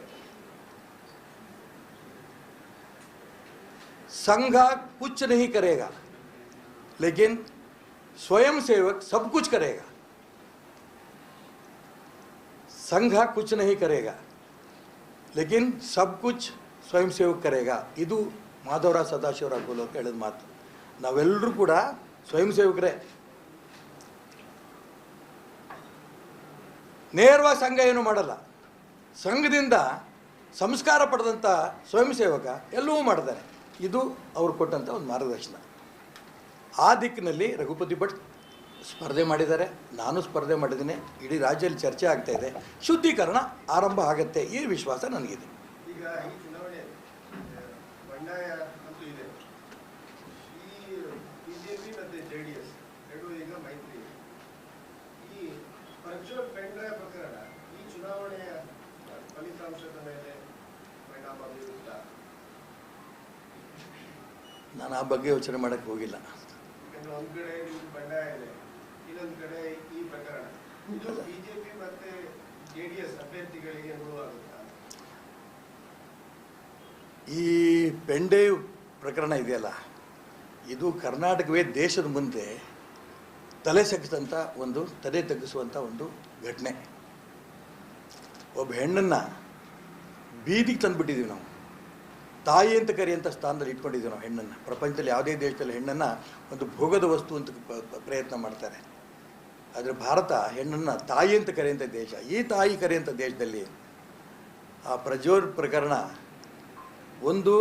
संघ कुछ नहीं करेगा लेकिन स्वयं सेवक सब कुछ करेगा. संघ कुछ नहीं करेगा लेकिन सब कुछ स्वयं सेवक करेगा. ಇದು ಮಾಧವರಾವ್ ಸದಾಶಿವರಾವ್ ಗೋಲ್ವರ್ಕರ್ ಹೇಳಿದ ಮಾತು. ನಾವೆಲ್ಲರೂ ಕೂಡ ಸ್ವಯಂ ಸೇವಕರೇ. ನೇರವಾಗಿ ಸಂಘ ಏನು ಮಾಡಲ್ಲ. ಸಂಘದಿಂದ ಸಂಸ್ಕಾರ ಪಡೆದಂಥ ಸ್ವಯಂ ಸೇವಕ ಎಲ್ಲವೂ ಮಾಡ್ತಾರೆ. ಇದು ಅವ್ರು ಕೊಟ್ಟಂಥ ಒಂದು ಮಾರ್ಗದರ್ಶನ. ಆ ದಿಕ್ಕಿನಲ್ಲಿ ರಘುಪತಿ ಭಟ್ ಸ್ಪರ್ಧೆ ಮಾಡಿದ್ದಾರೆ, ನಾನು ಸ್ಪರ್ಧೆ ಮಾಡಿದ್ದೀನಿ. ಇಡೀ ರಾಜ್ಯದಲ್ಲಿ ಚರ್ಚೆ ಆಗ್ತಾ ಇದೆ. ಶುದ್ಧೀಕರಣ ಆರಂಭ ಆಗುತ್ತೆ, ಈ ವಿಶ್ವಾಸ ನನಗಿದೆ. ಈಗ ಈ ಚುನಾವಣೆ ಬಂಡಾಯ ಅಂತೂ ಇದೆ. ಈ ಬಿಜೆಪಿ ಮತ್ತು JDS ಎರಡೂ ಈಗ ಮೈತ್ರಿ ಇದೆ. ಈ ವರ್ಚುವಲ್ ಪೆಂಡ್ರೈವ್ ಪ್ರಕರಣ ಈ ಚುನಾವಣೆಯ ಫಲಿತಾಂಶದ ಮೇಲೆ ಪರಿಣಾಮ ಬೀರುತ್ತಾ? ನಾನು ಆ ಬಗ್ಗೆ ಯೋಚನೆ ಮಾಡೋಕ್ಕೆ ಹೋಗಿಲ್ಲ. ಯಾಕಂದ್ರೆ ಒಂದು ಕಡೆ ನಿಮ್ಗೆ ಬಂಡಾಯ ಇದೆ, ಇನ್ನೊಂದು ಕಡೆ ಈ ಪ್ರಕರಣ. ಇದು ಬಿಜೆಪಿ ಮತ್ತೆ JDS ಅಭ್ಯರ್ಥಿಗಳಿಗೆ ನೋವಾಗುತ್ತಾ? ಈ ಪೆಂಡೇವ್ ಪ್ರಕರಣ ಇದೆಯಲ್ಲ, ಇದು ಕರ್ನಾಟಕವೇ ದೇಶದ ಮುಂದೆ ತಲೆ ತಗ್ಗಿಸುವಂಥ ಒಂದು ಘಟನೆ. ಒಬ್ಬ ಹೆಣ್ಣನ್ನು ಬೀದಿಗೆ ತಂದುಬಿಟ್ಟಿದ್ದೀವಿ ನಾವು. ತಾಯಿ ಅಂತ ಕರೆಯುವಂಥ ಸ್ಥಾನದಲ್ಲಿ ಇಟ್ಕೊಂಡಿದ್ದೀವಿ ನಾವು ಹೆಣ್ಣನ್ನು. ಪ್ರಪಂಚದಲ್ಲಿ ಯಾವುದೇ ದೇಶದಲ್ಲಿ ಹೆಣ್ಣನ್ನು ಒಂದು ಭೋಗದ ವಸ್ತು ಅಂತ ಪ್ರಯತ್ನ ಮಾಡ್ತಾರೆ. ಆದರೆ ಭಾರತ ಹೆಣ್ಣನ್ನು ತಾಯಿ ಅಂತ ಕರೆಯುವಂಥ ದೇಶ. ಈ ತಾಯಿ ಕರೆಯುವಂಥ ದೇಶದಲ್ಲಿ ಆ ಪ್ರಜ್ವಲ್ ಪ್ರಕರಣ, ಒಂದು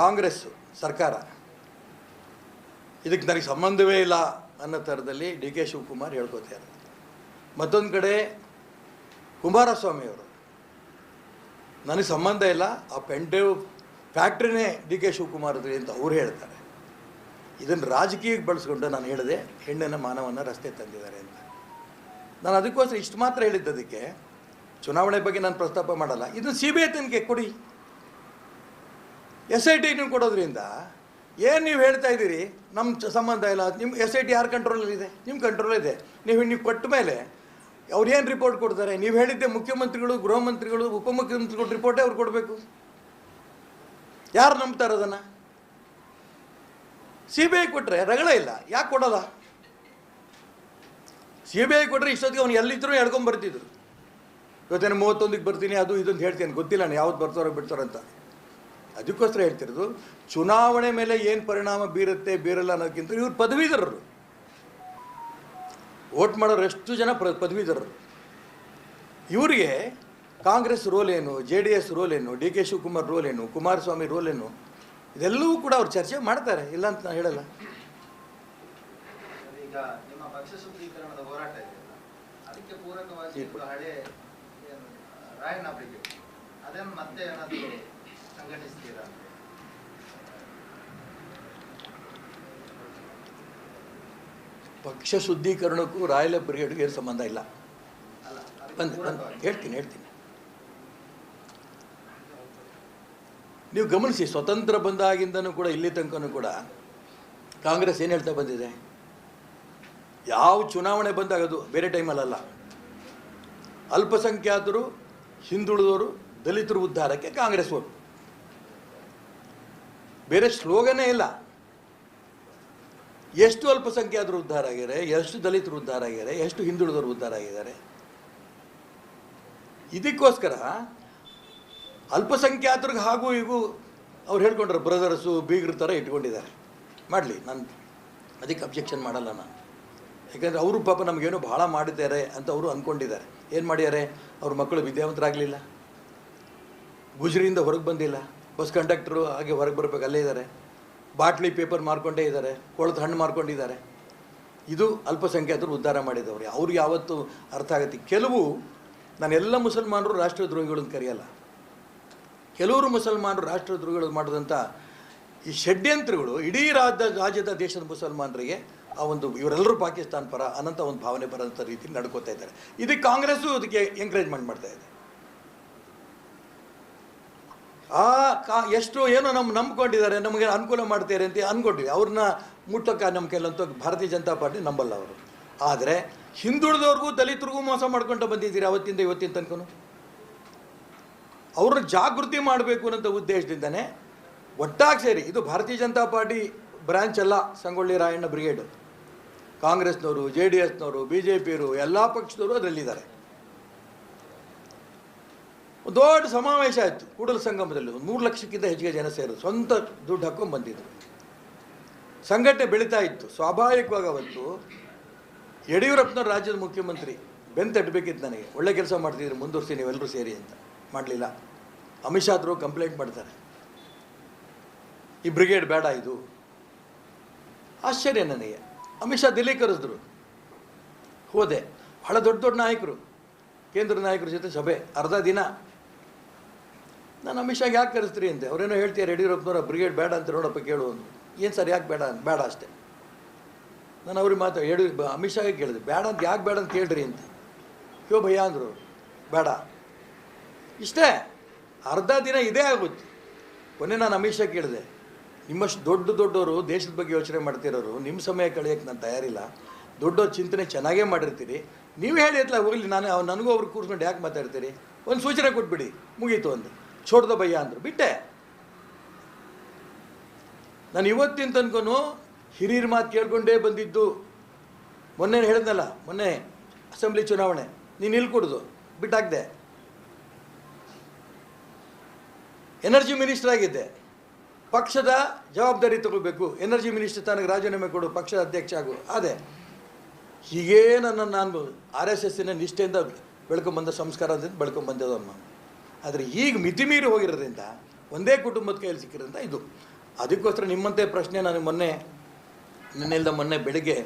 ಕಾಂಗ್ರೆಸ್ ಸರ್ಕಾರ ಇದಕ್ಕೆ ನನಗೆ ಸಂಬಂಧವೇ ಇಲ್ಲ ಅನ್ನೋ ಥರದಲ್ಲಿ ಡಿ ಕೆ ಶಿವಕುಮಾರ್ ಹೇಳ್ಕೊತಾರೆ. ಮತ್ತೊಂದು ಕಡೆ ಕುಮಾರಸ್ವಾಮಿಯವರು ನನಗೆ ಸಂಬಂಧ ಇಲ್ಲ, ಆ ಪೆಂಡೇವ್ ಫ್ಯಾಕ್ಟ್ರಿನೇ ಡಿ ಕೆ ಶಿವಕುಮಾರ್ದ್ರಿ ಅಂತ ಅವ್ರು ಹೇಳ್ತಾರೆ. ಇದನ್ನು ರಾಜಕೀಯಕ್ಕೆ ಬಳಸ್ಕೊಂಡು ನಾನು ಹೇಳಿದೆ ಹೆಣ್ಣಿನ ಮಾನವನ್ನು ರಸ್ತೆ ತಂದಿದ್ದಾರೆ ಅಂತ. ನಾನು ಅದಕ್ಕೋಸ್ಕರ ಇಷ್ಟು ಮಾತ್ರ ಹೇಳಿದ್ದು. ಅದಕ್ಕೆ ಚುನಾವಣೆ ಬಗ್ಗೆ ನಾನು ಪ್ರಸ್ತಾಪ ಮಾಡಲ್ಲ. ಇದನ್ನು CBI ತನಿಖೆ ಕೊಡಿ, SIT ಕೊಡೋದ್ರಿಂದ ಏನು ನೀವು ಹೇಳ್ತಾ ಇದ್ದೀರಿ ನಮ್ಮ ಸಂಬಂಧ ಇಲ್ಲ, ನಿಮ್ಮ SIT ಯಾರ ಕಂಟ್ರೋಲಲ್ಲಿದೆ? ನಿಮ್ಮ ಕಂಟ್ರೋಲಿದೆ. ನೀವು ಕೊಟ್ಟ ಮೇಲೆ ಅವ್ರು ಏನು ರಿಪೋರ್ಟ್ ಕೊಡ್ತಾರೆ? ನೀವು ಹೇಳಿದ್ದೆ ಮುಖ್ಯಮಂತ್ರಿಗಳು, ಗೃಹ ಮಂತ್ರಿಗಳು, ಉಪಮುಖ್ಯಮಂತ್ರಿಗಳು ರಿಪೋರ್ಟೇ ಅವ್ರು ಕೊಡಬೇಕು. ಯಾರು ನಂಬ್ತಾರೆ ಅದನ್ನು? CBI ಕೊಟ್ಟರೆ ರಗಳ ಇಲ್ಲ, ಯಾಕೆ ಕೊಡೋಲ್ಲ? CBI ಕೊಟ್ಟರೆ ಇಷ್ಟೊತ್ತಿಗೆ ಅವ್ನು ಎಲ್ಲಿದ್ದರೂ ಎಳ್ಕೊಂಬರ್ತಿದ್ರು. ಇವತ್ತೇನು 31ಕ್ಕೆ ಬರ್ತೀನಿ ಅದು ಇದೊಂದು ಹೇಳ್ತೀನಿ, ಗೊತ್ತಿಲ್ಲ ನಾನು ಯಾವ್ದು ಬರ್ತಾರೋ ಬಿಡ್ತಾರೋ ಅಂತ. ಅದಕ್ಕೋಸ್ಕರ ಹೇಳ್ತಿರೋದು ಚುನಾವಣೆ ಮೇಲೆ ಏನು ಪರಿಣಾಮ ಬೀರುತ್ತೆ ಬೀರಲ್ಲ ಅನ್ನೋದಕ್ಕಿಂತ ಇವ್ರು ಪದವೀಧರರು, ವೋಟ್ ಮಾಡೋರು ಎಷ್ಟು ಜನ ಪದವೀಧರರು. ಇವರಿಗೆ ಕಾಂಗ್ರೆಸ್ ರೋಲ್ ಏನು, JDS ರೋಲ್ ಏನು, ಡಿ ಕೆ ಶಿವಕುಮಾರ್ ರೋಲ್ ಏನು, ಕುಮಾರಸ್ವಾಮಿ ರೋಲ್ ಏನು, ಇದೆಲ್ಲವೂ ಕೂಡ ಅವ್ರು ಚರ್ಚೆ ಮಾಡ್ತಾರೆ, ಇಲ್ಲ ಅಂತ ನಾನು ಹೇಳಲ್ಲ. ಈಗ ನಿಮ್ಮ ಪಕ್ಷ ಶುದ್ಧೀಕರಣದ ಹೋರಾಟ ಇದೆಯಲ್ಲ, ಅದಕ್ಕೆ ಪೂರಕವಾಗಿ ಒಂದು ಹಳೆ ಏನು ರಾಯಣ್ಣ ಬ್ರಿಗೇಡ್ ಅದನ್ನು ಮತ್ತೆ ಏನಾದರೂ ಸಂಘಟಿಸ್ತೀರಾ? ಪಕ್ಷ ಶುದ್ಧೀಕರಣಕ್ಕೂ ರಾಯಲ ಬ್ರಿಗೇಡ್ಗೆ ಏನು ಸಂಬಂಧ ಇಲ್ಲ. ಅಲ್ಲ, ಅದಕ್ಕೆ ಬಂದು ಪೂರಕವಾಗಿ. ಹೇಳ್ತೀನಿ. ನೀವು ಗಮನಿಸಿ, ಸ್ವತಂತ್ರ ಬಂದಾಗಿಂದನೂ ಕೂಡ ಇಲ್ಲಿ ತನಕನೂ ಕೂಡ ಕಾಂಗ್ರೆಸ್ ಏನು ಹೇಳ್ತಾ ಬಂದಿದೆ? ಯಾವ ಚುನಾವಣೆ ಬಂದಾಗ, ಅದು ಬೇರೆ ಟೈಮಲ್ಲ, ಅಲ್ಪಸಂಖ್ಯಾತರು, ಹಿಂದುಳಿದವರು, ದಲಿತರು ಉದ್ಧಾರಕ್ಕೆ ಕಾಂಗ್ರೆಸ್ ಓಟು. ಬೇರೆ ಸ್ಲೋಗನೇ ಇಲ್ಲ. ಎಷ್ಟು ಅಲ್ಪಸಂಖ್ಯಾತರು ಉದ್ಧಾರ ಆಗಿದ್ದಾರೆ, ಎಷ್ಟು ದಲಿತರು ಉದ್ಧಾರ ಆಗಿದ್ದಾರೆ, ಎಷ್ಟು ಹಿಂದುಳಿದವರು ಉದ್ಧಾರ ಆಗಿದ್ದಾರೆ. ಇದಕ್ಕೋಸ್ಕರ ಅಲ್ಪಸಂಖ್ಯಾತರಿಗೆ ಹಾಗೂ ಈಗೂ ಅವ್ರು ಹೇಳ್ಕೊಂಡ್ರೆ ಬ್ರದರ್ಸು ಬೀಗ್ರ ಥರ ಇಟ್ಕೊಂಡಿದ್ದಾರೆ. ಮಾಡಲಿ, ನಾನು ಅದಕ್ಕೆ ಅಬ್ಜೆಕ್ಷನ್ ಮಾಡಲ್ಲ ನಾನು. ಯಾಕಂದರೆ ಅವರು ಪಾಪ ನಮಗೇನೋ ಭಾಳ ಮಾಡಿದ್ದಾರೆ ಅಂತ ಅವರು ಅಂದ್ಕೊಂಡಿದ್ದಾರೆ. ಏನು ಮಾಡಿದ್ದಾರೆ? ಅವ್ರ ಮಕ್ಕಳು ವಿದ್ಯಾವಂತರಾಗಲಿಲ್ಲ, ಗುಜರಿಯಿಂದ ಹೊರಗೆ ಬಂದಿಲ್ಲ, ಬಸ್ ಕಂಡಕ್ಟ್ರು ಹಾಗೆ ಹೊರಗೆ ಬರಬೇಕು ಅಲ್ಲೇ ಇದ್ದಾರೆ, ಬಾಟ್ಲಿ ಪೇಪರ್ ಮಾರ್ಕೊಂಡೇ ಇದ್ದಾರೆ, ಕೊಳತು ಹಣ್ಣು ಮಾರ್ಕೊಂಡಿದ್ದಾರೆ. ಇದು ಅಲ್ಪಸಂಖ್ಯಾತರು ಉದ್ಧಾರ ಮಾಡಿದವ್ರು. ಅವ್ರಿಗೆ ಯಾವತ್ತೂ ಅರ್ಥ ಆಗುತ್ತೆ. ಕೆಲವು, ನಾನೆಲ್ಲ ಮುಸಲ್ಮಾನರು ರಾಷ್ಟ್ರದ್ರೋಹಿಗಳನ್ನು ಕರೆಯಲ್ಲ, ಕೆಲವರು ಮುಸಲ್ಮಾನರು ರಾಷ್ಟ್ರದ್ರೋಹಿಗಳು ಮಾಡಿದಂಥ ಈ ಷಡ್ಯಂತ್ರಗಳು ಇಡೀ ರಾಜ್ಯದ ದೇಶದ ಮುಸಲ್ಮಾನರಿಗೆ ಆ ಒಂದು ಇವರೆಲ್ಲರೂ ಪಾಕಿಸ್ತಾನ ಪರ ಅನ್ನೋಂಥ ಒಂದು ಭಾವನೆ ಬರೋಂಥ ರೀತಿ ನಡ್ಕೋತಾ ಇದ್ದಾರೆ. ಇದಕ್ಕೆ ಕಾಂಗ್ರೆಸ್ಸು ಅದಕ್ಕೆ ಎಂಕರೇಜ್ಮೆಂಟ್ ಮಾಡ್ತಾ ಇದೆ. ಎಷ್ಟು ಏನೋ ನಂಬ್ಕೊಂಡಿದ್ದಾರೆ, ನಮಗೆ ಅನುಕೂಲ ಮಾಡ್ತಾರೆ ಅಂತ ಅಂದ್ಕೊಂಡಿವಿ. ಅವ್ರನ್ನ ಮುಟ್ಟೋಕ್ಕೆ ನಮ್ಮ ಕೈಲಂತೂ ಭಾರತೀಯ ಜನತಾ ಪಾರ್ಟಿ ನಂಬಲ್ಲ ಅವರು. ಆದರೆ ಹಿಂದುಳಿದವ್ರಿಗೂ ದಲಿತರಿಗೂ ಮೋಸ ಮಾಡ್ಕೊಂಡು ಬಂದಿದ್ದೀರಿ ಅವತ್ತಿಂದ ಇವತ್ತಿನ ತನಕ. ಅವ್ರನ್ನ ಜಾಗೃತಿ ಮಾಡಬೇಕು ಅನ್ನೋ ಉದ್ದೇಶದಿಂದನೇ ಒಟ್ಟಾಗಿ ಸೇರಿ, ಇದು ಭಾರತೀಯ ಜನತಾ ಪಾರ್ಟಿ ಬ್ರಾಂಚ್ ಅಲ್ಲ, ಸಂಗೊಳ್ಳಿ ರಾಯಣ್ಣ ಬ್ರಿಗೇಡು. ಕಾಂಗ್ರೆಸ್ನವರು, JDSನವರು, BJPಯವರು, ಎಲ್ಲ ಪಕ್ಷದವರು ಅದರಲ್ಲಿದ್ದಾರೆ. ದೊಡ್ಡ ಸಮಾವೇಶ ಆಯಿತು ಕೂಡಲ ಸಂಗಮದಲ್ಲಿ. 3 ಲಕ್ಷಕ್ಕಿಂತ ಹೆಚ್ಚಿಗೆ ಜನ ಸೇರಿದ್ರು, ಸ್ವಂತ ದುಡ್ಡು ಹಾಕ್ಕೊಂಡು ಬಂದಿದ್ರು. ಸಂಘಟನೆ ಬೆಳೀತಾ ಇತ್ತು. ಸ್ವಾಭಾವಿಕವಾಗಿ ಅವತ್ತು ಯಡಿಯೂರಪ್ಪನವ್ರ ರಾಜ್ಯದ ಮುಖ್ಯಮಂತ್ರಿ ಬೆಂತಟ್ಟಬೇಕಿತ್ತು ನನಗೆ, ಒಳ್ಳೆ ಕೆಲಸ ಮಾಡ್ತಿದ್ರು, ಮುಂದುವರಿಸಿ ನೀವೆಲ್ಲರೂ ಸೇರಿ ಅಂತ. ಮಾಡಲಿಲ್ಲ. ಅಮಿತ್ ಶಾ ಹತ್ರ ಕಂಪ್ಲೇಂಟ್ ಮಾಡ್ತಾರೆ, ಈ ಬ್ರಿಗೇಡ್ ಬೇಡ ಇದು. ಆಶ್ಚರ್ಯ ನನಗೆ. ಅಮಿತ್ ಶಾ ದಿಲ್ಲಿ ಕರೆಸಿದ್ರು, ಹೋದೆ. ಬಹಳ ದೊಡ್ಡ ನಾಯಕರು, ಕೇಂದ್ರ ನಾಯಕರ ಜೊತೆ ಸಭೆ, ಅರ್ಧ ದಿನ. ನಾನು ಅಮಿತ್ ಶಾಗೆ ಯಾಕೆ ಕರೆಸ್ತೀರಿ ಅಂತೆ. ಅವರೇನೋ ಹೇಳ್ತಾರೆ, ಯಡಿಯೂರಪ್ಪನವರ ಬ್ರಿಗೇಡ್ ಬೇಡ ಅಂತ ನೋಡಪ್ಪ ಕೇಳು ಅಂದರು. ಏನು ಸರ್, ಯಾಕೆ ಬೇಡ ಅಷ್ಟೇ. ನಾನು ಅವ್ರಿಗೆ ಅಮಿತ್ ಶಾಗೆ ಕೇಳಿದೆ, ಬೇಡ ಅಂತ ಯಾಕೆ ಬೇಡ ಅಂತ ಕೇಳ್ರಿ ಅಂತ. ಕ್ಯೋ ಭಯ್ಯ ಅಂದರು, ಬೇಡ. ಇಷ್ಟೇ, ಅರ್ಧ ದಿನ ಇದೇ ಆಗುತ್ತೆ. ಕೊನೆ ನಾನು ಅಮಿತ್ ಶಾ ಕೇಳಿದೆ, ನಿಮ್ಮಷ್ಟು ದೊಡ್ಡವರು ದೇಶದ ಬಗ್ಗೆ ಯೋಚನೆ ಮಾಡ್ತಿರೋರು, ನಿಮ್ಮ ಸಮಯ ಕಳೆಯೋಕ್ಕೆ ನಾನು ತಯಾರಿಲ್ಲ. ದೊಡ್ಡವ್ರ ಚಿಂತನೆ ಚೆನ್ನಾಗೇ ಮಾಡಿರ್ತೀರಿ, ನೀವು ಹೇಳಿ ಎತ್ತಲ ಹೋಗಲಿ, ನನಗೂ ಅವ್ರಿಗೆ ಕೂರಿಸ್ಕೊಂಡು ಯಾಕೆ ಮಾತಾಡ್ತೀರಿ, ಒಂದು ಸೂಚನೆ ಕೊಟ್ಬಿಡಿ, ಮುಗೀತು ಅಂದು. छोड़ ಭಯ್ಯ ಅಂದರು, ಬಿಟ್ಟೆ. ನಾನು ಇವತ್ತಿನ ತನಕನೂ ಹಿರಿಯರ ಮಾತು ಕೇಳ್ಕೊಂಡೇ ಬಂದಿದ್ದು. ಮೊನ್ನೆ ಹೇಳಿದ್ನಲ್ಲ, ಮೊನ್ನೆ ಅಸೆಂಬ್ಲಿ ಚುನಾವಣೆ, ನೀನು ಇಲ್ಲಿ ಕೊಡೋದು ಬಿಟ್ಟಾಕ್ದೆ. ಎನರ್ಜಿ ಮಿನಿಸ್ಟರ್ ಆಗಿದ್ದೆ, ಪಕ್ಷದ ಜವಾಬ್ದಾರಿ ತಗೋಬೇಕು, ಎನರ್ಜಿ ಮಿನಿಸ್ಟರ್ ತನಗೆ ರಾಜೀನಾಮೆ ಕೊಡು, ಪಕ್ಷದ ಅಧ್ಯಕ್ಷ ಆಗು. ಅದೇ ಹೀಗೇ ನಾನು RSSನ ನಿಷ್ಠೆಯಿಂದ ಬೆಳ್ಕೊಂಬಂದ ಸಂಸ್ಕಾರದಿಂದ ಬೆಳ್ಕೊಂಬಂದದಮ್ಮ. ಆದರೆ ಈಗ ಮಿತಿಮೀರಿ ಹೋಗಿರೋದ್ರಿಂದ, ಒಂದೇ ಕುಟುಂಬದ ಕೈಯಲ್ಲಿ ಸಿಕ್ಕಿರೋದ್ರಿಂದ ಇದು. ಅದಕ್ಕೋಸ್ಕರ ನಿಮ್ಮಂತೆ ಪ್ರಶ್ನೆ ನನಗೆ ಮೊನ್ನೆ ನಿನ್ನೆಲ್ಲ ಮೊನ್ನೆ ಬೆಳಿಗ್ಗೆ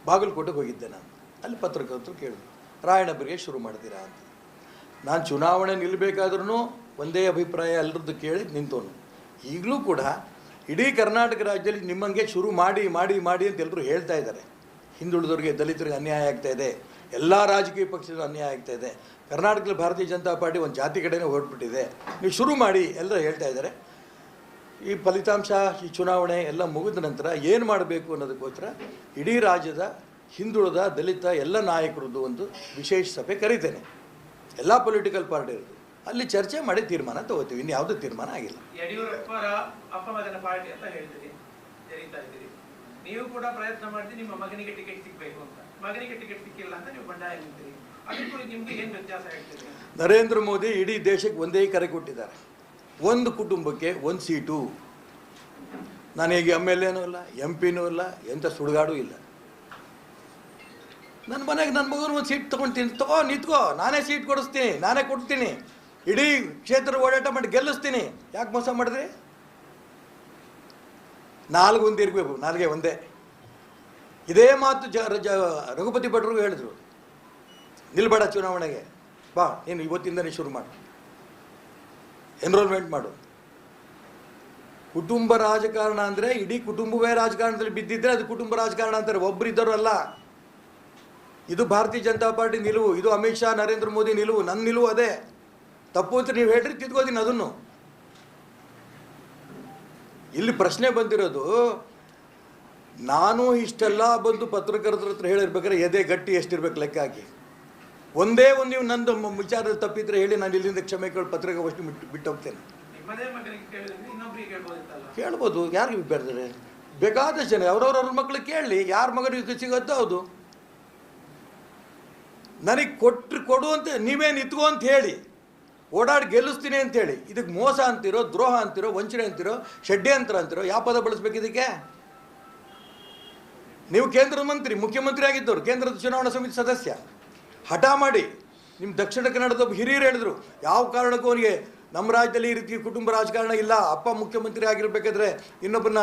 ಬಾಗಲಕೋಟೆಗೆ ಹೋಗಿದ್ದೆ ನಾನು. ಅಲ್ಲಿ ಪತ್ರಕರ್ತರು ಕೇಳಿದ್ರು, ರಾಯಣ್ಣ ಬ್ರಿಗೇಡ್ ಶುರು ಮಾಡ್ತೀರಾ ಅಂತ. ನಾನು ಚುನಾವಣೆ ನಿಲ್ಲಬೇಕಾದ್ರೂ ಒಂದೇ ಅಭಿಪ್ರಾಯ ಎಲ್ಲರದ್ದು ಕೇಳಿ ನಿಂತೋನು. ಈಗಲೂ ಕೂಡ ಇಡೀ ಕರ್ನಾಟಕ ರಾಜ್ಯದಲ್ಲಿ ನಿಮ್ಮಂಗೆ ಶುರು ಮಾಡಿ ಮಾಡಿ ಮಾಡಿ ಅಂತ ಎಲ್ಲರೂ ಹೇಳ್ತಾ ಇದ್ದಾರೆ. ಹಿಂದುಳಿದವರಿಗೆ, ದಲಿತರಿಗೆ ಅನ್ಯಾಯ ಆಗ್ತಾಯಿದೆ, ಎಲ್ಲ ರಾಜಕೀಯ ಪಕ್ಷಗಳು ಅನ್ಯಾಯ ಆಗ್ತಾಯಿದೆ, ಕರ್ನಾಟಕದಲ್ಲಿ ಭಾರತೀಯ ಜನತಾ ಪಾರ್ಟಿ ಒಂದು ಜಾತಿ ಕಡೆನೇ ಹೊರಟ್ಬಿಟ್ಟಿದೆ, ನೀವು ಶುರು ಮಾಡಿ ಎಲ್ಲರೂ ಹೇಳ್ತಾ ಇದ್ದಾರೆ. ಈ ಫಲಿತಾಂಶ, ಈ ಚುನಾವಣೆ ಎಲ್ಲ ಮುಗಿದ ನಂತರ ಏನು ಮಾಡಬೇಕು ಅನ್ನೋದಕ್ಕೋಸ್ಕರ ಇಡೀ ರಾಜ್ಯದ ಹಿಂದುಳಿದ ದಲಿತ ಎಲ್ಲ ನಾಯಕರದ್ದು ಒಂದು ವಿಶೇಷ ಸಭೆ ಕರೀತೇನೆ, ಎಲ್ಲ ಪೊಲಿಟಿಕಲ್ ಪಾರ್ಟಿಯವ್ರದ್ದು. ಅಲ್ಲಿ ಚರ್ಚೆ ಮಾಡಿ ತೀರ್ಮಾನ ತಗೋತೀವಿ, ಇನ್ನು ಯಾವುದೂ ತೀರ್ಮಾನ ಆಗಿಲ್ಲ. ಯಡಿಯೂರಪ್ಪರ ಅಪ್ಪ ಮಗನ ಪಾರ್ಟಿ ಅಂತ ಹೇಳ್ತೀರಿ, ಜರೀತಾ ಇದ್ದೀರಿ. ನೀವು ಕೂಡ ಪ್ರಯತ್ನ ಮಾಡಿದ್ರೆ ನಿಮ್ಮ ಮಗನಿಗೆ ಟಿಕೆಟ್ ಸಿಗಬೇಕು ಅಂತ, ಮಗನಿಗೆ ಟಿಕೆಟ್ ಸಿಕ್ಕಿಲ್ಲ ಅಂತ ನೀವು ಬಂಡಾಯ ನಿಂತೀರಿ. ಅದಕ್ಕೂ ನಿಮ್ಗೆ ಏನು ವ್ಯತ್ಯಾಸ ಹೇಳ್ತೀರಿ? ನರೇಂದ್ರ ಮೋದಿ ಇಡೀ ದೇಶಕ್ಕೆ ಒಂದೇ ಕರೆ ಕೊಟ್ಟಿದ್ದಾರೆ, ಒಂದು ಕುಟುಂಬಕ್ಕೆ ಒಂದು ಸೀಟು. ನಾನೀಗ MLA ಇಲ್ಲ, MP ಇಲ್ಲ, ಎಂಥ ಸುಡುಗಾಡೂ ಇಲ್ಲ. ನನ್ನ ಮನೆಗೆ ನನ್ನ ಮಗನ ಒಂದು ಸೀಟ್ ತೊಗೊಳ್ತೀನಿ, ನಿಂತ್ಕೋ, ನಾನೇ ಸೀಟ್ ಕೊಡಿಸ್ತೀನಿ, ನಾನೇ ಕೊಡ್ತೀನಿ, ಇಡೀ ಕ್ಷೇತ್ರ ಓಡಾಟ ಮಾಡಿ ಗೆಲ್ಲಿಸ್ತೀನಿ. ಯಾಕೆ ಮೋಸ ಮಾಡಿದ್ರಿ? 4 ಒಂದು ಇರಬೇಕು, 4 ಒಂದೇ. ಇದೇ ಮಾತು ರಘುಪತಿ ಭಟ್ರಿಗೂ ಹೇಳಿದ್ರು, ನಿಲ್ಬೇಡ ಚುನಾವಣೆಗೆ, ಬಾ ನೀನು ಇವತ್ತಿಂದನೇ ಶುರು ಮಾಡು, ಎನ್ರೋಲ್ಮೆಂಟ್ ಮಾಡು. ಕುಟುಂಬ ರಾಜಕಾರಣ ಅಂದರೆ ಇಡೀ ಕುಟುಂಬವೇ ರಾಜಕಾರಣದಲ್ಲಿ ಬಿದ್ದಿದ್ರೆ ಅದು ಕುಟುಂಬ ರಾಜಕಾರಣ ಅಂತಾರೆ, ಒಬ್ಬರಿದ್ದರು ಅಲ್ಲ. ಇದು ಭಾರತೀಯ ಜನತಾ ಪಾರ್ಟಿ ನಿಲುವು, ಇದು ಅಮಿತ್ ಶಾ, ನರೇಂದ್ರ ಮೋದಿ ನಿಲುವು, ನನ್ನ ನಿಲುವು ಅದೇ. ತಪ್ಪು ಅಂತ ನೀವು ಹೇಳ್ರಿ, ತಿದ್ಕೋತೀನಿ ಅದನ್ನು. ಇಲ್ಲಿ ಪ್ರಶ್ನೆ ಬಂದಿರೋದು, ನಾನು ಇಷ್ಟೆಲ್ಲ ಬಂದು ಪತ್ರಕರ್ತರ ಹತ್ರ ಹೇಳಿರ್ಬೇಕಾದ್ರೆ ಎದೆ ಗಟ್ಟಿ ಎಷ್ಟಿರ್ಬೇಕು ಲೆಕ್ಕ ಹಾಕಿ. ಒಂದೇ ಒಂದು ನೀವು ನಂದು ವಿಚಾರದ ತಪ್ಪಿದ್ರೆ ಹೇಳಿ, ನಾನು ಇಲ್ಲಿಂದ ಕ್ಷಮೆ ಕೇಳಿ ಪತ್ರಿಕಾಗೋಷ್ಠಿ ಬಿಟ್ಟು ಹೋಗ್ತೇನೆ. ಕೇಳ್ಬೋದು, ಯಾರಿಗೆ ಬೇಡ್ತಾರೆ? ಬೇಕಾದಷ್ಟು ಜನ ಅವ್ರವ್ರ ಮಕ್ಳಿಗೆ ಕೇಳಲಿ, ಯಾರ ಮಗನಿಗೆ ಸಿಗುತ್ತೋ ಹೌದು. ನನಗೆ ಕೊಡು ಅಂತ ನೀವೇ ನಿಂತ್ಕೋ ಅಂತ ಹೇಳಿ, ಓಡಾಡಿ ಗೆಲ್ಲಿಸ್ತೀನಿ ಅಂತೇಳಿ, ಇದಕ್ಕೆ ಮೋಸ ಅಂತಿರೋ, ದ್ರೋಹ ಅಂತಿರೋ, ವಂಚನೆ ಅಂತಿರೋ, ಷಡ್ಯಂತ್ರ ಅಂತಿರೋ, ಯಾವ ಪದ ಬಳಸ್ಬೇಕು ಇದಕ್ಕೆ? ನೀವು ಕೇಂದ್ರದ ಮಂತ್ರಿ, ಮುಖ್ಯಮಂತ್ರಿ ಆಗಿದ್ದವರು, ಕೇಂದ್ರದ ಚುನಾವಣಾ ಸಮಿತಿ ಸದಸ್ಯ, ಹಠ ಮಾಡಿ ನಿಮ್ಮ ದಕ್ಷಿಣ ಕನ್ನಡದ ಹಿರಿಯರು ಹೇಳಿದ್ರು, ಯಾವ ಕಾರಣಕ್ಕೂ ಅವನಿಗೆ ನಮ್ಮ ರಾಜ್ಯದಲ್ಲಿ ಈ ರೀತಿ ಕುಟುಂಬ ರಾಜಕಾರಣ ಇಲ್ಲ, ಅಪ್ಪ ಮುಖ್ಯಮಂತ್ರಿ ಆಗಿರಬೇಕಾದ್ರೆ ಇನ್ನೊಬ್ಬನ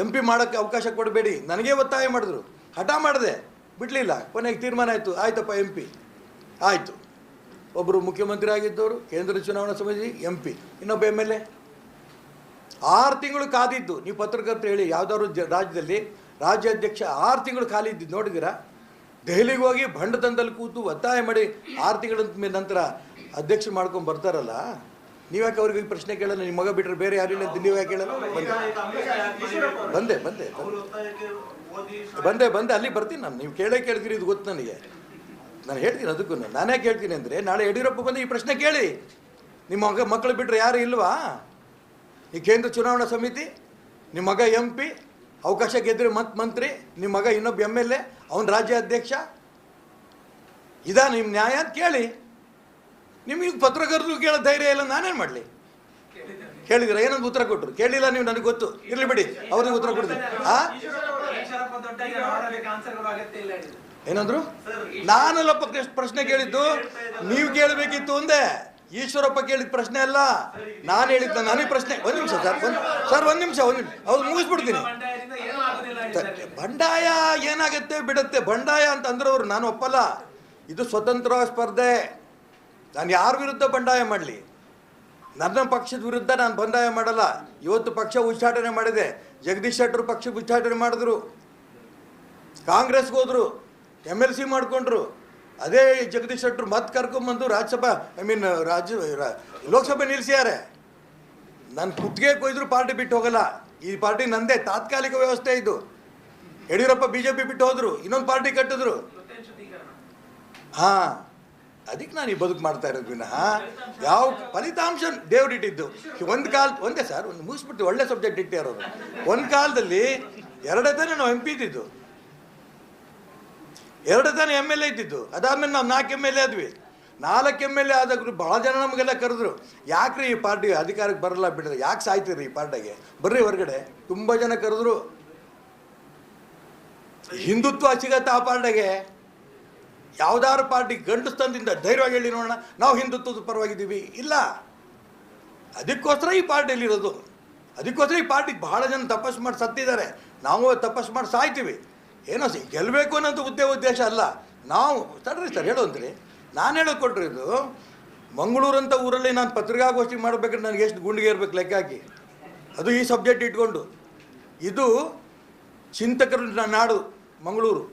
MP ಮಾಡೋಕ್ಕೆ ಅವಕಾಶ ಕೊಡಬೇಡಿ, ನನಗೇ ಒತ್ತಾಯ ಮಾಡಿದ್ರು. ಹಠ ಮಾಡಿದೆ, ಬಿಡಲಿಲ್ಲ. ಕೊನೆಗೆ ತೀರ್ಮಾನ ಆಯಿತು, ಆಯ್ತಪ್ಪ MP ಆಯಿತು. ಒಬ್ಬರು ಮುಖ್ಯಮಂತ್ರಿ ಆಗಿದ್ದವರು, ಕೇಂದ್ರ ಚುನಾವಣಾ ಸಮಿತಿ MP, ಇನ್ನೊಬ್ಬ MLA. 6 ತಿಂಗಳು ಕಾದಿದ್ದು. ನೀವು ಪತ್ರಕರ್ತರು ಹೇಳಿ, ಯಾವುದಾದ್ರು ರಾಜ್ಯದಲ್ಲಿ ರಾಜ್ಯಾಧ್ಯಕ್ಷ 6 ತಿಂಗಳು ಖಾಲಿ ಇದ್ದಿದ್ದು ನೋಡಿದ್ದೀರಾ? ದೆಹಲಿಗೆ ಹೋಗಿ ಭಂಡತನದಲ್ಲಿ ಕೂತು ಒತ್ತಾಯ ಮಾಡಿ 6 ತಿಂಗಳ ನಂತರ ಅಧ್ಯಕ್ಷ ಮಾಡ್ಕೊಂಡು ಬರ್ತಾರಲ್ಲ, ನೀವ್ಯಾಕೆ ಅವ್ರಿಗೆ ಪ್ರಶ್ನೆ ಕೇಳಲ್ಲ? ನಿಮ್ಮ ಮಗ ಬಿಟ್ಟರೆ ಬೇರೆ ಯಾರಿಲ್ಲ ಅಂತ ನೀವು ಯಾಕೆ ಕೇಳಲ್ಲ? ಬಂದೆ ಅಲ್ಲಿ ಬರ್ತೀನಿ ನಾನು. ನೀವು ಕೇಳ್ತೀರಿ, ಇದು ಗೊತ್ತು ನನಗೆ. ನಾನು ಹೇಳ್ತೀನಿ, ಅದಕ್ಕೂ ನಾನೇ ಕೇಳ್ತೀನಿ ಅಂದರೆ, ನಾಳೆ ಯಡಿಯೂರಪ್ಪ ಬಂದು ಈ ಪ್ರಶ್ನೆ ಕೇಳಿ, ನಿಮ್ಮ ಮಕ್ಕಳು ಬಿಟ್ಟರೆ ಯಾರು ಇಲ್ವಾ? ಈ ಕೇಂದ್ರ ಚುನಾವಣಾ ಸಮಿತಿ, ನಿಮ್ಮ ಮಗ MP, ಅವಕಾಶ ಗೆದ್ದರೆ ಮಂತ್ರಿ, ನಿಮ್ಮ ಮಗ ಇನ್ನೊಬ್ಬ MLA, ಅವನ ರಾಜ್ಯ ಅಧ್ಯಕ್ಷ, ಇದಾ ನಿಮ್ಮ ನ್ಯಾಯ ಅಂತ ಕೇಳಿ. ನಿಮಗೆ ಪತ್ರಕರ್ತರು ಕೇಳೋ ಧೈರ್ಯ ಇಲ್ಲ, ನಾನೇನು ಮಾಡಲಿ? ಕೇಳಿದಿರ? ಏನೊಂದು ಉತ್ತರ ಕೊಟ್ಟರು? ಕೇಳಿಲ್ಲ ನೀವು, ನನಗೆ ಗೊತ್ತು, ಇರಲಿ ಬಿಡಿ, ಅವ್ರಿಗೆ ಉತ್ತರ ಕೊಡ್ತೀನಿ. ಏನಂದ್ರು? ನಾನಲ್ಲಪ್ಪ ಪ್ರಶ್ನೆ ಕೇಳಿದ್ದು, ನೀವು ಕೇಳಬೇಕಿತ್ತು ಒಂದೇ. ಈಶ್ವರಪ್ಪ ಕೇಳಿದ ಪ್ರಶ್ನೆ ಅಲ್ಲ, ನಾನು ಹೇಳಿದ್ದ. ನನಗೆ ಪ್ರಶ್ನೆ, ಒಂದು ನಿಮಿಷ ಸರ್, ಒಂದು ನಿಮಿಷ ಅವ್ರು ಮುಗಿಸ್ಬಿಡ್ತೀನಿ. ಬಂಡಾಯ ಏನಾಗುತ್ತೆ ಬಿಡುತ್ತೆ, ಬಂಡಾಯ ಅಂತ ಅಂದ್ರವ್ರು, ನಾನು ಒಪ್ಪಲ್ಲ. ಇದು ಸ್ವತಂತ್ರ ಸ್ಪರ್ಧೆ, ನಾನು ಯಾರ ವಿರುದ್ಧ ಬಂಡಾಯ ಮಾಡಲಿ? ನನ್ನ ಪಕ್ಷದ ವಿರುದ್ಧ ನಾನು ಬಂಡಾಯ ಮಾಡಲ್ಲ. ಇವತ್ತು ಪಕ್ಷ ಉಚ್ಚಾಟನೆ ಮಾಡಿದೆ, ಜಗದೀಶ್ ಶೆಟ್ಟರು ಪಕ್ಷ ಉಚ್ಚಾಟನೆ ಮಾಡಿದ್ರು, ಕಾಂಗ್ರೆಸ್ಗೆ ಹೋದ್ರು, MLC ಮಾಡಿಕೊಂಡ್ರು. ಅದೇ ಜಗದೀಶ್ ಶೆಟ್ಟರು ಮತ್ತೆ ಕರ್ಕೊಂಬಂದು ರಾಜ್ಯಸಭಾ ಲೋಕಸಭೆ ನಿಲ್ಲಿಸ್ಯಾರೆ. ನಾನು ಕುತ್ತಿಗೆ ಕೊಯ್ದ್ರು ಪಾರ್ಟಿ ಬಿಟ್ಟು ಹೋಗಲ್ಲ. ಈ ಪಾರ್ಟಿ ನಂದೇ, ತಾತ್ಕಾಲಿಕ ವ್ಯವಸ್ಥೆ ಇದು. ಯಡಿಯೂರಪ್ಪ BJP ಬಿಟ್ಟು ಹೋದ್ರು, ಇನ್ನೊಂದು ಪಾರ್ಟಿ ಕಟ್ಟಿದ್ರು. ಹಾಂ, ಅದಕ್ಕೆ ನಾನು ಈ ಬದುಕು ಮಾಡ್ತಾ ಇರೋದು ವಿನಃ ಯಾವ ಫಲಿತಾಂಶ ದೇವ್ರಿಟ್ಟಿದ್ದು. ಒಂದೇ ಸರ್, ಒಂದು ಮುಗಿಸ್ಬಿಡ್ತೀವಿ, ಒಳ್ಳೆ ಸಬ್ಜೆಕ್ಟ್ ಇಟ್ಟಿರೋರು. ಒಂದು ಕಾಲದಲ್ಲಿ 2 ತಾನೇ ನಾವು MP ಇದ್ದಿದ್ದು, 2 ತಾನೇ MLA ಇದ್ದಿದ್ದು. ಅದಾದ್ಮೇಲೆ ನಾವು 4 MLA ಆದ್ವಿ. 4 MLA ಆದಾಗ್ರು ಭಾಳ ಜನ ನಮಗೆಲ್ಲ ಕರೆದ್ರು, ಯಾಕ್ರಿ ಈ ಪಾರ್ಟಿ ಅಧಿಕಾರಕ್ಕೆ ಬರಲ್ಲ ಬಿಡ್ರಿ, ಯಾಕೆ ಸಾಯ್ತೀರಿ ಈ ಪಾರ್ಟಿಗೆ, ಬರ್ರಿ ಹೊರಗಡೆ. ತುಂಬ ಜನ ಕರೆದ್ರು. ಹಿಂದುತ್ವ ಸಿಗತ್ತೆ ಆ ಪಾರ್ಟಿಗೆ? ಯಾವುದಾದ್ರು ಪಾರ್ಟಿ ಗಂಡಸ್ತನದಿಂದ ಧೈರ್ಯವಾಗಿ ಹೇಳಿ ನೋಡೋಣ, ನಾವು ಹಿಂದುತ್ವದ ಪರವಾಗಿದ್ದೀವಿ? ಇಲ್ಲ. ಅದಕ್ಕೋಸ್ಕರ ಈ ಪಾರ್ಟಿಯಲ್ಲಿರೋದು, ಅದಕ್ಕೋಸ್ಕರ ಈ ಪಾರ್ಟಿಗೆ ಬಹಳ ಜನ ತಪಸ್ಸು ಮಾಡಿ ಸತ್ತಿದ್ದಾರೆ. ನಾವು ತಪಸ್ಸು ಮಾಡಿ ಸಾಯ್ತೀವಿ, ಏನೋ ಗೆಲ್ಲಬೇಕು ಅನ್ನೋದು ಉದ್ದೇಶ ಅಲ್ಲ. ನಾವು ತಡ್ರಿ ಸರ್ ಹೇಳೋಂದ್ರಿ, ನಾನು ಹೇಳೋದು ಕೊಟ್ರಿ, ಇದು ಮಂಗಳೂರಂಥ ಊರಲ್ಲಿ ನಾನು ಪತ್ರಿಕಾಗೋಷ್ಠಿ ಮಾಡಬೇಕಾದ್ರೆ ನನಗೆ ಎಷ್ಟು ಗುಂಡಿಗೆ ಇರಬೇಕು ಲೆಕ್ಕ ಹಾಕಿ, ಅದು ಈ ಸಬ್ಜೆಕ್ಟ್ ಇಟ್ಕೊಂಡು. ಇದು ಚಿಂತಕರ ನಾಡು ಮಂಗಳೂರು,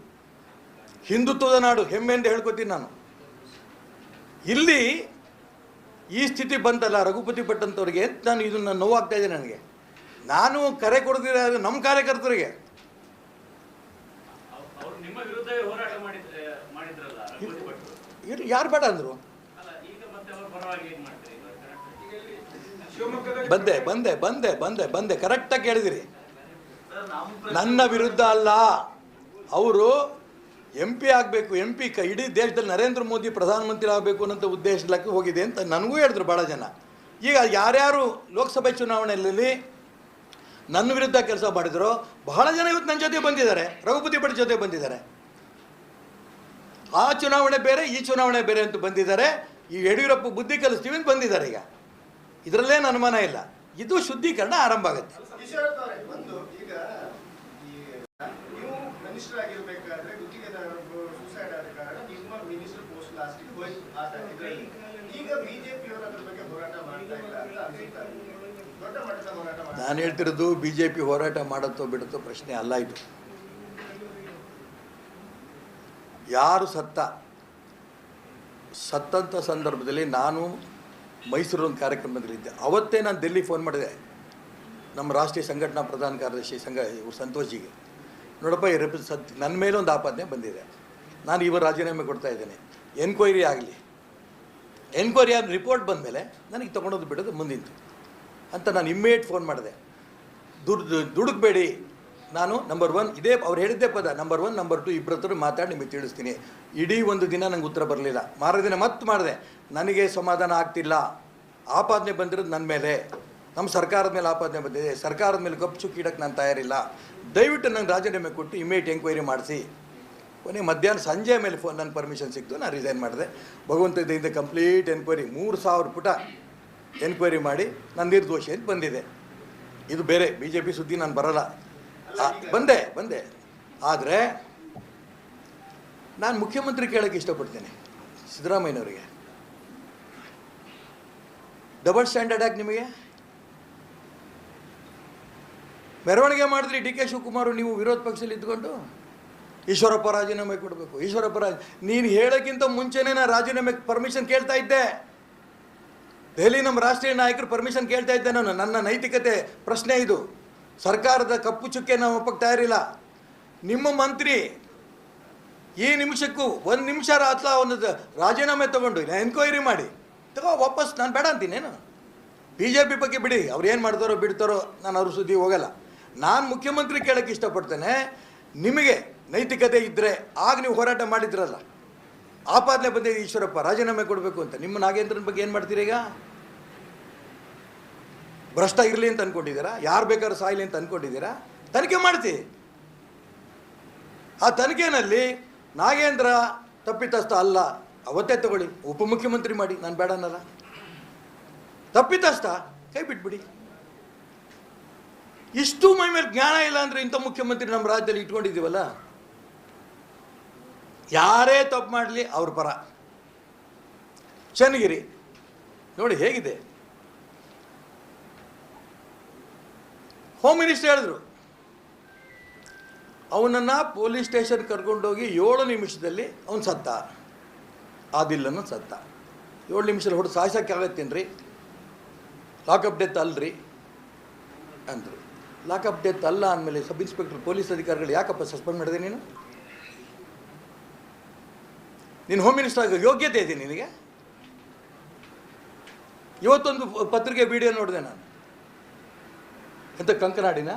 ಹಿಂದುತ್ವದ ನಾಡು, ಹೆಮ್ಮೆಯಿಂದ ಹೇಳ್ಕೊತೀನಿ ನಾನು. ಇಲ್ಲಿ ಈ ಸ್ಥಿತಿ ಬಂತಲ್ಲ ರಘುಪತಿ ಭಟ್ ಅಂತವ್ರಿಗೆ, ನಾನು ಇದನ್ನು ನೋವಾಗ್ತಾ ಇದೆ ನನಗೆ. ನಾನು ಕರೆ ಕೊಡ್ತೀರ ನಮ್ಮ ಕಾರ್ಯಕರ್ತರಿಗೆ. ನಿಮ್ಮ ವಿರುದ್ಧ ಹೋರಾಟ ಮಾಡಿದ್ರಲ್ಲ ರಘುಪತಿ ಭಟ್ರು, ಯಾರು ಬೇಡ ಅಂದರು? ಅಲ್ಲ ಈಗ ಮತ್ತೆ ಅವ್ರ ಪರವಾಗಿ ಏನ್ ಮಾಡ್ತೀರಿ? ಶಿವಮೊಗ್ಗದಲ್ಲಿ ಬಂದೆ ಕರೆಕ್ಟಾಗಿ ಕೇಳಿದಿರಿ. ನನ್ನ ವಿರುದ್ಧ ಅಲ್ಲ, ಅವರು MP ಆಗಬೇಕು, MP ಇಡೀ ದೇಶದಲ್ಲಿ ನರೇಂದ್ರ ಮೋದಿ ಪ್ರಧಾನಮಂತ್ರಿ ಆಗಬೇಕು ಅನ್ನೋಂಥ ಉದ್ದೇಶಕ್ಕೆ ಹೋಗಿದೆ ಅಂತ ನನಗೂ ಹೇಳಿದ್ರು ಭಾಳ ಜನ. ಈಗ ಯಾರ್ಯಾರು ಲೋಕಸಭೆ ಚುನಾವಣೆಯಲ್ಲಿ ನನ್ನ ವಿರುದ್ಧ ಕೆಲಸ ಮಾಡಿದ್ರು ಬಹಳ ಜನ ಇವತ್ತು ನನ್ನ ಜೊತೆ ಬಂದಿದ್ದಾರೆ, ರಘುಪತಿ ಭಟ್ ಜೊತೆ ಬಂದಿದ್ದಾರೆ. ಆ ಚುನಾವಣೆ ಬೇರೆ ಈ ಚುನಾವಣೆ ಬೇರೆ ಅಂತ ಬಂದಿದ್ದಾರೆ. ಈ ಯಡಿಯೂರಪ್ಪ ಬುದ್ಧಿ ಕಲಿಸ್ತೀವಿ ಅಂತ ಬಂದಿದ್ದಾರೆ. ಈಗ ಇದರಲ್ಲೇನು ಅನುಮಾನ ಇಲ್ಲ, ಇದು ಶುದ್ಧೀಕರಣ ಆರಂಭ ಆಗುತ್ತೆ. ಈಶ್ವರಪ್ಪ ಅವರೇ, ಒಂದು ಈಗ ನೀವು ಮಿನಿಸ್ಟರ್ ಆಗಿರ್ಬೇಕಾದ್ರೆ ಗುತ್ತಿಗೆದಾರರು ಸೂಸೈಡ್ ಆದ ಕಾರಣ ನಿಮ್ಮ ಮಿನಿಸ್ಟರ್ ಪೋಸ್ಟ್ ಲಾಸ್ಟಿಗೆ ಹೋಯ್ತು ಆ ಟೈಮಲ್ಲಿ. ಈಗ ಬಿಜೆಪಿಯವರು ಅದ್ರ ಬಗ್ಗೆ ಹೋರಾಟ ಮಾಡ್ತಾ ಇಲ್ಲ ಅಂತ ಅನ್ಸುತ್ತಾರೆ, ದೊಡ್ಡ ಮಟ್ಟದ ಹೋರಾಟ ಮಾಡ್ತಾರೆ. ನಾನು ಹೇಳ್ತಿರೋದು BJP ಹೋರಾಟ ಮಾಡುತ್ತೋ ಬಿಡುತ್ತೋ ಪ್ರಶ್ನೆ ಅಲ್ಲ. ಇದು ಯಾರು ಸತ್ತಂಥ ಸಂದರ್ಭದಲ್ಲಿ ನಾನು ಮೈಸೂರು ಒಂದು ಕಾರ್ಯಕ್ರಮದಲ್ಲಿದ್ದೆ. ಅವತ್ತೇ ನಾನು ಡೆಲ್ಲಿ ಫೋನ್ ಮಾಡಿದೆ ನಮ್ಮ ರಾಷ್ಟ್ರೀಯ ಸಂಘಟನಾ ಪ್ರಧಾನ ಕಾರ್ಯದರ್ಶಿ ಸಂತೋಷಿಗೆ. ನೋಡಪ್ಪ, ನನ್ನ ಮೇಲೆ ಒಂದು ಆಪಾದನೆ ಬಂದಿದೆ, ನಾನು ಇವರು ರಾಜೀನಾಮೆ ಕೊಡ್ತಾ ಇದ್ದೇನೆ, ಎನ್ಕ್ವೈರಿ ಆಗಲಿ, ಎನ್ಕ್ವೈರಿ ಆಗಿ ರಿಪೋರ್ಟ್ ಬಂದ ಮೇಲೆ ನನಗೆ ತೊಗೊಂಡೋದು ಬಿಡೋದು ಮುಂದಿಂತು ಅಂತ ನಾನು ಇಮ್ಮಿಡಿಯೇಟ್ ಫೋನ್ ಮಾಡಿದೆ. ದುಡುಕಬೇಡಿ, ನಾನು ನಂಬರ್ 1 ಇದೇ ಅವ್ರು ಹೇಳಿದ್ದೇ ಪದ, ನಂಬರ್ 1 ನಂಬರ್ 2 ಇಬ್ಬರ ಹತ್ರ ಮಾತಾಡಿ ನಿಮಗೆ ತಿಳಿಸ್ತೀನಿ. ಇಡೀ ಒಂದು ದಿನ ನಂಗೆ ಉತ್ತರ ಬರಲಿಲ್ಲ. ಮಾರದಿನ ಮತ್ತೆ ಮಾಡಿದೆ, ನನಗೆ ಸಮಾಧಾನ ಆಗ್ತಿಲ್ಲ, ಆಪಾದನೆ ಬಂದಿರೋದು ನನ್ನ ಮೇಲೆ, ನಮ್ಮ ಸರ್ಕಾರದ ಮೇಲೆ ಆಪಾದನೆ ಬಂದಿದೆ, ಸರ್ಕಾರದ ಮೇಲೆ ಕಪ್ಪು ಚುಕ್ಕಿ ಇಡಕ್ಕೆ ನಾನು ತಯಾರಿಲ್ಲ, ದಯವಿಟ್ಟು ನಂಗೆ ರಾಜೀನಾಮೆ ಕೊಟ್ಟು ಇಮಿಡಿಯೇಟ್ ಎಂಕ್ವೈರಿ ಮಾಡಿಸಿ. ಕೊನೆ ಮಧ್ಯಾಹ್ನ ಸಂಜೆ ಮೇಲೆ ನನ್ನ ಪರ್ಮಿಷನ್ ಸಿಕ್ತು, ನಾನು ರಿಸೈನ್ ಮಾಡಿದೆ. ಭಗವಂತ ದಯಿಂದ ಕಂಪ್ಲೀಟ್ ಎನ್ಕ್ವೈರಿ 3000 ಪುಟ ಎನ್ಕ್ವೈರಿ ಮಾಡಿ ನಾನು ನಿರ್ದೋಷಿ ಅಂತ ಬಂದಿದೆ. ಇದು ಬೇರೆ BJP ಸುದ್ದಿ, ನಾನು ಬರಲ್ಲ. ಬಂದೆ ಆದರೆ ನಾನು ಮುಖ್ಯಮಂತ್ರಿ ಕೇಳೋಕ್ಕೆ ಇಷ್ಟಪಡ್ತೇನೆ ಸಿದ್ದರಾಮಯ್ಯನವರಿಗೆ. ಡಬಲ್ ಸ್ಟ್ಯಾಂಡರ್ಡ್ ಯಾಕೆ ನಿಮಗೆ? ಮೆರವಣಿಗೆ ಮಾಡಿದ್ರಿ DK ಶಿವಕುಮಾರ್, ನೀವು ವಿರೋಧ ಪಕ್ಷದಲ್ಲಿ ಇದ್ದುಕೊಂಡು ಈಶ್ವರಪ್ಪ ರಾಜೀನಾಮೆ ಕೊಡಬೇಕು, ನೀನು ಹೇಳೋಕ್ಕಿಂತ ಮುಂಚೆನೇ ನಾನು ರಾಜೀನಾಮೆ ಪರ್ಮಿಷನ್ ಕೇಳ್ತಾ ಇದ್ದೆ. ದೆಹಲಿ ನಮ್ಮ ರಾಷ್ಟ್ರೀಯ ನಾಯಕರು ಪರ್ಮಿಷನ್ ಕೇಳ್ತಾ ಇದ್ದೆ ನಾನು. ನನ್ನ ನೈತಿಕತೆ ಪ್ರಶ್ನೆ ಇದು. ಸರ್ಕಾರದ ಕಪ್ಪು ಚುಕ್ಕೆ ನಾವು ಒಪ್ಪಕ್ಕೆ ತಯಾರಿಲ್ಲ. ನಿಮ್ಮ ಮಂತ್ರಿ ಈ ನಿಮಿಷಕ್ಕೂ 1 ನಿಮಿಷ ಅಥವಾ ಒಂದು ರಾಜೀನಾಮೆ ತೊಗೊಂಡು ಎನ್ಕ್ವೈರಿ ಮಾಡಿ ವಾಪಸ್ ನಾನು ಬೇಡ ಅಂತೀನೇನು? BJP ಬಗ್ಗೆ ಬಿಡಿ, ಅವ್ರು ಏನು ಮಾಡ್ತಾರೋ ಬಿಡ್ತಾರೋ, ನಾನು ಅವ್ರ ಸುದ್ದಿ ಹೋಗಲ್ಲ. ನಾನು ಮುಖ್ಯಮಂತ್ರಿ ಕೇಳೋಕ್ಕೆ ಇಷ್ಟಪಡ್ತೇನೆ, ನಿಮಗೆ ನೈತಿಕತೆ ಇದ್ದರೆ ಆಗ ನೀವು ಹೋರಾಟ ಮಾಡಿದ್ರಲ್ಲ, ಆಪಾದನೆ ಬಂದಿದೆ ಈಶ್ವರಪ್ಪ ರಾಜೀನಾಮೆ ಕೊಡಬೇಕು ಅಂತ. ನಿಮ್ಮ ನಾಗೇಂದ್ರನ ಬಗ್ಗೆ ಏನು ಮಾಡ್ತೀರಿ? ಈಗ ಭ್ರಷ್ಟ ಇರಲಿ ಅಂತ ಅಂದ್ಕೊಂಡಿದ್ದೀರಾ? ಯಾರು ಬೇಕಾದ್ರೂ ಸಾಯಲಿ ಅಂತ ಅಂದ್ಕೊಂಡಿದ್ದೀರಾ? ತನಿಖೆ ಮಾಡ್ತಿ. ಆ ತನಿಖೆಯಲ್ಲಿ ನಾಗೇಂದ್ರ ತಪ್ಪಿತಸ್ಥ ಅಲ್ಲ, ಅವತ್ತೇ ತಗೊಳ್ಳಿ, ಉಪಮುಖ್ಯಮಂತ್ರಿ ಮಾಡಿ, ನಾನು ಬೇಡ ಅನ್ನಲ್ಲ. ತಪ್ಪಿತಸ್ಥ ಕೈ ಬಿಟ್ಬಿಡಿ. ಇಷ್ಟು ಮೈ ಮೇಲೆ ಜ್ಞಾನ ಇಲ್ಲ ಅಂದರೆ ಇಂಥ ಮುಖ್ಯಮಂತ್ರಿ ನಮ್ಮ ರಾಜ್ಯದಲ್ಲಿ ಇಟ್ಕೊಂಡಿದ್ದೀವಲ್ಲ. ಯಾರೇ ತಪ್ಪು ಮಾಡಲಿ ಅವ್ರ ಪರ. ಚನ್ನಗಿರಿ ನೋಡಿ ಹೇಗಿದೆ, ಹೋಮ್ ಮಿನಿಸ್ಟರ್ ಹೇಳಿದ್ರು, ಅವನನ್ನು ಪೊಲೀಸ್ ಸ್ಟೇಷನ್ ಕರ್ಕೊಂಡೋಗಿ 7 ನಿಮಿಷದಲ್ಲಿ ಅವನು ಸತ್ತ, ಆದಿಲ್ಲನ್ನು ಸತ್ತ. 7 ನಿಮಿಷದಲ್ಲಿ ಹೊಡೆದು ಸಾಯಿಸೋಕ್ಕೆ ಆಗತ್ತೇನ್ರಿ? ಲಾಕಪ್ ಡೆತ್ ಅಲ್ರಿ ಅಂದರು. ಲಾಕಪ್ ಡೆತ್ ಅಲ್ಲ ಅಂದಮೇಲೆ ಸಬ್ ಇನ್ಸ್ಪೆಕ್ಟರ್ ಪೊಲೀಸ್ ಅಧಿಕಾರಿಗಳು ಯಾಕಪ್ಪ ಸಸ್ಪೆಂಡ್ ಮಾಡಿದೆ? ನೀನು ಹೋಮ್ ಮಿನಿಸ್ಟರ್ ಆಗೋ ಯೋಗ್ಯತೆ ಇದೆ ನಿನಗೆ? ಇವತ್ತೊಂದು ಪತ್ರಿಕೆ ವಿಡಿಯೋ ನೋಡಿದೆ ನಾನು, ಎಂತ ಕಂಕನಾಡಿನ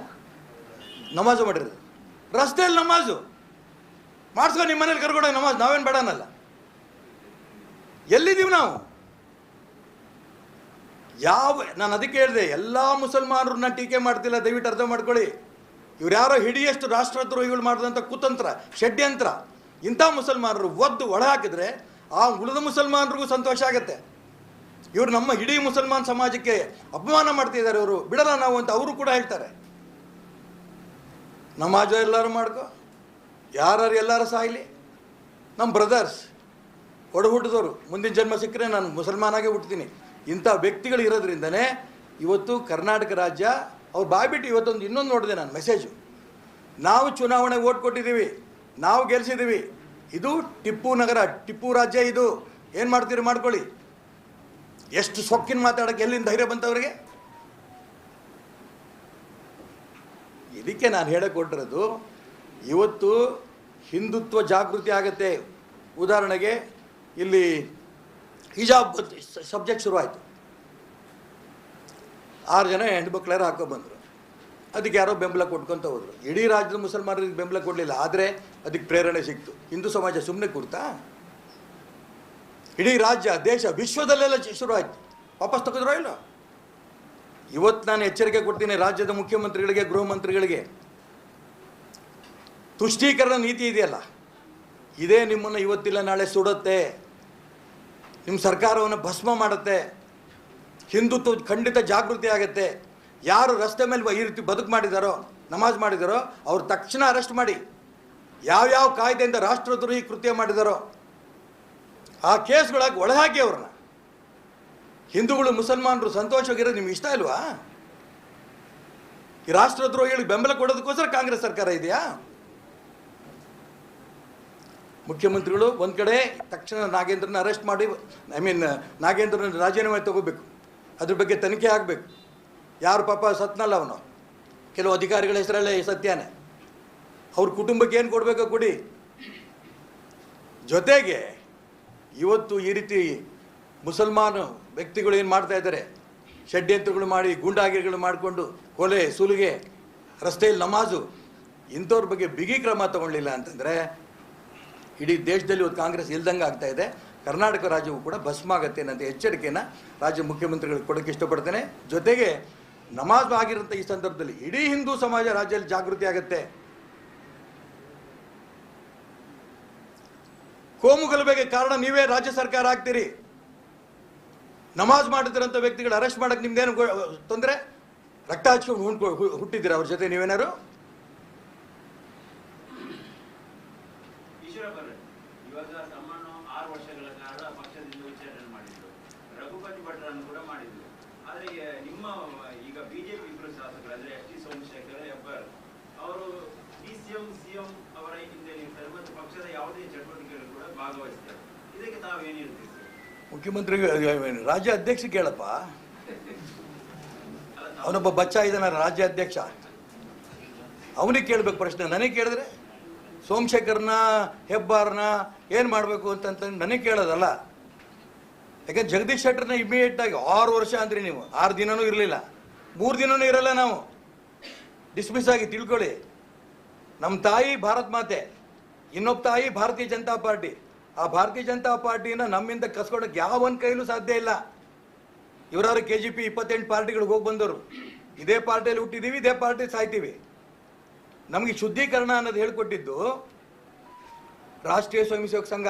ನಮಾಜು ಮಾಡಿರೋದು, ರಸ್ತೆಯಲ್ಲಿ ನಮಾಜು ಮಾಡಿಸ್ಕೊಂಡು ನಿಮ್ಮ ಮನೇಲಿ ಕರ್ಕೊಂಡೋಗಿ ನಮಾಜ್, ನಾವೇನು ಬೇಡ ಅನ್ನಲ್ಲ. ಎಲ್ಲಿದ್ದೀವಿ ನಾವು? ನಾನು ಅದಕ್ಕೆ ಹೇಳಿದೆ, ಎಲ್ಲ ಮುಸಲ್ಮಾನರನ್ನ ಟೀಕೆ ಮಾಡ್ತಿಲ್ಲ, ದಯವಿಟ್ಟು ಅರ್ಥ ಮಾಡ್ಕೊಳ್ಳಿ. ಇವ್ರು ಯಾರೋ ಹಿಡಿಯಷ್ಟು ರಾಷ್ಟ್ರದ್ರೋಹಿಗಳು ಮಾಡಿದಂಥ ಕುತಂತ್ರ, ಷಡ್ಯಂತ್ರ. ಇಂಥ ಮುಸಲ್ಮಾನರು ಒದ್ದು ಒಳ ಹಾಕಿದ್ರೆ ಆ ಉಳಿದ ಮುಸಲ್ಮಾನರಿಗೂ ಸಂತೋಷ ಆಗುತ್ತೆ. ಇವರು ನಮ್ಮ ಇಡೀ ಮುಸಲ್ಮಾನ್ ಸಮಾಜಕ್ಕೆ ಅಪಮಾನ ಮಾಡ್ತಿದ್ದಾರೆ, ಇವರು ಬಿಡಲ್ಲ ನಾವು ಅಂತ ಅವರು ಕೂಡ ಹೇಳ್ತಾರೆ. ನಮಾಜ ಎಲ್ಲರೂ ಮಾಡ್ಕೊ, ಯಾರು ಎಲ್ಲರೂ ಸಾಯಲಿ, ನಮ್ಮ ಬ್ರದರ್ಸ್ ಒಡ ಹುಟ್ಟಿದವರು, ಮುಂದಿನ ಜನ್ಮ ಸಿಕ್ಕರೆ ನಾನು ಮುಸಲ್ಮಾನಾಗೆ ಹುಟ್ತೀನಿ. ಇಂಥ ವ್ಯಕ್ತಿಗಳು ಇರೋದ್ರಿಂದನೇ ಇವತ್ತು ಕರ್ನಾಟಕ ರಾಜ್ಯ ಅವ್ರು ಬಾಯ್ಬಿಟ್ಟು ಇವತ್ತೊಂದು ಇನ್ನೊಂದು ನೋಡಿದೆ ನಾನು ಮೆಸೇಜು, ನಾವು ಚುನಾವಣೆಗೆ ಓಟ್ ಕೊಟ್ಟಿದ್ದೀವಿ, ನಾವು ಗೆಲ್ಸಿದ್ದೀವಿ, ಇದು ಟಿಪ್ಪು ನಗರ, ಟಿಪ್ಪು ರಾಜ್ಯ, ಇದು ಏನು ಮಾಡ್ತೀರಿ ಮಾಡ್ಕೊಳ್ಳಿ. ಎಷ್ಟು ಸೊಕ್ಕಿನ ಮಾತಾಡೋಕ್ಕೆ ಎಲ್ಲಿಂದ ಧೈರ್ಯ ಬಂತವ್ರಿಗೆ? ಇದಕ್ಕೆ ನಾನು ಹೇಳಕ್ಕೆ ಕೊಟ್ಟಿರೋದು, ಇವತ್ತು ಹಿಂದುತ್ವ ಜಾಗೃತಿ ಆಗುತ್ತೆ. ಉದಾಹರಣೆಗೆ ಇಲ್ಲಿ ಹಿಜಾಬ್ ಸಬ್ಜೆಕ್ಟ್ ಶುರುವಾಯಿತು, 6 ಜನ ಹೆಣ್ಮಕ್ಳಾರು ಹಾಕೊಂಡ್ಬಂದರು, ಅದಕ್ಕೆ ಯಾರೋ ಬೆಂಬಲ ಕೊಟ್ಕೊತ ಹೋದರು. ಇಡೀ ರಾಜ್ಯದ ಮುಸಲ್ಮಾನರಿಗೆ ಬೆಂಬಲ ಕೊಡಲಿಲ್ಲ, ಆದರೆ ಅದಕ್ಕೆ ಪ್ರೇರಣೆ ಸಿಕ್ತು. ಹಿಂದೂ ಸಮಾಜ ಸುಮ್ಮನೆ ಕೂರ್ತಾ? ಇಡೀ ರಾಜ್ಯ, ದೇಶ, ವಿಶ್ವದಲ್ಲೆಲ್ಲ ಶುರುವಾಯಿತು. ವಾಪಸ್ ತಗೋದ್ರೋ ಇಲ್ಲ? ಇವತ್ತು ನಾನು ಎಚ್ಚರಿಕೆ ಕೊಡ್ತೀನಿ ರಾಜ್ಯದ ಮುಖ್ಯಮಂತ್ರಿಗಳಿಗೆ, ಗೃಹ ಮಂತ್ರಿಗಳಿಗೆ, ತುಷ್ಟೀಕರಣ ನೀತಿ ಇದೆಯಲ್ಲ, ಇದೇ ನಿಮ್ಮನ್ನು ಇವತ್ತಿಲ್ಲ ನಾಳೆ ಸುಡುತ್ತೆ, ನಿಮ್ಮ ಸರ್ಕಾರವನ್ನು ಭಸ್ಮ ಮಾಡುತ್ತೆ. ಹಿಂದುತ್ವ ಖಂಡಿತ ಜಾಗೃತಿ ಆಗುತ್ತೆ. ಯಾರು ರಸ್ತೆ ಮೇಲೆ ಈ ರೀತಿ ಬದುಕು ಮಾಡಿದಾರೋ, ನಮಾಜ್ ಮಾಡಿದಾರೋ ಅವ್ರು ತಕ್ಷಣ ಅರೆಸ್ಟ್ ಮಾಡಿ. ಯಾವ್ಯಾವ ಕಾಯ್ದೆಯಿಂದ ರಾಷ್ಟ್ರದ್ರೋಹಿ ಕೃತ್ಯ ಮಾಡಿದಾರೋ ಆ ಕೇಸ್ಗಳಾಗಿ ಒಳಹಾಕಿ ಅವ್ರನ್ನ. ಹಿಂದೂಗಳು ಮುಸಲ್ಮಾನರು ಸಂತೋಷವಾಗಿರೋದು ನಿಮ್ಗೆ ಇಷ್ಟ ಇಲ್ವಾ? ಈ ರಾಷ್ಟ್ರದ್ರೋಹಿಗಳಿಗೆ ಬೆಂಬಲ ಕೊಡೋದಕ್ಕೋಸ್ಕರ ಕಾಂಗ್ರೆಸ್ ಸರ್ಕಾರ ಇದೆಯಾ? ಮುಖ್ಯಮಂತ್ರಿಗಳು ಒಂದು ಕಡೆ ತಕ್ಷಣ ನಾಗೇಂದ್ರನ ಅರೆಸ್ಟ್ ಮಾಡಿ, ನಾಗೇಂದ್ರನ ರಾಜೀನಾಮೆ ತಗೋಬೇಕು, ಅದ್ರ ಬಗ್ಗೆ ತನಿಖೆ ಆಗಬೇಕು. ಯಾರು ಪಾಪ ಸತ್ನಲ್ಲ ಅವನು, ಕೆಲವು ಅಧಿಕಾರಿಗಳ ಹೆಸರಲ್ಲೇ ಸತ್ಯಾನೆ, ಅವ್ರ ಕುಟುಂಬಕ್ಕೆ ಏನು ಕೊಡಬೇಕೋ ಕೊಡಿ. ಜೊತೆಗೆ ಇವತ್ತು ಈ ರೀತಿ ಮುಸಲ್ಮಾನ ವ್ಯಕ್ತಿಗಳು ಏನು ಮಾಡ್ತಾ ಇದ್ದಾರೆ, ಷಡ್ಯಂತ್ರಗಳು ಮಾಡಿ, ಗೂಂಡಾಗಿರಿಗಳು ಮಾಡಿಕೊಂಡು ಕೊಲೆ, ಸುಲಿಗೆ, ರಸ್ತೆಯಲ್ಲಿ ನಮಾಜು, ಇಂಥವ್ರ ಬಗ್ಗೆ ಬಿಗಿ ಕ್ರಮ ತಗೊಳ್ಳಿಲ್ಲ ಅಂತಂದರೆ ಇಡೀ ದೇಶದಲ್ಲಿ ಇವತ್ತು ಕಾಂಗ್ರೆಸ್ ಇಲ್ದಂಗೆ ಆಗ್ತಾ ಇದೆ. ಕರ್ನಾಟಕ ರಾಜ್ಯವು ಕೂಡ ಭಸ್ಮ ಆಗತ್ತೆ ಅನ್ನೋ ಎಚ್ಚರಿಕೆಯನ್ನು ರಾಜ್ಯ ಮುಖ್ಯಮಂತ್ರಿಗಳಿಗೆ ಕೊಡೋಕ್ಕೆ ಇಷ್ಟಪಡ್ತೇನೆ. ಜೊತೆಗೆ ನಮಾಜ್ ಆಗಿರೋಂಥ ಈ ಸಂದರ್ಭದಲ್ಲಿ ಇಡೀ ಹಿಂದೂ ಸಮಾಜ ರಾಜ್ಯದಲ್ಲಿ ಜಾಗೃತಿ ಆಗುತ್ತೆ. ಕೋಮು ಗಲಭೆಗೆ ಕಾರಣ ನೀವೇ ರಾಜ್ಯ ಸರ್ಕಾರ ಆಗ್ತೀರಿ. ನಮಾಜ್ ಮಾಡುತ್ತಿರೋಂಥ ವ್ಯಕ್ತಿಗಳು ಅರೆಸ್ಟ್ ಮಾಡೋಕ್ಕೆ ನಿಮ್ದೇನು ತೊಂದರೆ? ರಕ್ತ ಹಚ್ಕೊಂಡು ಹುಟ್ಟಿದ್ದೀರ ಅವ್ರ ಜೊತೆ ನೀವೇನಾರು? ಇವಾಗ ತಮ್ಮನ್ನು 6 ವರ್ಷಗಳ ಕಾಲ ಪಕ್ಷದಿಂದ ವಿಚಾರಣೆ ಮಾಡಿದ್ರು, ರಘುಪತಿ ಭಟ್ರನ್ನು ಕೂಡ ಮಾಡಿದ್ರು. ಆದ್ರೆ ನಿಮ್ಮ ಈಗ ಬಿಜೆಪಿ ಇಬ್ಬರು ಶಾಸಕರು ಅಂದ್ರೆ ಎಸ್ ಟಿ ಸೋಮಶೇಖರ್, ಹೆಬ್ಬಾರ್ ಅವರು ಡಿಸಿಎಂ ಸಿಎಂ ಅವರ ಹಿಂದೆ ನಿಂತಾರೆ ಮತ್ತು ಪಕ್ಷದ ಯಾವುದೇ ಚಟುವಟಿಕೆಗಳು ಕೂಡ ಭಾಗವಹಿಸ್ತಾರೆ. ಇದಕ್ಕೆ ತಾವೇನು ಹೇಳ್ತೀರಿ? ಮುಖ್ಯಮಂತ್ರಿ ರಾಜ್ಯ ಅಧ್ಯಕ್ಷ ಕೇಳಪ್ಪ, ಅವನೊಬ್ಬ ಬಚ್ಚ ಇದ್ದಾನ ರಾಜ್ಯ ಅಧ್ಯಕ್ಷ, ಅವನಿಗೆ ಕೇಳಬೇಕು ಪ್ರಶ್ನೆ. ನನಗೆ ಕೇಳಿದ್ರೆ ಸೋಮಶೇಖರ್ನ, ಹೆಬ್ಬಾರ್ನ ಏನು ಮಾಡಬೇಕು ಅಂತಂತ ನನಗೆ ಕೇಳೋದಲ್ಲ. ಯಾಕಂದ್ರೆ ಜಗದೀಶ್ ಶೆಟ್ಟರ್ನ ಇಮಿಡಿಯೇಟಾಗಿ 6 ವರ್ಷ ಅಂದ್ರಿ ನೀವು, 6 ದಿನವೂ ಇರಲಿಲ್ಲ, 3 ದಿನವೂ ಇರಲ್ಲ, ನಾವು ಡಿಸ್ಮಿಸ್ ಆಗಿ ತಿಳ್ಕೊಳ್ಳಿ. ನಮ್ಮ ತಾಯಿ ಭಾರತ್ ಮಾತೆ, ಇನ್ನೊಬ್ಬ ತಾಯಿ ಭಾರತೀಯ ಜನತಾ ಪಾರ್ಟಿ. ಆ ಭಾರತೀಯ ಜನತಾ ಪಾರ್ಟಿನ ನಮ್ಮಿಂದ ಕಸ್ಕೊಳಕ್ಕೆ ಯಾವೊಂದು ಕೈಲೂ ಸಾಧ್ಯ ಇಲ್ಲ. ಇವರಾರು KGP 28 ಪಾರ್ಟಿಗಳಿಗೆ ಹೋಗಿ ಬಂದವರು, ಇದೇ ಪಾರ್ಟಿಯಲ್ಲಿ ಹುಟ್ಟಿದ್ದೀವಿ, ಇದೇ ಪಾರ್ಟಿ ಸಾಯ್ತೀವಿ. ನಮಗೆ ಶುದ್ಧೀಕರಣ ಅನ್ನೋದು ಹೇಳ್ಕೊಟ್ಟಿದ್ದು ರಾಷ್ಟ್ರೀಯ ಸ್ವಯಂ ಸೇವಕ ಸಂಘ.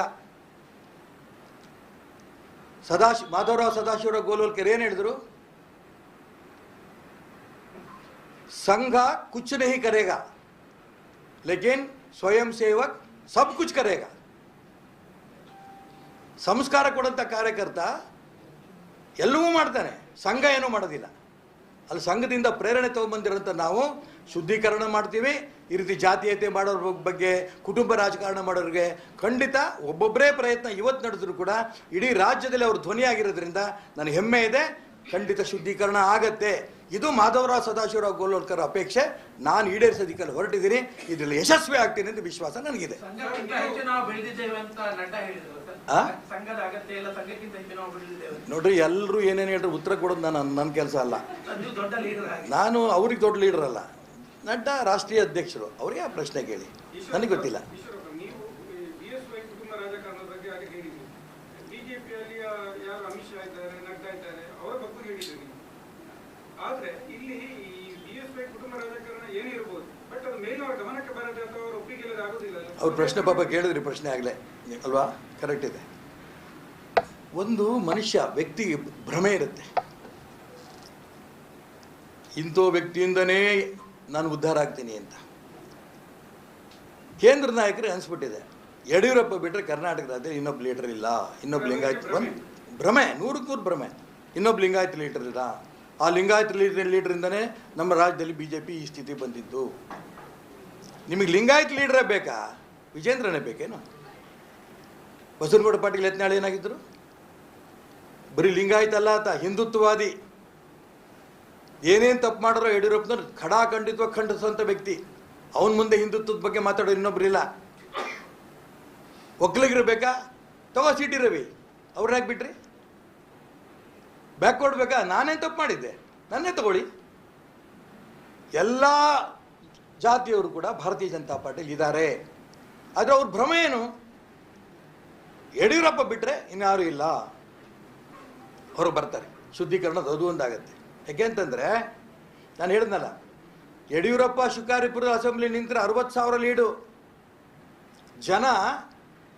ಮಾಧವರಾವ್ ಸದಾಶಿವರಾವ್ ಗೋಲ್ವಲ್ಕರ್ ಏನು ಹೇಳಿದ್ರು? ಸಂಘ ಕುछ नहीं करेगा लेकिन ಸ್ವಯಂ ಸೇವಕ್ ಸಬ್ ಕುछ करेगा. ಸಂಸ್ಕಾರ ಕೊಡಂಥ ಕಾರ್ಯಕರ್ತ ಎಲ್ಲವೂ ಮಾಡ್ತಾನೆ, ಸಂಘ ಏನೂ ಮಾಡೋದಿಲ್ಲ. ಅಲ್ಲಿ ಸಂಘದಿಂದ ಪ್ರೇರಣೆ ತಗೊಂಡ್ಬಂದಿರೋಂಥ ನಾವು ಶುದ್ಧೀಕರಣ ಮಾಡ್ತೀವಿ. ಈ ರೀತಿ ಜಾತೀಯತೆ ಮಾಡೋರ ಬಗ್ಗೆ, ಕುಟುಂಬ ರಾಜಕಾರಣ ಮಾಡೋರಿಗೆ ಖಂಡಿತ ಒಬ್ಬೊಬ್ಬರೇ ಪ್ರಯತ್ನ ಇವತ್ತು ನಡೆದ್ರು ಕೂಡ ಇಡೀ ರಾಜ್ಯದಲ್ಲಿ ಅವರು ಧ್ವನಿಯಾಗಿರೋದ್ರಿಂದ ನನಗೆ ಹೆಮ್ಮೆ ಇದೆ. ಖಂಡಿತ ಶುದ್ಧೀಕರಣ ಆಗತ್ತೆ. ಇದು ಮಾಧವರಾವ್ ಸದಾಶಿವರಾವ್ ಗೋಲ್ವಲ್ಕರ್ ಅಪೇಕ್ಷೆ. ನಾನು ಈಡೇರಿಸೋದಕ್ಕೆ ಹೊರಟಿದ್ದೀನಿ, ಇದರಲ್ಲಿ ಯಶಸ್ವಿ ಆಗ್ತೀನಿ ಅಂತ ವಿಶ್ವಾಸ ನನಗಿದೆ. ನೋಡ್ರಿ, ಎಲ್ಲರೂ ಏನೇನು ಹೇಳ್ರಿ ಉತ್ತರ ಕೊಡೋದು ನನ್ನ ಕೆಲಸ ಅಲ್ಲ. ನಾನು ಅವ್ರಿಗೆ ದೊಡ್ಡ ಲೀಡರ್ ಅಲ್ಲ. ನಡ್ಡಾ ರಾಷ್ಟ್ರೀಯ ಅಧ್ಯಕ್ಷರು, ಅವರಿಗೆ ಆ ಪ್ರಶ್ನೆ ಕೇಳಿ, ನನಗೆ ಗೊತ್ತಿಲ್ಲ. ನೀವು BSY ಕುಟುಂಬ ರಾಜಕಾರಣದ ಬಗ್ಗೆ ಆಗ ಹೇಳಿದ್ರು, ಬಿಜೆಪಿಯಲ್ಲಿ ಯಾರು ಅಮಿತ್ ಶಾ ಇದ್ದಾರೆ, ನಡ್ಡಾ ಇದ್ದಾರೆ, ಅವರ ಬಗ್ಗೆ ಹೇಳಿದ್ರು ನೀವು. ಆದ್ರೆ ಇಲ್ಲಿ ಈ BSY ಕುಟುಂಬ ರಾಜಕಾರಣ ಏನಿರ್ಬೋದು, ಬಟ್ ಅದು ಮೇಲಿನವರ ಗಮನಕ್ಕೆ ಬರದೆ ಅಥವಾ ಅವರ ಒಪ್ಪಿಗೆ ಆಗೋದಿಲ್ಲ. ಅವ್ರ ಪ್ರಶ್ನೆ ಪಾಪ ಕೇಳಿದ್ರಿ, ಪ್ರಶ್ನೆ ಆಗಲೇ ಅಲ್ವಾ? ಕರೆಕ್ಟ್ ಇದೆ. ಒಂದು ಮನುಷ್ಯ ವ್ಯಕ್ತಿಗೆ ಭ್ರಮೆ ಇರುತ್ತೆ, ಇಂಥ ವ್ಯಕ್ತಿಯಿಂದನೇ ನಾನು ಉದ್ಧಾರ ಆಗ್ತೀನಿ ಅಂತ. ಕೇಂದ್ರ ನಾಯಕರಿಗೆ ಅನಿಸ್ಬಿಟ್ಟಿದೆ ಯಡಿಯೂರಪ್ಪ ಬಿಟ್ಟರೆ ಕರ್ನಾಟಕ ರಾಜ್ಯದಲ್ಲಿ ಇನ್ನೊಬ್ಬ ಲೀಡರ್ ಇಲ್ಲ, ಇನ್ನೊಬ್ಬ ಲಿಂಗಾಯತ್ ಒಂದು ಭ್ರಮೆ, 100% ಭ್ರಮೆ, ಇನ್ನೊಬ್ಬ ಲಿಂಗಾಯತ್ ಲೀಡರ್ ಇಲ್ಲ. ಆ ಲಿಂಗಾಯತ್ ಲೀಡ್ರಿಂದನೇ ನಮ್ಮ ರಾಜ್ಯದಲ್ಲಿ BJP ಈ ಸ್ಥಿತಿ ಬಂದಿದ್ದು. ನಿಮಗೆ ಲಿಂಗಾಯತ್ ಲೀಡ್ರೇ ಬೇಕಾ? ವಿಜೇಂದ್ರನೇ ಬೇಕೇನು? ಬಸವನಗೌಡ ಪಾಟೀಲ್ ಯತ್ನಾಳ್ ಏನಾಗಿದ್ದರು? ಬರೀ ಲಿಂಗಾಯತ್ ಅಲ್ಲ ಆತ ಹಿಂದುತ್ವವಾದಿ. ಏನೇನು ತಪ್ಪು ಮಾಡೋರೋ ಯಡಿಯೂರಪ್ಪನವ್ರು ಖಂಡಿತವಾಗಿ ಖಂಡಿಸುವಂಥ ವ್ಯಕ್ತಿ. ಅವನ ಮುಂದೆ ಹಿಂದುತ್ವದ ಬಗ್ಗೆ ಮಾತಾಡೋರು ಇನ್ನೊಬ್ಬರಿಲ್ಲ. ಒಕ್ಕಲಿಗರು ಬೇಕಾ? ತಗೋ ಸಿಟಿ ರವಿ, ಅವ್ರನ್ನ ಯಾಕೆ ಬಿಟ್ರಿ? ಬ್ಯಾಕ್ ಕೊಡ್ಬೇಕಾ? ನಾನೇನು ತಪ್ಪು ಮಾಡಿದ್ದೆ? ನನ್ನೇ ತಗೊಳ್ಳಿ. ಎಲ್ಲ ಜಾತಿಯವರು ಕೂಡ ಭಾರತೀಯ ಜನತಾ ಪಾರ್ಟಿಲಿ ಇದ್ದಾರೆ. ಆದರೆ ಅವ್ರ ಭ್ರಮೆ ಏನು? ಯಡಿಯೂರಪ್ಪ ಬಿಟ್ಟರೆ ಇನ್ಯಾರೂ ಇಲ್ಲ, ಹೊರಗೆ ಬರ್ತಾರೆ. ಶುದ್ಧೀಕರಣದ ಅದು ಒಂದಾಗತ್ತೆ. ಯಾಕೆ ಅಂತಂದರೆ ನಾನು ಹೇಳಿದ್ನಲ್ಲ, ಯಡಿಯೂರಪ್ಪ ಶಿಕಾರಿಪುರ ಅಸೆಂಬ್ಲಿ ನಿಂತರೆ 60,000 ಲೀಡು. ಜನ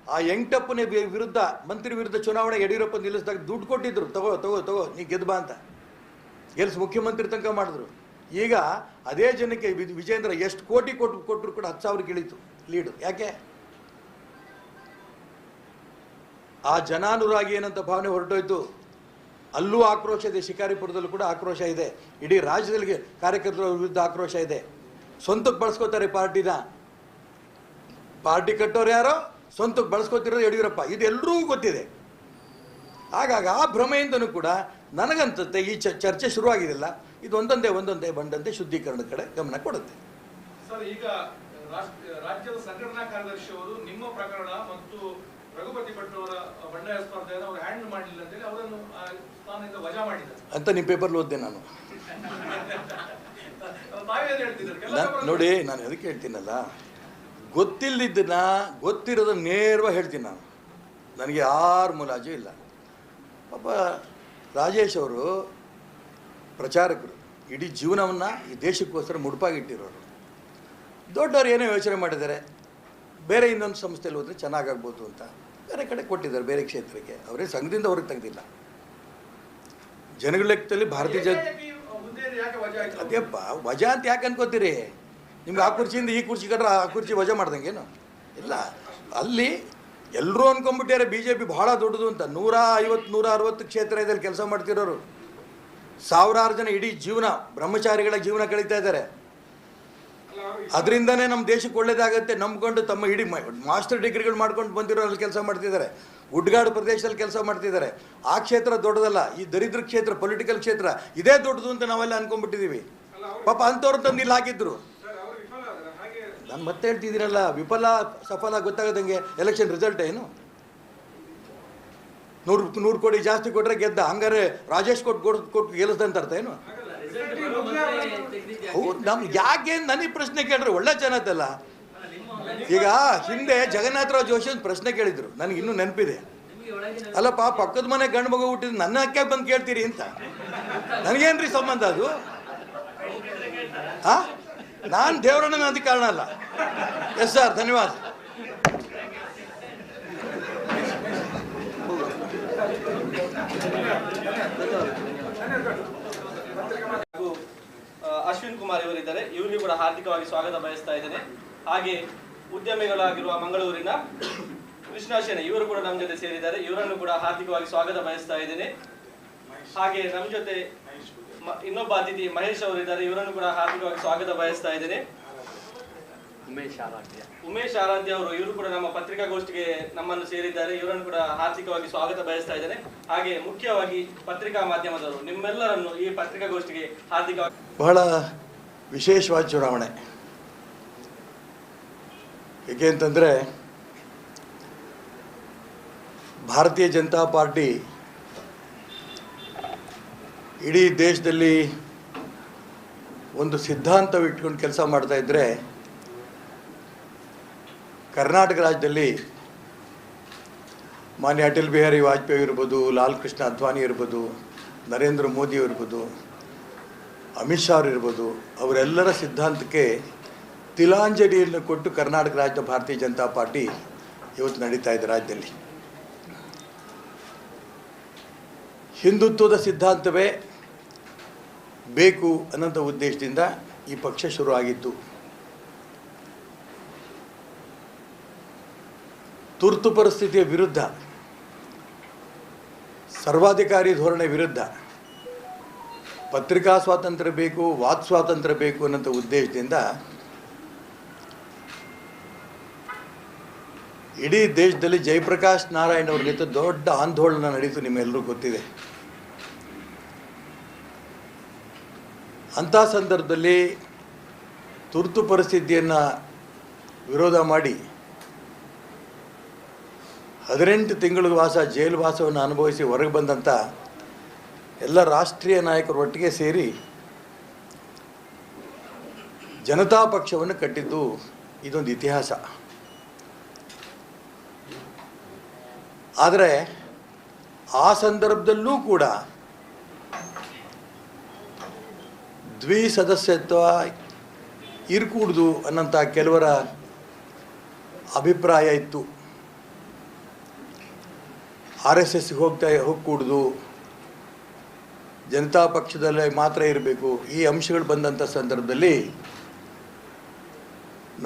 ಆ ಯಂಗ್ಟಪ್ಪನ ವಿರುದ್ಧ, ಮಂತ್ರಿ ವಿರುದ್ಧ ಚುನಾವಣೆ ಯಡಿಯೂರಪ್ಪ ನಿಲ್ಲಿಸಿದಾಗ ದುಡ್ಡು ಕೊಟ್ಟಿದ್ರು, ತಗೋ ತಗೋ ತಗೋ ನೀ ಗೆದ್ದು ಬಾ ಅಂತ. ಗೆಲ್ಸಿ ಮುಖ್ಯಮಂತ್ರಿ ತನಕ ಮಾಡಿದ್ರು. ಈಗ ಅದೇ ಜನಕ್ಕೆ ವಿಜೇಂದ್ರ ಎಷ್ಟು ಕೋಟಿ ಕೊಟ್ಟರು ಕೂಡ 10,000 ಇಳೀತು ಲೀಡು. ಯಾಕೆ? ಆ ಜನಾನುರಾಗಿ ಏನಂತ ಭಾವನೆ ಹೊರಟೋಯ್ತು. ಅಲ್ಲೂ ಆಕ್ರೋಶ ಇದೆ, ಶಿಕಾರಿಪುರದಲ್ಲೂ ಕೂಡ ಆಕ್ರೋಶ ಇದೆ, ಇಡೀ ರಾಜ್ಯದಲ್ಲಿ ಕಾರ್ಯಕರ್ತರ ವಿರುದ್ಧ ಆಕ್ರೋಶ ಇದೆ. ಸ್ವಂತಕ್ಕೆ ಬಳಸ್ಕೋತಾರೆ ಪಾರ್ಟಿನ. ಪಾರ್ಟಿ ಕಟ್ಟೋರು ಯಾರೋ, ಸ್ವಂತಕ್ಕೆ ಬಳಸ್ಕೋತಿರೋದು ಯಡಿಯೂರಪ್ಪ. ಇದು ಎಲ್ಲರಿಗೂ ಗೊತ್ತಿದೆ. ಹಾಗಾಗಿ ಆ ಭ್ರಮೆಯಿಂದನೂ ಕೂಡ ನನಗಂತಂತೆ ಈ ಚರ್ಚೆ ಶುರುವಾಗಿದೆಯಲ್ಲ, ಇದು ಒಂದೊಂದೇ ಬಂದಂತೆ ಶುದ್ಧೀಕರಣದ ಕಡೆ ಗಮನ ಕೊಡುತ್ತೆ. ಸರ್, ಈಗ ರಾಜ್ಯದ ಸಂಘಟನಾ ಕಾರ್ಯದರ್ಶಿ ಅವರು ನಿಮ್ಮ ಪ್ರಕರಣ ಮತ್ತು ರಘುಪತಿ ಭಟ್ ಅವರ ಬಂಡಾಯ ಸ್ಪರ್ಧೆಯನ್ನು ಅವರು ಹ್ಯಾಂಡಲ್ ಮಾಡಲಿಲ್ಲ ಅಂತೇಳಿ ಅವರನ್ನು ಸ್ಥಾನದಿಂದ ವಜಾ ಮಾಡಿದ್ದಾರೆ ಅಂತ ನಿಮ್ಮ ಪೇಪರ್ಲಿ ಓದಿದೆ ನಾನು. ತಾವೇನು ಹೇಳ್ತಿದ್ದಾರೆ? ನೋಡಿ, ನಾನು ಅದಕ್ಕೆ ಹೇಳ್ತೀನಲ್ಲ, ಗೊತ್ತಿಲ್ಲದಿದ್ದನ್ನ ಗೊತ್ತಿರೋದನ್ನ ನೇರವಾಗಿ ಹೇಳ್ತೀನಿ ನಾನು. ನನಗೆ ಯಾರ ಮುಲಾಜು ಇಲ್ಲ. ಪಾಪ ರಾಜೇಶ್ ಅವರು ಪ್ರಚಾರಕರು, ಇಡೀ ಜೀವನವನ್ನು ಈ ದೇಶಕ್ಕೋಸ್ಕರ ಮುಡುಪಾಗಿಟ್ಟಿರೋರು. ದೊಡ್ಡವರು ಏನೋ ಯೋಚನೆ ಮಾಡಿದ್ದಾರೆ, ಬೇರೆ ಇನ್ನೊಂದು ಸಂಸ್ಥೆಯಲ್ಲಿ ಹೋದರೆ ಚೆನ್ನಾಗಾಗ್ಬೋದು ಅಂತ ಬೇರೆ ಕಡೆ ಕೊಟ್ಟಿದ್ದಾರೆ, ಬೇರೆ ಕ್ಷೇತ್ರಕ್ಕೆ. ಅವರೇ ಸಂಘದಿಂದ ಅವ್ರಿಗೆ ತೆಗೆದಿಲ್ಲ. ಜನಗಳ ಲೆಕ್ಕದಲ್ಲಿ ಭಾರತೀಯ ಅದೇಪ್ಪ ವಜಾ ಅಂತ ಯಾಕೆ ಅನ್ಕೋತೀರಿ? ನಿಮ್ಗೆ ಆ ಕುರ್ಚಿಯಿಂದ ಈ ಕುರ್ಚಿ ಕಟ್ರೆ ಆ ಕುರ್ಚಿ ವಜಾ ಮಾಡ್ದಂಗೇನು? ಇಲ್ಲ, ಅಲ್ಲಿ ಎಲ್ಲರೂ ಅನ್ಕೊಂಡ್ಬಿಟ್ಟಾರೆ BJP ಬಹಳ ದೊಡ್ಡದು ಅಂತ. 150-160 ಕ್ಷೇತ್ರದಲ್ಲಿ ಕೆಲಸ ಮಾಡ್ತಿರೋರು, ಸಾವಿರಾರು ಜನ ಇಡೀ ಜೀವನ ಬ್ರಹ್ಮಚಾರಿಗಳ ಜೀವನ ಕಳೀತಾ ಇದ್ದಾರೆ. ಅದರಿಂದನೇ ನಮ್ಮ ದೇಶಕ್ಕೆ ಒಳ್ಳೇದಾಗತ್ತೆ ನಂಬ್ಕೊಂಡು ತಮ್ಮ ಇಡೀ ಮಾಸ್ಟರ್ ಡಿಗ್ರಿಗಳು ಮಾಡ್ಕೊಂಡು ಬಂದಿರೋರಲ್ಲಿ ಕೆಲಸ ಮಾಡ್ತಿದ್ದಾರೆ. ಗುಡ್ಗಾಡು ಪ್ರದೇಶದಲ್ಲಿ ಕೆಲಸ ಮಾಡ್ತಿದ್ದಾರೆ. ಆ ಕ್ಷೇತ್ರ ದೊಡ್ಡದಲ್ಲ, ಈ ದರಿದ್ರ ಕ್ಷೇತ್ರ, ಪೊಲಿಟಿಕಲ್ ಕ್ಷೇತ್ರ ಇದೇ ದೊಡ್ಡದು ಅಂತ ನಾವೆಲ್ಲ ಅನ್ಕೊಂಡ್ಬಿಟ್ಟಿದ್ದೀವಿ. ಪಾಪ ಅಂಥವ್ರು ತಂದು ಇಲ್ಲಿ ಹಾಕಿದ್ರು. ನಾನು ಮತ್ತೆ ಹೇಳ್ತಿದ್ದೀನಲ್ಲ, ವಿಫಲ ಸಫಲ ಗೊತ್ತಾಗದಂಗೆ ಎಲೆಕ್ಷನ್ ರಿಸಲ್ಟ್ ಏನು? 100 ಕೋಟಿ ಜಾಸ್ತಿ ಕೊಟ್ಟರೆ ಗೆದ್ದ, ಹಂಗಾರೆ ರಾಜೇಶ್ ಕೊಟ್ಟು ಗೆಲ್ಲಿಸ್ದಂತ ಅರ್ಥ ಏನು? ಹೌದು, ನಮ್ಗೆ ಯಾಕೆ ನನಗೆ ಪ್ರಶ್ನೆ ಕೇಳ್ರೆ ಒಳ್ಳೆ ಚೆನ್ನಾಯ್ತಲ್ಲ. ಈಗ ಹಿಂದೆ ಜಗನ್ನಾಥರಾವ್ ಜೋಶಿ ಒಂದು ಪ್ರಶ್ನೆ ಕೇಳಿದ್ರು, ನನಗೆ ಇನ್ನೂ ನೆನಪಿದೆ. ಅಲ್ಲಪ್ಪ, ಪಕ್ಕದ ಮನೆ ಗಂಡು ಮಗು ಹುಟ್ಟಿದ್ದು ನನ್ನ ಅಕ್ಕ ಬಂದು ಕೇಳ್ತೀರಿ ಅಂತ. ನನಗೇನ್ರಿ ಸಂಬಂಧ ಅದು? ನಾನು ದೇವರನ್ನ ಅದಕ್ಕೆ ಕಾರಣ ಅಲ್ಲ. ಎಸ್ ಸರ್, ಧನ್ಯವಾದ. ಅಶ್ವಿನ್ ಕುಮಾರ್ ಇವರಿದ್ದಾರೆ, ಇವರಿಗೂ ಕೂಡ ಹಾರ್ದಿಕವಾಗಿ ಸ್ವಾಗತ ಬಯಸ್ತಾ ಇದ್ದೇನೆ. ಹಾಗೆ ಉದ್ಯಮಿಗಳಾಗಿರುವ ಮಂಗಳೂರಿನ ಕೃಷ್ಣ ಶೆಣೈ ಇವರು ಕೂಡ ನಮ್ಮ ಜೊತೆ ಸೇರಿದ್ದಾರೆ, ಇವರನ್ನು ಕೂಡ ಹಾರ್ದಿಕವಾಗಿ ಸ್ವಾಗತ ಬಯಸ್ತಾ ಇದ್ದೇನೆ. ಹಾಗೆ ನಮ್ಮ ಜೊತೆ ಇನ್ನೊಬ್ಬ ಅತಿಥಿ ಮಹೇಶ್ ಅವರಿದ್ದಾರೆ, ಇವರನ್ನು ಕೂಡ ಹಾರ್ದಿಕವಾಗಿ ಸ್ವಾಗತ ಬಯಸ್ತಾ ಇದ್ದೇನೆ. ಉಮೇಶ್ ಆರಾಧ್ಯ ಅವರು, ಇವರು ಕೂಡ ನಮ್ಮ ಪತ್ರಿಕಾಗೋಷ್ಠಿಗೆ ನಮ್ಮನ್ನು ಸೇರಿದ್ದಾರೆ, ಇವರನ್ನು ಕೂಡ ಹಾರ್ದಿಕವಾಗಿ ಸ್ವಾಗತ ಬಯಸ್ತಾ ಇದ್ದೇನೆ. ಹಾಗೆ ಮುಖ್ಯವಾಗಿ ಪತ್ರಿಕಾ ಮಾಧ್ಯಮದವರು, ನಿಮ್ಮೆಲ್ಲರನ್ನು ಈ ಪತ್ರಿಕಾಗೋಷ್ಠಿಗೆ ಹಾರ್ದಿಕವಾಗಿ. ಬಹಳ ವಿಶೇಷವಾದ ಚುನಾವಣೆ. ಏಕೆ ಅಂತಂದರೆ ಭಾರತೀಯ ಜನತಾ ಪಾರ್ಟಿ ಇಡೀ ದೇಶದಲ್ಲಿ ಒಂದು ಸಿದ್ಧಾಂತವಿಟ್ಕೊಂಡು ಕೆಲಸ ಮಾಡ್ತಾ ಇದ್ದರೆ, ಕರ್ನಾಟಕ ರಾಜ್ಯದಲ್ಲಿ ಮಾನ್ಯ ಅಟಲ್ ಬಿಹಾರಿ ವಾಜಪೇಯಿ ಇರ್ಬೋದು, ಲಾಲ್ ಕೃಷ್ಣ ಅದ್ವಾನಿ ಇರ್ಬೋದು, ನರೇಂದ್ರ ಮೋದಿ ಇರ್ಬೋದು, ಅಮಿತ್ ಶಾ ಇರ್ಬೋದು, ಅವರೆಲ್ಲರ ಸಿದ್ಧಾಂತಕ್ಕೆ ತಿಲಾಂಜಲಿಯನ್ನು ಕೊಟ್ಟು ಕರ್ನಾಟಕ ರಾಜ್ಯದ ಭಾರತೀಯ ಜನತಾ ಪಾರ್ಟಿ ಇವತ್ತು ನಡೀತಾ ಇದೆ ರಾಜ್ಯದಲ್ಲಿ. ಹಿಂದುತ್ವದ ಸಿದ್ಧಾಂತವೇ ಬೇಕು ಅನ್ನೋಂಥ ಉದ್ದೇಶದಿಂದ ಈ ಪಕ್ಷ ಶುರುವಾಗಿತ್ತು. ತುರ್ತು ಪರಿಸ್ಥಿತಿಯ ವಿರುದ್ಧ, ಸರ್ವಾಧಿಕಾರಿ ಧೋರಣೆ ವಿರುದ್ಧ ಪತ್ರಿಕಾ ಸ್ವಾತಂತ್ರ್ಯ ಬೇಕು, ವಾಕ್ ಸ್ವಾತಂತ್ರ್ಯ ಬೇಕು ಅನ್ನೋ ಉದ್ದೇಶದಿಂದ ಇಡೀ ದೇಶದಲ್ಲಿ ಜಯಪ್ರಕಾಶ್ ನಾರಾಯಣ್ ಅವ್ರ ನೇತೃತ್ವ ದೊಡ್ಡ ಆಂದೋಲನ ನಡೀತು, ನಿಮ್ಮೆಲ್ಲರೂ ಗೊತ್ತಿದೆ. ಅಂಥ ಸಂದರ್ಭದಲ್ಲಿ ತುರ್ತು ಪರಿಸ್ಥಿತಿಯನ್ನು ವಿರೋಧ ಮಾಡಿ 18 ತಿಂಗಳ ಜೈಲು ವಾಸವನ್ನು ಅನುಭವಿಸಿ ಹೊರಗೆ ಬಂದಂಥ ಎಲ್ಲ ರಾಷ್ಟ್ರೀಯ ನಾಯಕರು ಒಟ್ಟಿಗೆ ಸೇರಿ ಜನತಾ ಪಕ್ಷವನ್ನು ಕಟ್ಟಿದ್ದು ಇದೊಂದು ಇತಿಹಾಸ. ಆದರೆ ಆ ಸಂದರ್ಭದಲ್ಲೂ ಕೂಡ ದ್ವಿಸದಸ್ಯತ್ವ ಇರ್ಕೂಡ್ದು ಅನ್ನೋಂಥ ಕೆಲವರ ಅಭಿಪ್ರಾಯ ಇತ್ತು. RSSಗೆ ಹೋಗ್ಕೂಡ್ದು, ಜನತಾ ಪಕ್ಷದಲ್ಲೇ ಮಾತ್ರ ಇರಬೇಕು, ಈ ಅಂಶಗಳು ಬಂದಂಥ ಸಂದರ್ಭದಲ್ಲಿ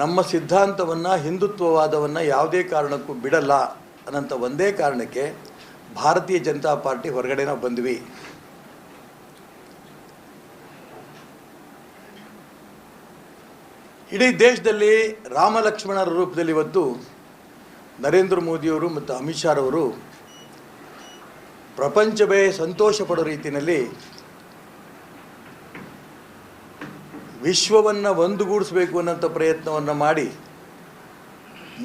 ನಮ್ಮ ಸಿದ್ಧಾಂತವನ್ನು, ಹಿಂದುತ್ವವಾದವನ್ನು ಯಾವುದೇ ಕಾರಣಕ್ಕೂ ಬಿಡಲ್ಲ ಅನ್ನೋಂಥ ಒಂದೇ ಕಾರಣಕ್ಕೆ ಭಾರತೀಯ ಜನತಾ ಪಾರ್ಟಿ ಹೊರಗಡೆ ನಾವು ಬಂದ್ವಿ. ಇಡೀ ದೇಶದಲ್ಲಿ ರಾಮ ಲಕ್ಷ್ಮಣರ ರೂಪದಲ್ಲಿ ಇವತ್ತು ನರೇಂದ್ರ ಮೋದಿಯವರು ಮತ್ತು ಅಮಿತ್ ಶಾ ಅವರು ಪ್ರಪಂಚವೇ ಸಂತೋಷ ಪಡೋ ರೀತಿಯಲ್ಲಿ ವಿಶ್ವವನ್ನು ಒಂದುಗೂಡಿಸಬೇಕು ಅನ್ನೋಂಥ ಪ್ರಯತ್ನವನ್ನು ಮಾಡಿ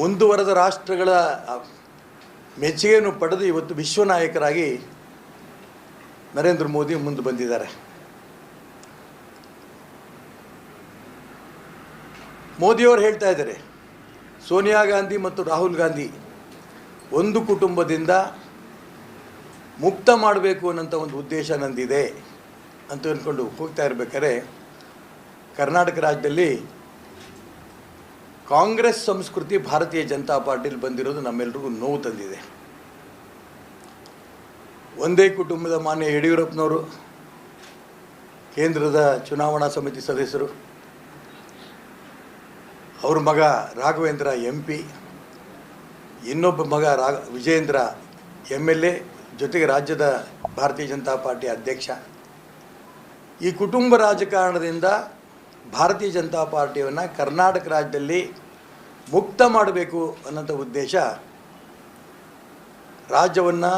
ಮುಂದುವರೆದ ರಾಷ್ಟ್ರಗಳ ಮೆಚ್ಚುಗೆಯನ್ನು ಪಡೆದು ಇವತ್ತು ವಿಶ್ವ ನಾಯಕರಾಗಿ ನರೇಂದ್ರ ಮೋದಿ ಮುಂದೆ ಬಂದಿದ್ದಾರೆ. ಮೋದಿಯವರು ಹೇಳ್ತಾ ಇದ್ದಾರೆ, ಸೋನಿಯಾ ಗಾಂಧಿ ಮತ್ತು ರಾಹುಲ್ ಗಾಂಧಿ ಒಂದು ಕುಟುಂಬದಿಂದ ಮುಕ್ತ ಮಾಡಬೇಕು ಅನ್ನೋಂಥ ಒಂದು ಉದ್ದೇಶ ನಂದಿದೆ ಅಂತ ಅಂದ್ಕೊಂಡು ಹೋಗ್ತಾ ಇರಬೇಕಾದ್ರೆ ಕರ್ನಾಟಕ ರಾಜ್ಯದಲ್ಲಿ ಕಾಂಗ್ರೆಸ್ ಸಂಸ್ಕೃತಿ ಭಾರತೀಯ ಜನತಾ ಪಾರ್ಟಿಲಿ ಬಂದಿರೋದು ನಮ್ಮೆಲ್ರಿಗೂ ನೋವು ತಂದಿದೆ. ಒಂದೇ ಕುಟುಂಬದ ಮಾನ್ಯ ಯಡಿಯೂರಪ್ಪನವರು, ಕೇಂದ್ರದ ಚುನಾವಣಾ ಸಮಿತಿ ಸದಸ್ಯರು, ಅವ್ರ ಮಗ ರಾಘವೇಂದ್ರ MP, ಇನ್ನೊಬ್ಬ ಮಗ ವಿಜೇಂದ್ರ MLA, ಜೊತೆಗೆ ರಾಜ್ಯದ ಭಾರತೀಯ ಜನತಾ ಪಾರ್ಟಿ ಅಧ್ಯಕ್ಷ. ಈ ಕುಟುಂಬ ರಾಜಕಾರಣದಿಂದ ಭಾರತೀಯ ಜನತಾ ಪಾರ್ಟಿಯನ್ನು ಕರ್ನಾಟಕ ರಾಜ್ಯದಲ್ಲಿ ಮುಕ್ತ ಮಾಡಬೇಕು ಅನ್ನೋಂಥ ಉದ್ದೇಶ ರಾಜ್ಯವನ್ನು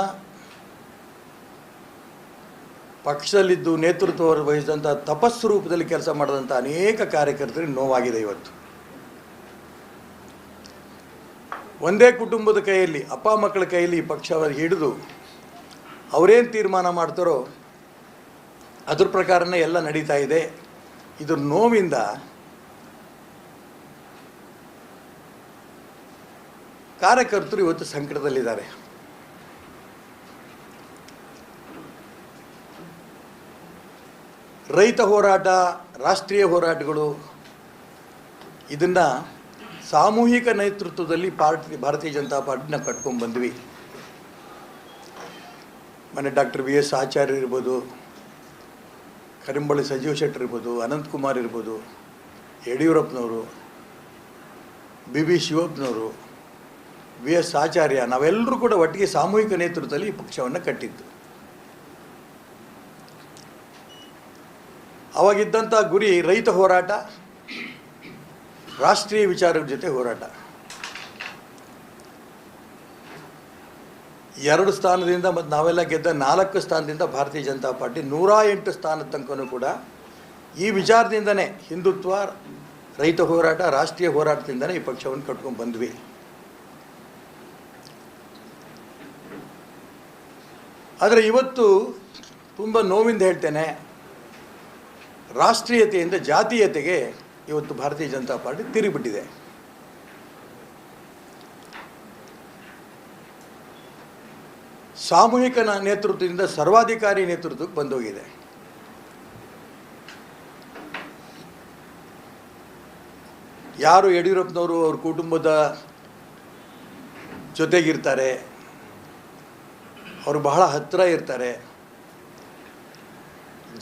ಪಕ್ಷದಲ್ಲಿದ್ದು ನೇತೃತ್ವ ವಹಿಸಿದಂಥ ತಪಸ್ಸು ರೂಪದಲ್ಲಿ ಕೆಲಸ ಮಾಡಿದಂಥ ಅನೇಕ ಕಾರ್ಯಕರ್ತರಿಗೆ ನೋವಾಗಿದೆ. ಇವತ್ತು ಒಂದೇ ಕುಟುಂಬದ ಕೈಯಲ್ಲಿ, ಅಪ್ಪ ಮಕ್ಕಳ ಕೈಯಲ್ಲಿ ಈ ಪಕ್ಷವನ್ನು ಹಿಡಿದು ಅವರೇನು ತೀರ್ಮಾನ ಮಾಡ್ತಾರೋ ಅದ್ರ ಪ್ರಕಾರನೇ ಎಲ್ಲ ನಡೀತಾ ಇದೆ. ಇದ್ರ ನೋವಿಂದ ಕಾರ್ಯಕರ್ತರು ಇವತ್ತು ಸಂಕಟದಲ್ಲಿದ್ದಾರೆ. ರೈತ ಹೋರಾಟ, ರಾಷ್ಟ್ರೀಯ ಹೋರಾಟಗಳು, ಇದನ್ನು ಸಾಮೂಹಿಕ ನೇತೃತ್ವದಲ್ಲಿ ಭಾರತೀಯ ಜನತಾ ಪಾರ್ಟಿನ ಕಟ್ಕೊಂಡು ಬಂದ್ವಿ. ಮನೆ ಡಾಕ್ಟರ್ VS ಆಚಾರ್ಯ ಇರ್ಬೋದು, ಕರಿಂಬಳ್ಳಿ ಸಜೀವ್ ಶೆಟ್ಟರ್ ಇರ್ಬೋದು, ಅನಂತಕುಮಾರ್ ಇರ್ಬೋದು, ಯಡಿಯೂರಪ್ಪನವರು, BB ಶಿವಪ್ಪನವರು, VS ಆಚಾರ್ಯ, ನಾವೆಲ್ಲರೂ ಕೂಡ ಒಟ್ಟಿಗೆ ಸಾಮೂಹಿಕ ನೇತೃತ್ವದಲ್ಲಿ ಈ ಪಕ್ಷವನ್ನು ಕಟ್ಟಿದ್ದು. ಅವಾಗಿದ್ದಂಥ ಗುರಿ ರೈತ ಹೋರಾಟ, ರಾಷ್ಟ್ರೀಯ ವಿಚಾರಗಳ ಜೊತೆ ಹೋರಾಟ. 2 ಸ್ಥಾನದಿಂದ ಮತ್ತು ನಾವೆಲ್ಲ ಗೆದ್ದ 4 ಸ್ಥಾನದಿಂದ ಭಾರತೀಯ ಜನತಾ ಪಾರ್ಟಿ 108 ಸ್ಥಾನದ ತನಕನೂ ಕೂಡ ಈ ವಿಚಾರದಿಂದನೇ, ಹಿಂದುತ್ವ, ರೈತ ಹೋರಾಟ, ರಾಷ್ಟ್ರೀಯ ಹೋರಾಟದಿಂದನೇ ಈ ಪಕ್ಷವನ್ನು ಕಟ್ಕೊಂಡು ಬಂದ್ವಿ. ಆದರೆ ಇವತ್ತು ತುಂಬ ನೋವಿಂದ ಹೇಳ್ತೇನೆ, ರಾಷ್ಟ್ರೀಯತೆಯಿಂದ ಜಾತೀಯತೆಗೆ ಇವತ್ತು ಭಾರತೀಯ ಜನತಾ ಪಾರ್ಟಿ ತಿರುಗಿಬಿಟ್ಟಿದೆ. ಸಾಮೂಹಿಕ ನೇತೃತ್ವದಿಂದ ಸರ್ವಾಧಿಕಾರಿ ನೇತೃತ್ವಕ್ಕೆ ಬಂದೋಗಿದೆ. ಯಾರು ಯಡಿಯೂರಪ್ಪನವರು ಅವ್ರ ಕುಟುಂಬದ ಜೊತೆಗಿರ್ತಾರೆ, ಅವರು ಬಹಳ ಹತ್ತಿರ ಇರ್ತಾರೆ,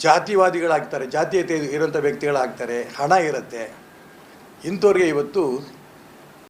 ಜಾತಿವಾದಿಗಳಾಗ್ತಾರೆ, ಜಾತೀಯತೆ ಇರೋಂಥ ವ್ಯಕ್ತಿಗಳಾಗ್ತಾರೆ, ಹಣ ಇರುತ್ತೆ, ಇಂಥವ್ರಿಗೆ ಇವತ್ತು